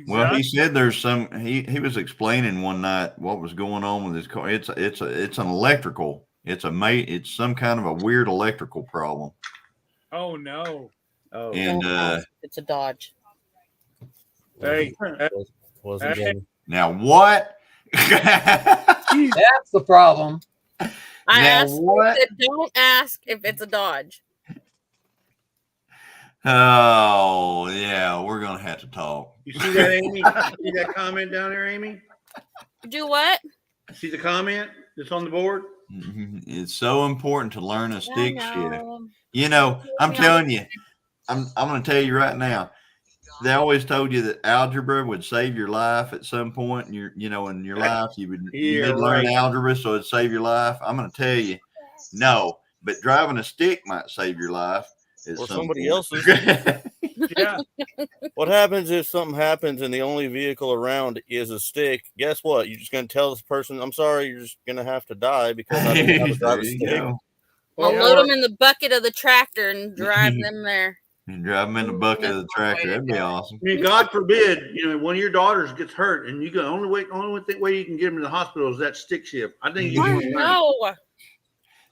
Well, he said there's some. He was explaining one night what was going on with his car. It's an electrical. It's some kind of a weird electrical problem. Oh no. Oh, And It's a Dodge. Hey, Wasn't Hey. Jamie. now what? That's the problem. I Now asked. what? I said, don't ask if it's a Dodge. Oh yeah, we're gonna have to talk. You see that, Amy? See that comment down there, Amy? Do what? See the comment that's on the board? It's so important to learn a stick shift. know. You know, I'm telling you, I'm going to tell you right now. They always told you that algebra would save your life at some point in your life. You would learn algebra, so it'd save your life. I'm going to tell you, no. But driving a stick might save your life. Or somebody else's. Yeah. What happens if something happens and the only vehicle around is a stick? Guess what? You're just going to tell this person, "I'm sorry, you're just going to have to die because I don't know how to drive a stick." I'll load them in the bucket of the tractor and drive them there. You drive them in the bucket of the tractor. That'd be awesome. I mean, God forbid, one of your daughters gets hurt, and you go only way you can get them to the hospital is that stick shift. I think you No.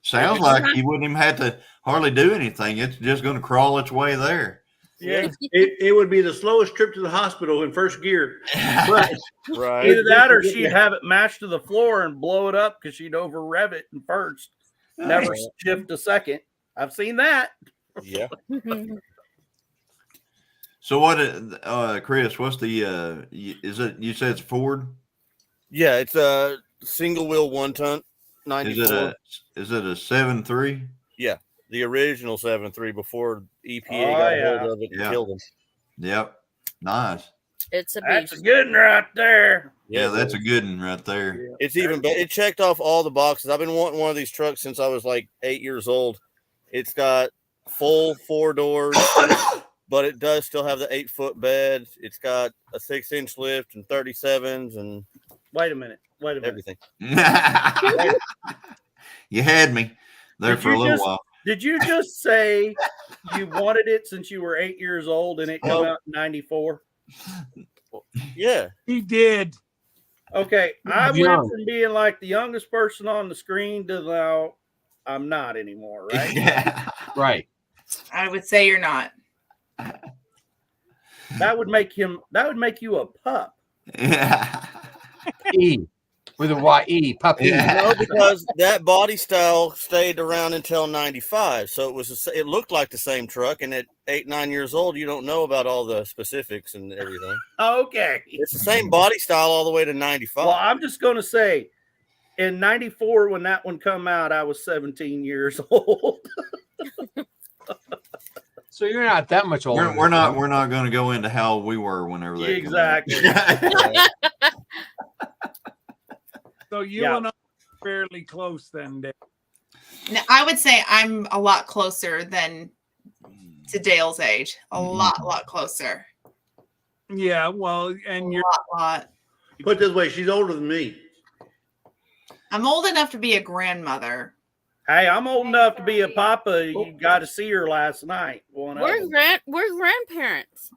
Sounds like you wouldn't even have to hardly do anything. It's just going to crawl its way there. Yeah, it would be the slowest trip to the hospital in first gear. But Right. Either that or she'd have it matched to the floor and blow it up because she'd over rev it in first. Never shift a second. I've seen that. Yeah. So what, Chris? What's the? Is it? You said it's a Ford. Yeah, it's a single wheel 1-ton 94. Is it a 7.3? Yeah, the original 7.3 before EPA Oh, got yeah. hold of it and killed them. Yep. Nice. It's a That's a beast. good one right there. Yeah, that's a good one right there. It's even better. It checked off all the boxes. I've been wanting one of these trucks since I was like 8 years old. It's got full 4 doors, but it does still have the 8-foot bed. It's got a 6-inch lift and 37s and Wait a minute. everything. You had me there Did for a you little just- while. Did you just say you wanted it since you were 8 years old and it came out in 94? Yeah. He did. Okay. I went Young. from being like the youngest person on the screen to now I'm not anymore, right? Right. I would say you're not. That would make you a pup. E with a Y-E, puppy. No, because that body style stayed around until 95. So it looked like the same truck. And at 8, 9 years old, you don't know about all the specifics and everything. Okay. It's the same body style all the way to 95. Well, I'm just going to say in 94, when that one come out, I was 17 years old. So you're not that much older. We're not going to go into how we were whenever that came out. Exactly. So you Yeah. and I are fairly close then, Dave. Now, I would say I'm a lot closer than to Dale's age. A lot closer. Yeah, well, and you're Lot. Put it this way, she's older than me. I'm old enough to be a grandmother. Hey, I'm old enough to be a papa. You got to see her last night. One of them. We're grandparents.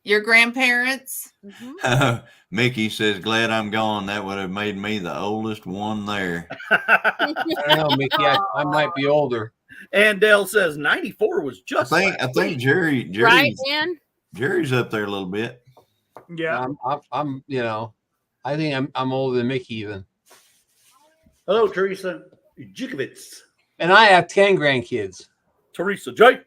Your grandparents? Mhm. Mickey says, "Glad I'm gone. That would have made me the oldest one there." I don't know, Mickey. I might be older. And Dale says 94 was just. I think Right, Dan? Jerry's up there a little bit. yeah. I'm I think I'm older than Mickey even. Hello, Teresa Jukovitz. And I have 10 grandkids. Teresa J.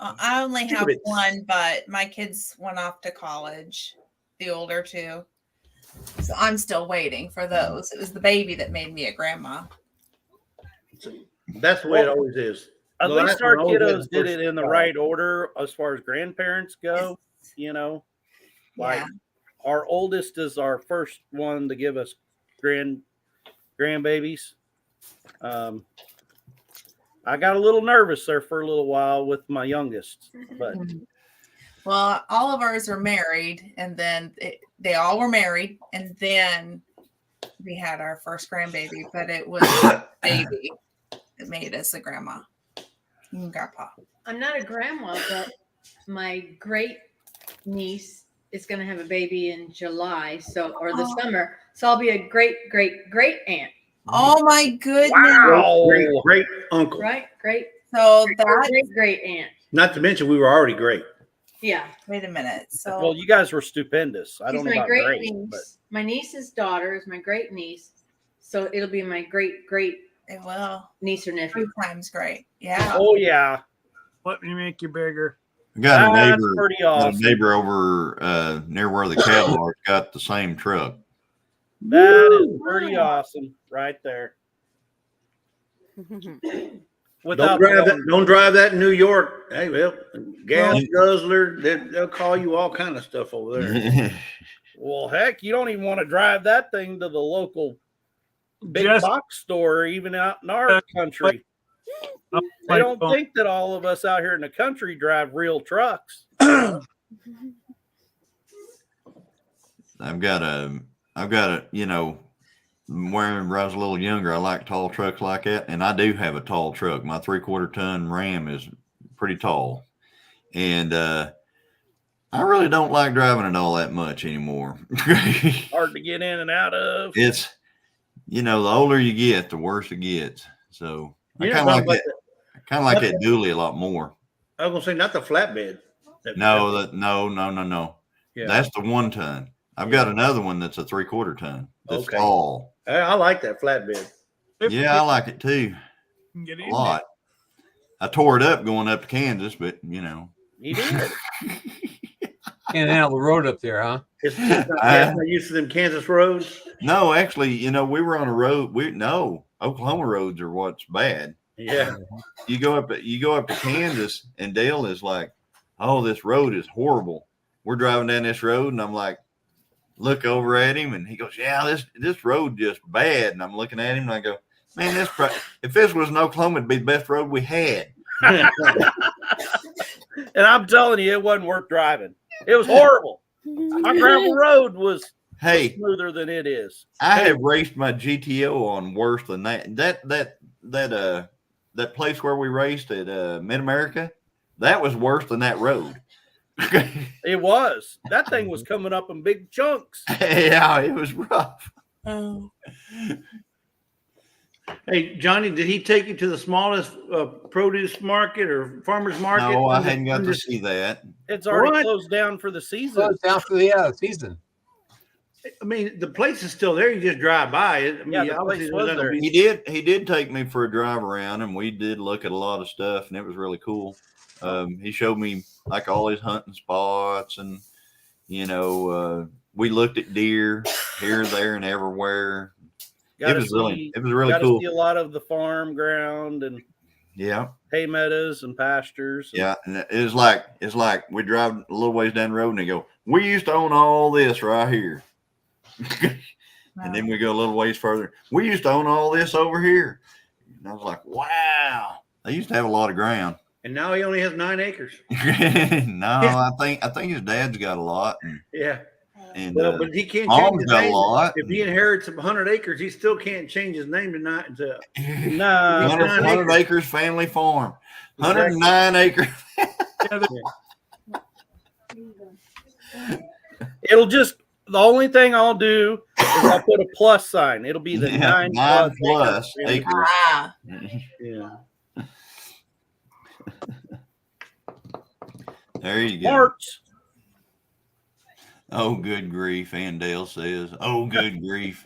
I only have Tidbits. one, but my kids went off to college, the older two. So I'm still waiting for those. It was the baby that made me a grandma. That's the way it always is. At The least last our one always has kiddos the did first it in the child. right order as far as grandparents go. You know, like Yeah. our oldest is our first one to give us grandbabies. I got a little nervous there for a little while with my youngest, but Well, all of ours are married, and then they all were married, and then we had our first grandbaby, but it was baby that made us a grandma and grandpa. I'm not a grandma, but my great niece is going to have a baby in July, or the summer. So I'll be a great aunt, Oh my goodness! wow. Great uncle. right? Great, So that great aunt. Not to mention, we were already great. Yeah. wait a minute. So Well, you guys were stupendous. I She's don't know my about great great, niece. but My niece's daughter is my great niece. So it'll be my great it will niece or nephew. 3 times great. Yeah. oh yeah. Let me make you bigger. I got a That's neighbor, pretty got a awesome. neighbor over near where the cattle are. Got the same truck. That is pretty awesome right there. Without Don't drive that in New York. Hey, well, gas guzzler, they'll call you all kind of stuff over there. Well, heck, you don't even want to drive that thing to the local big Just- box store, even out in our country. They don't think that all of us out here in the country drive real trucks. I've got a, you know, when I was a little younger, I like tall trucks like that. And I do have a tall truck. My 3/4 ton Ram is pretty tall. And, I really don't like driving it all that much anymore. Hard to get in and out of. It's, you know, the older you get, the worse it gets. So I You kind know of like something that. I kind of like that dually a lot more. I was gonna say not the flatbed. No. Yeah. That's the 1 ton. I've got another one that's a 3/4 ton. That's Okay. tall. I like that flatbed. Yeah, I like it too. Get A in lot. I tore it up going up to Kansas, but you know. You did. Can't handle the road up there, huh? It's not used to them Kansas roads. No, actually, you know, we were on a road. Oklahoma roads are what's bad. Yeah. You go up to Kansas, and Dale is like, "Oh, this road is horrible." We're driving down this road, and I'm like, look over at him, and he goes, "Yeah, this road just bad." And I'm looking at him, and I go, "Man, if this was in Oklahoma, it'd be the best road we had." And I'm telling you, it wasn't worth driving. It was horrible. Our gravel road was Hey, smoother than it is. I have raced my GTO on worse than that. That place where we raced at Mid America, that was worse than that road. It was. That thing was coming up in big chunks. Yeah, it was rough. Oh. Hey, Johnny, did he take you to the smallest produce market or farmer's market? No, I hadn't got to see that. It's already What? closed down for the season. Closed down for the season. I mean, the place is still there. You just drive by it. I mean, Yeah, the obviously place was there's not there. gonna be- He did take me for a drive around, and we did look at a lot of stuff, and it was really cool. He showed me like all his hunting spots, and you know, we looked at deer here, there, and everywhere. It was really cool. See a lot of the farm ground and Yeah, hay meadows and pastures. yeah, and it's like we drive a little ways down the road, and they go, "We used to own all this right here," and then we go a little ways further. "We used to own all this over here," and I was like, "Wow, they used to have a lot of ground." And now he only has 9 acres. No, I think his dad's got a lot, Yeah. and Well, but he can't change Mom's his got a name. lot. If he inherits 100 acres, he still can't change his name to not. No, 100 acres family farm, 109 acres. it'll just the only thing I'll do is I'll put a plus sign. It'll be the Yeah, 9 plus acres. Ah. Yeah. There you go. Parts. Oh, good grief. Andale says, "Oh, good grief."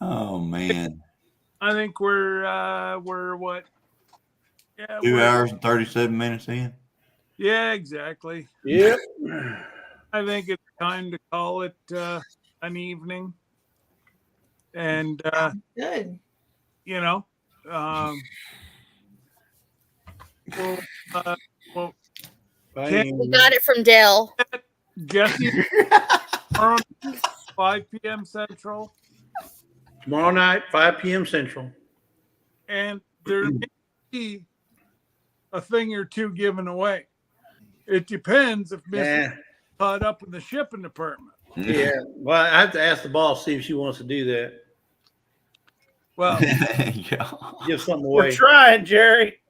Oh, man. I think we're what? Yeah, 2 we're- hours and 37 minutes in. Yeah, exactly. Yep. I think it's time to call it an evening. And Good. you know, well, We got it from Dell. Jesse, tomorrow, 5 p.m. Central, Tomorrow night, 5 p.m. Central. and there may be a thing or two given away. It depends if Missy Yeah. caught up in the shipping department. Yeah. Well, I have to ask the boss, see if she wants to do that. Well, Yeah. Give something We're away. trying, Jerry.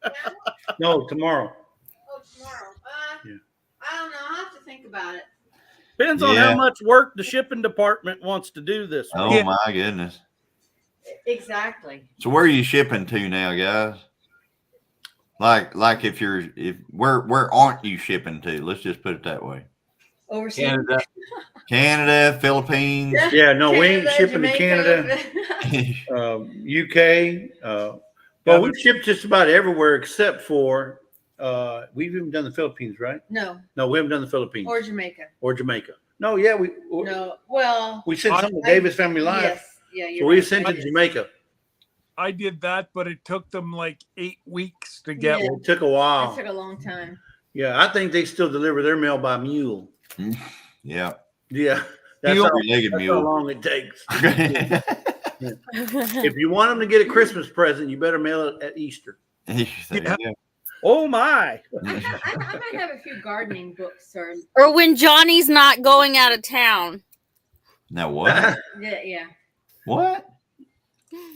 No, tomorrow. Oh, tomorrow. Yeah. I don't know. I'll have to think about it. Depends on Yeah. how much work the shipping department wants to do this week. Oh, my goodness. Exactly. So where are you shipping to now, guys? Like where aren't you shipping to? Let's just put it that way. Overseas. Canada, Philippines. Yeah, no, we ain't Canada, shipping to Jamaica. Canada, UK, Well, Yeah, we've shipped just about everywhere except for we've even done the Philippines, right? No, No, we haven't done the Philippines or Jamaica. or Jamaica. No, yeah, No, well, we sent I- some to Davis Family Live. yes, yeah, So you're we right. sent to Jamaica. I did that, but it took them like 8 weeks to get Yeah. one. It took a That while. took a long time. Yeah, I think they still deliver their mail by mule. Yeah. Yeah, that's Mule. how, Three-legged that's how mule. long it takes. If you want them to get a Christmas present, you better mail it at Easter. There you Yeah. go. Oh my! I might have a few gardening books or Or when Johnny's not going out of town. Now what? yeah. What?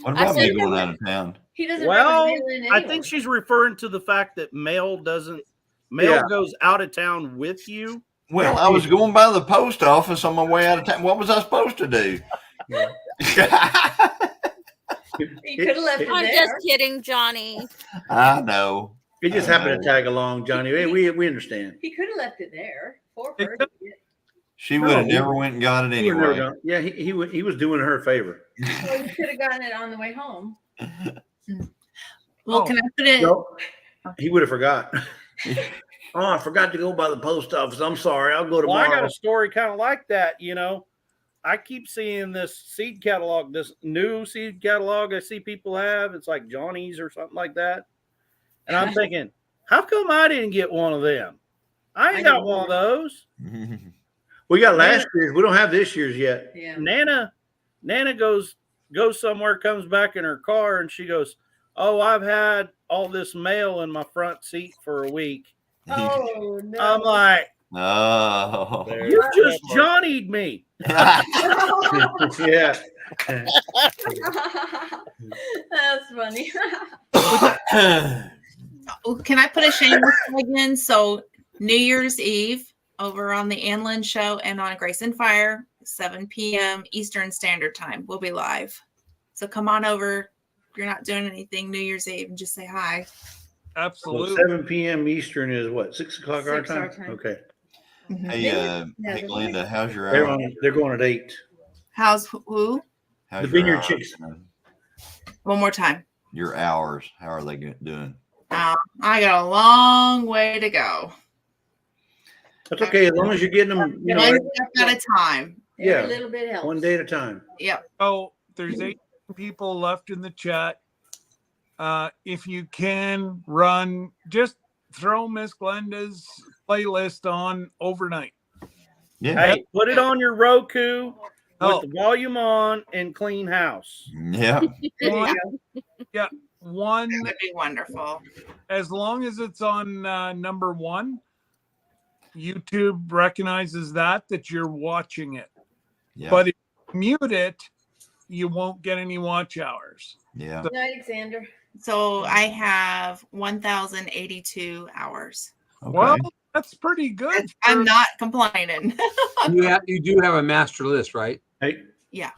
What I about me said- going out of town? He doesn't Well, bring mail in I anyway. think she's referring to the fact that mail Yeah. goes out of town with you. Well, I was going by the post office on my way out of town. What was I supposed to do? You could have left it I'm there. just kidding, Johnny. I know. It just happened to tag along, Johnny. Hey, we understand. He could have left it there for It her. could- She would have No. never went and got it He would never anyway. done- Yeah, he was doing her a favor. Well, you could have gotten it on the way home. Well, Oh. can I put it? No, he would have forgot. Oh, I forgot to go by the post office. I'm sorry. I'll go Well, I got tomorrow. a story kind of like that. I keep seeing this seed catalog, this new seed catalog I see people have. It's like Johnny's or something like that. And I'm thinking, how come I didn't get one of them? I ain't got one of those. We got last year's. We don't have this year's yet. Yeah. Nana goes somewhere, comes back in her car, and she goes, "Oh, I've had all this mail in my front seat for a week." Oh no. I'm like, Oh. you just Johnny'd me. Yeah. That's funny. Can I put a shameless plug in? So New Year's Eve over on the Anlin Show and on Grace and Fire, 7 p.m. Eastern Standard Time. We'll be live. So come on over. If you're not doing anything New Year's Eve, and just say hi. Well, Absolutely. 7 p.m. Eastern is what? 6 o'clock our 6 our time? time. Okay. Hey, Yeah, hey, the Glenda, how's your They're, hours? they're going at 8. How's who? How's the your Vineyard hours, Chicks. man? One more time. Your hours. How are they doing? I got a long way to go. That's okay. As long as you're getting them, you know, One step at a time. Yeah. Every little bit helps. one day at a time. Yep. So there's 8 people left in the chat. If you can run, just throw Miss Glenda's playlist on overnight. Yeah. Hey, put it on your Roku Oh. with the volume on and clean house. Yeah. There you go. One, That would be wonderful. as long as it's on number 1, YouTube recognizes that you're watching it. Yeah. But if you mute it, you won't get any watch hours. Yeah. Good night, Alexander. So I have 1,082 hours. Okay. Well, that's pretty good. I'm for- not complaining. You do have a master list, right? Hey, Yeah.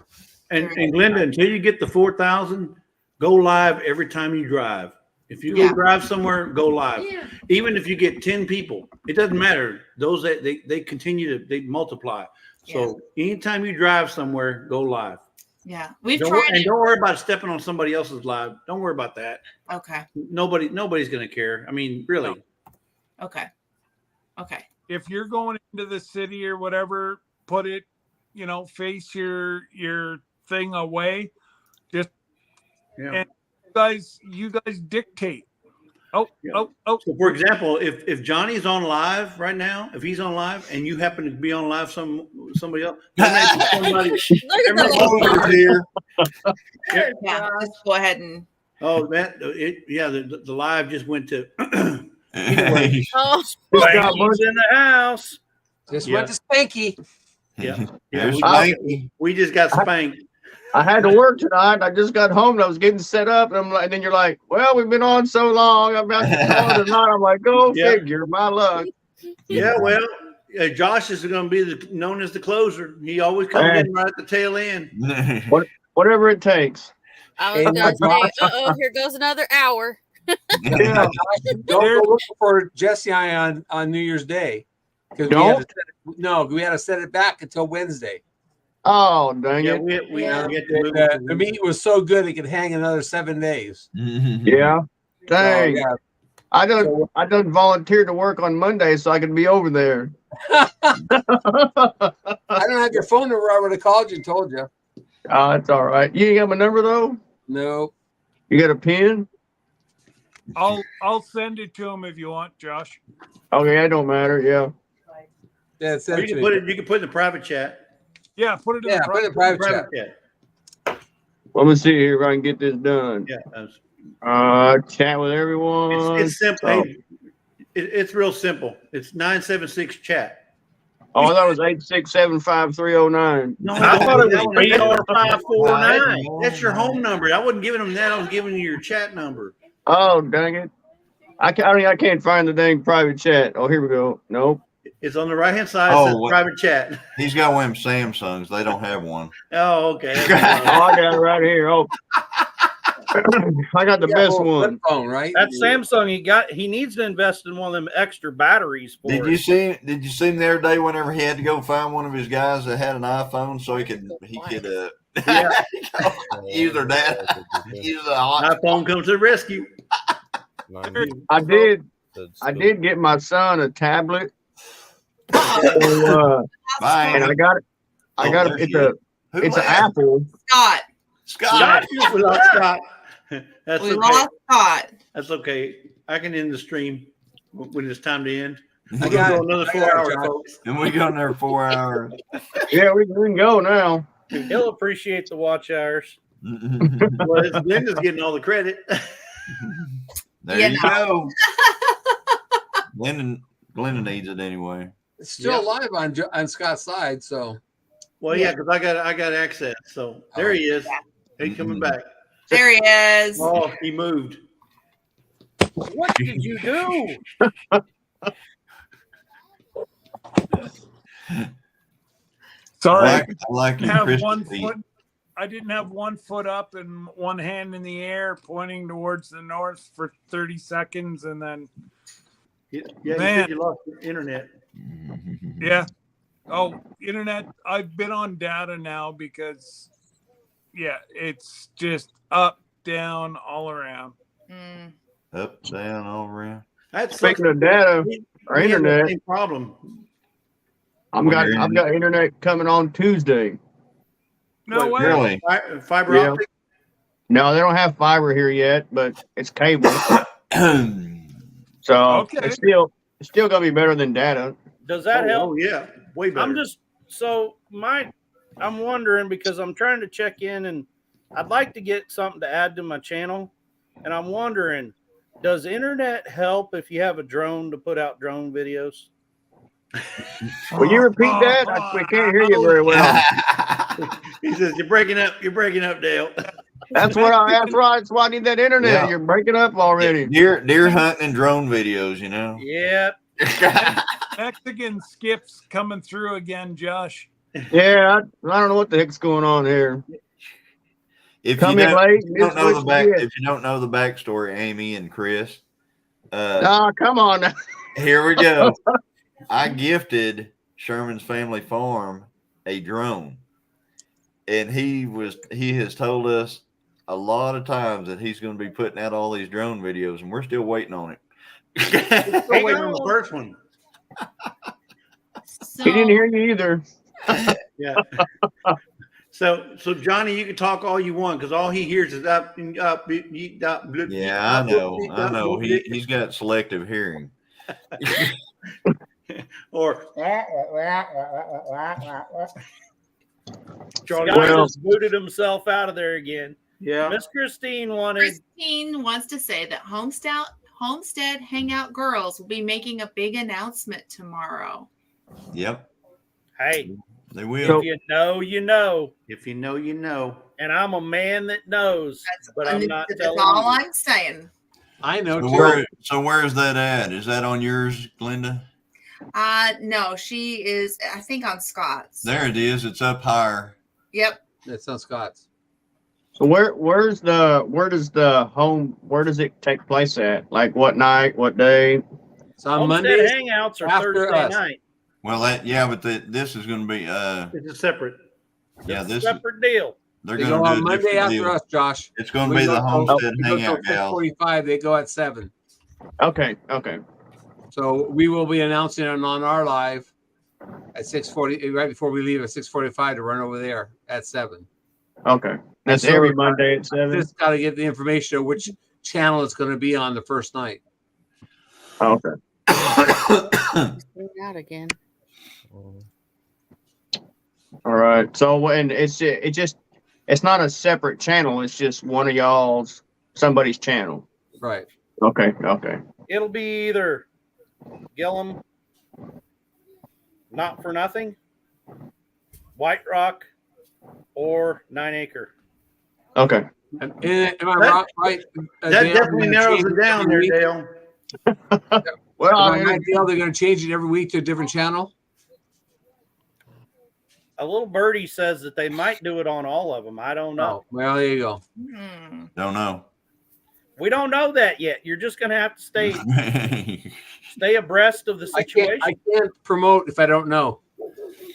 and Glenda, until you get the 4,000, go live every time you drive. If you Yeah. go drive somewhere, go live. Yeah. Even if you get 10 people, it doesn't matter. Those that they continue to they multiply. So anytime you drive somewhere, go live. Yeah. We've Don't, tried and it. don't worry about stepping on somebody else's live. Don't worry about that. Okay. Nobody's gonna care. I mean, really. Okay. Okay. If you're going into the city or whatever, put it, face your thing away. Just Yeah. And you guys dictate. Oh. So for example, if Johnny's on live right now, if he's on live and you happen to be on live somebody else, somebody, Look at the Over here. Good Yeah. job. Just go ahead and oh that the live just went to Oh, Spanky's in the house. Just Yeah. went to Spanky. yeah There's we, Spanky. we just got spanked. I had to work tonight. I just got home and I was getting set up, and I'm like, and then you're like, "Well, we've been on so long. I'm about to go on tonight." I'm like, "Go Yeah. figure, my luck." Yeah, well, Josh is going to be known as the closer. He always comes Hey. in right at the tail end. Whatever it takes. I was gonna say, here goes another hour. Yeah. Don't go looking for Jesse and I on New Year's Day. Because we had to set it back until Wednesday. Oh, dang Yeah, it. we Yeah. have to move it. The meat was so good it could hang another 7 days. Yeah. So, Dang. yeah. I done volunteered to work on Monday so I could be over there. I don't have your phone number. I would have called you and told you. Oh, that's all right. You ain't got my number though? Nope. You got a pen? I'll send it to him if you want, Josh. Okay, that don't matter. Yeah. Yeah, it's Or you can put it. You can put it in the private chat. Yeah, put it in Yeah, the put it in private. private chat. chat. Well, let me see here if I can get this done. Yeah. Chat with everyone. It's simple. Oh, Hey, it's real simple. It's 976 chat. oh that was 8675309. No, I thought it that was one- BR549. That's your home number. I wasn't giving them that. I was giving you your chat number. Oh, dang it. I can't find the dang private chat. Oh, here we go. Nope. It's on the right hand side. It Oh, says what- private chat. He's got one of them Samsungs. They don't have one. Oh, okay. Oh, I got it right here. Oh, I got the Yeah, best well, flip one. phone, right? That Samsung he needs to invest in one of them extra batteries for Did it. you see him the other day whenever he had to go find one of his guys that had an iPhone so he could Yeah. use their data, use the hot. iPhone comes to the rescue. I did get my son a tablet. So, Bye. and I got it. Oh, there It's she is. Who it's an left? Apple. Scott. Scott. We lost Scott. That's We okay. lost Scott. That's okay. I can end the stream when it's time to end. I We're got gonna it. go another I 4 got it, hours, Josh. folks. And we go in there 4 hours. Yeah, we can go now. He'll appreciate the watch hours. Well, it's Linda's getting all the credit. There Yeah, you no. go. Glenda needs it anyway. It's still Yep. live on Scott's side, so Well, yeah, because I got access. So there he is. He's coming back. There he is. Oh, he moved. What did you do? Sorry, I like your have Christian one feet. foot. I didn't have one foot up and one hand in the air pointing towards the north for 30 seconds and then Yeah, you Man. said you lost your internet. yeah. Oh, internet. I've been on data now because yeah, it's just up, down, all around. Mm. Up, down, all around. That's Speaking of data or internet, Same problem. I've got internet coming on Tuesday. No What, way. Really? Fiber Yeah. optic. No, they don't have fiber here yet, but it's cable. So Okay. it's still gonna be better than data. Does that help? Oh yeah, way better. I'm just I'm wondering because I'm trying to check in and I'd like to get something to add to my channel. And I'm wondering, does internet help if you have a drone to put out drone videos? Will you repeat that? We can't hear you very well. He says you're breaking up. You're breaking up, Dale. That's right. That's why I need that internet. Yeah. You're breaking up already. Deer hunting and drone videos, you know. Yeah. Mexican skips coming through again, Josh. Yeah, I don't know what the heck's going on here. If Come you in don't, late. if It's you don't know the backstory, Amy and Chris, come on now. here we go. I gifted Sherman's Family Farm a drone, and he has told us a lot of times that he's going to be putting out all these drone videos, and we're still waiting on it. Still waiting on the first one. So, He didn't hear you either. Yeah. So Johnny, you can talk all you want because all he hears is up and up. Yeah, I know. He's got selective hearing. Or Charlie Well- just booted himself out of there again. yeah. Miss Christine wanted Christine wants to say that Homestead Hangout Girls will be making a big announcement tomorrow. Yep, hey, they if will. you know, you know. If you know, you know. And I'm a man that knows, but I'm not That's telling all you. I'm saying. I know So too. where's that at? Is that on yours, Glenda? No, she is, I think, on Scott's. There it is. It's up higher. Yep. That's on Scott's. So where does it take place at? Like what night, what day? It's on Homestead Mondays. Hangouts are after Thursday us. night. Well, this is going to be It's a separate. Yeah, It's a this separate deal. they're They going go to on do a Monday different after deal. us, Josh. It's going to We be go the till- Homestead we go till Hangout Gal. 6:45. They go at 7. Okay. Okay. So we will be announcing it on our live at 6:40, right before we leave at 6:45 to run over there at 7. Okay. That's so- every Monday at 7. Just got to get the information of which channel it's going to be on the first night. Okay. Out again. All right. So and it's not a separate channel. It's just one of somebody's channel. Right. Okay. Okay. It'll be either Gillum, Not for Nothing, White Rock, or 9 Acre. Okay. Am I wrong? Right? That Dale, definitely they're gonna narrows change it down every there, week? Dale. Well, Am I I mean, right, Dale? They're going to change it every week to a different channel. A little birdie says that they might do it on all of them. I don't know. Oh, well, there you go. Don't know. We don't know that yet. You're just going to have to stay abreast of the situation. I can't promote if I don't know.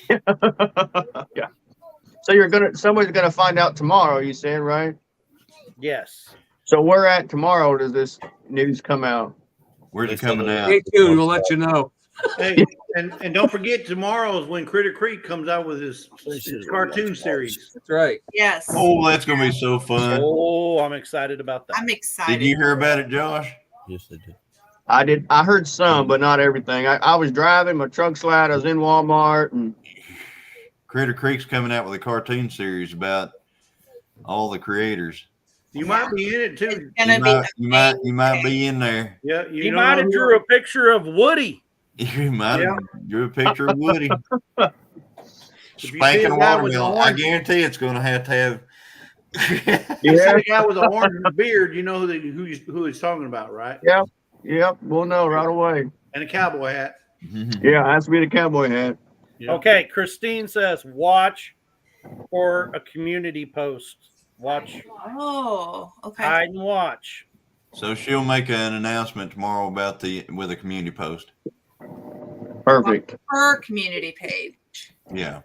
yeah. So somebody's gonna find out tomorrow. You said, right? Yes. So where at tomorrow does this news come out? Where's it coming out? Stay tuned. We'll let you know. Hey, and don't forget, tomorrow is when Critter Creek comes out with his cartoon series. That's right. Yes. Oh, that's going to be so fun. Oh, I'm excited about that. I'm excited. Did you hear about it, Josh? Yes, I did. I did. I heard some, but not everything. I was driving my truck slide. I was in Walmart, and Critter Creek's coming out with a cartoon series about all the creators. You might be in it too. You might be in there. Yeah, You might have drew a picture of Woody. You might have drew a picture of Woody If you see spanking a a guy with watermelon. an I orange- guarantee it's going to have. You see a guy with a orange beard, you know who he's talking about, right? Yep, we'll know right away. And a cowboy hat. Yeah, it has to be the cowboy hat. Yeah. Okay, Christine says watch for a community post. Watch, Oh, okay. hide and watch. So she'll make an announcement tomorrow with a community post. Perfect. Her community page. Yeah.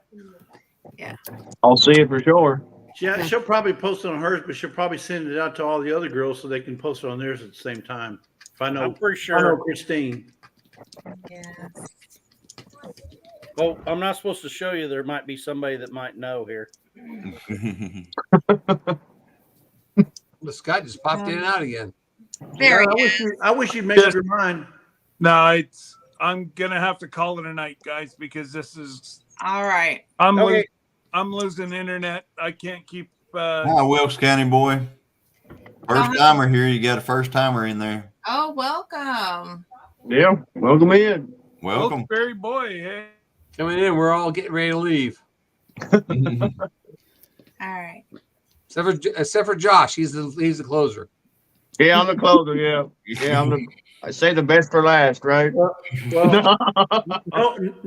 Yeah. I'll see it for sure. She'll probably post it on hers, but she'll probably send it out to all the other girls so they can post it on theirs at the same time. If I know, I'm pretty I know sure. Christine. Yes. Well, I'm not supposed to show you. There might be somebody that might know here. The Scott just popped in and out again. There I he wish is. I wish you'd make up your mind. No, I'm gonna have to call it a night, guys, because this is All right. I'm Okay. I'm losing internet. I can't keep. Hi, Wilkes County boy. First timer here. You got a first timer in there. Oh, welcome. Yeah, welcome in. Welcome. Berry boy, hey. Coming in, we're all getting ready to leave. All right. Except for Josh, he's the closer. Yeah, I'm the closer. Yeah, I say the best for last, right? Well,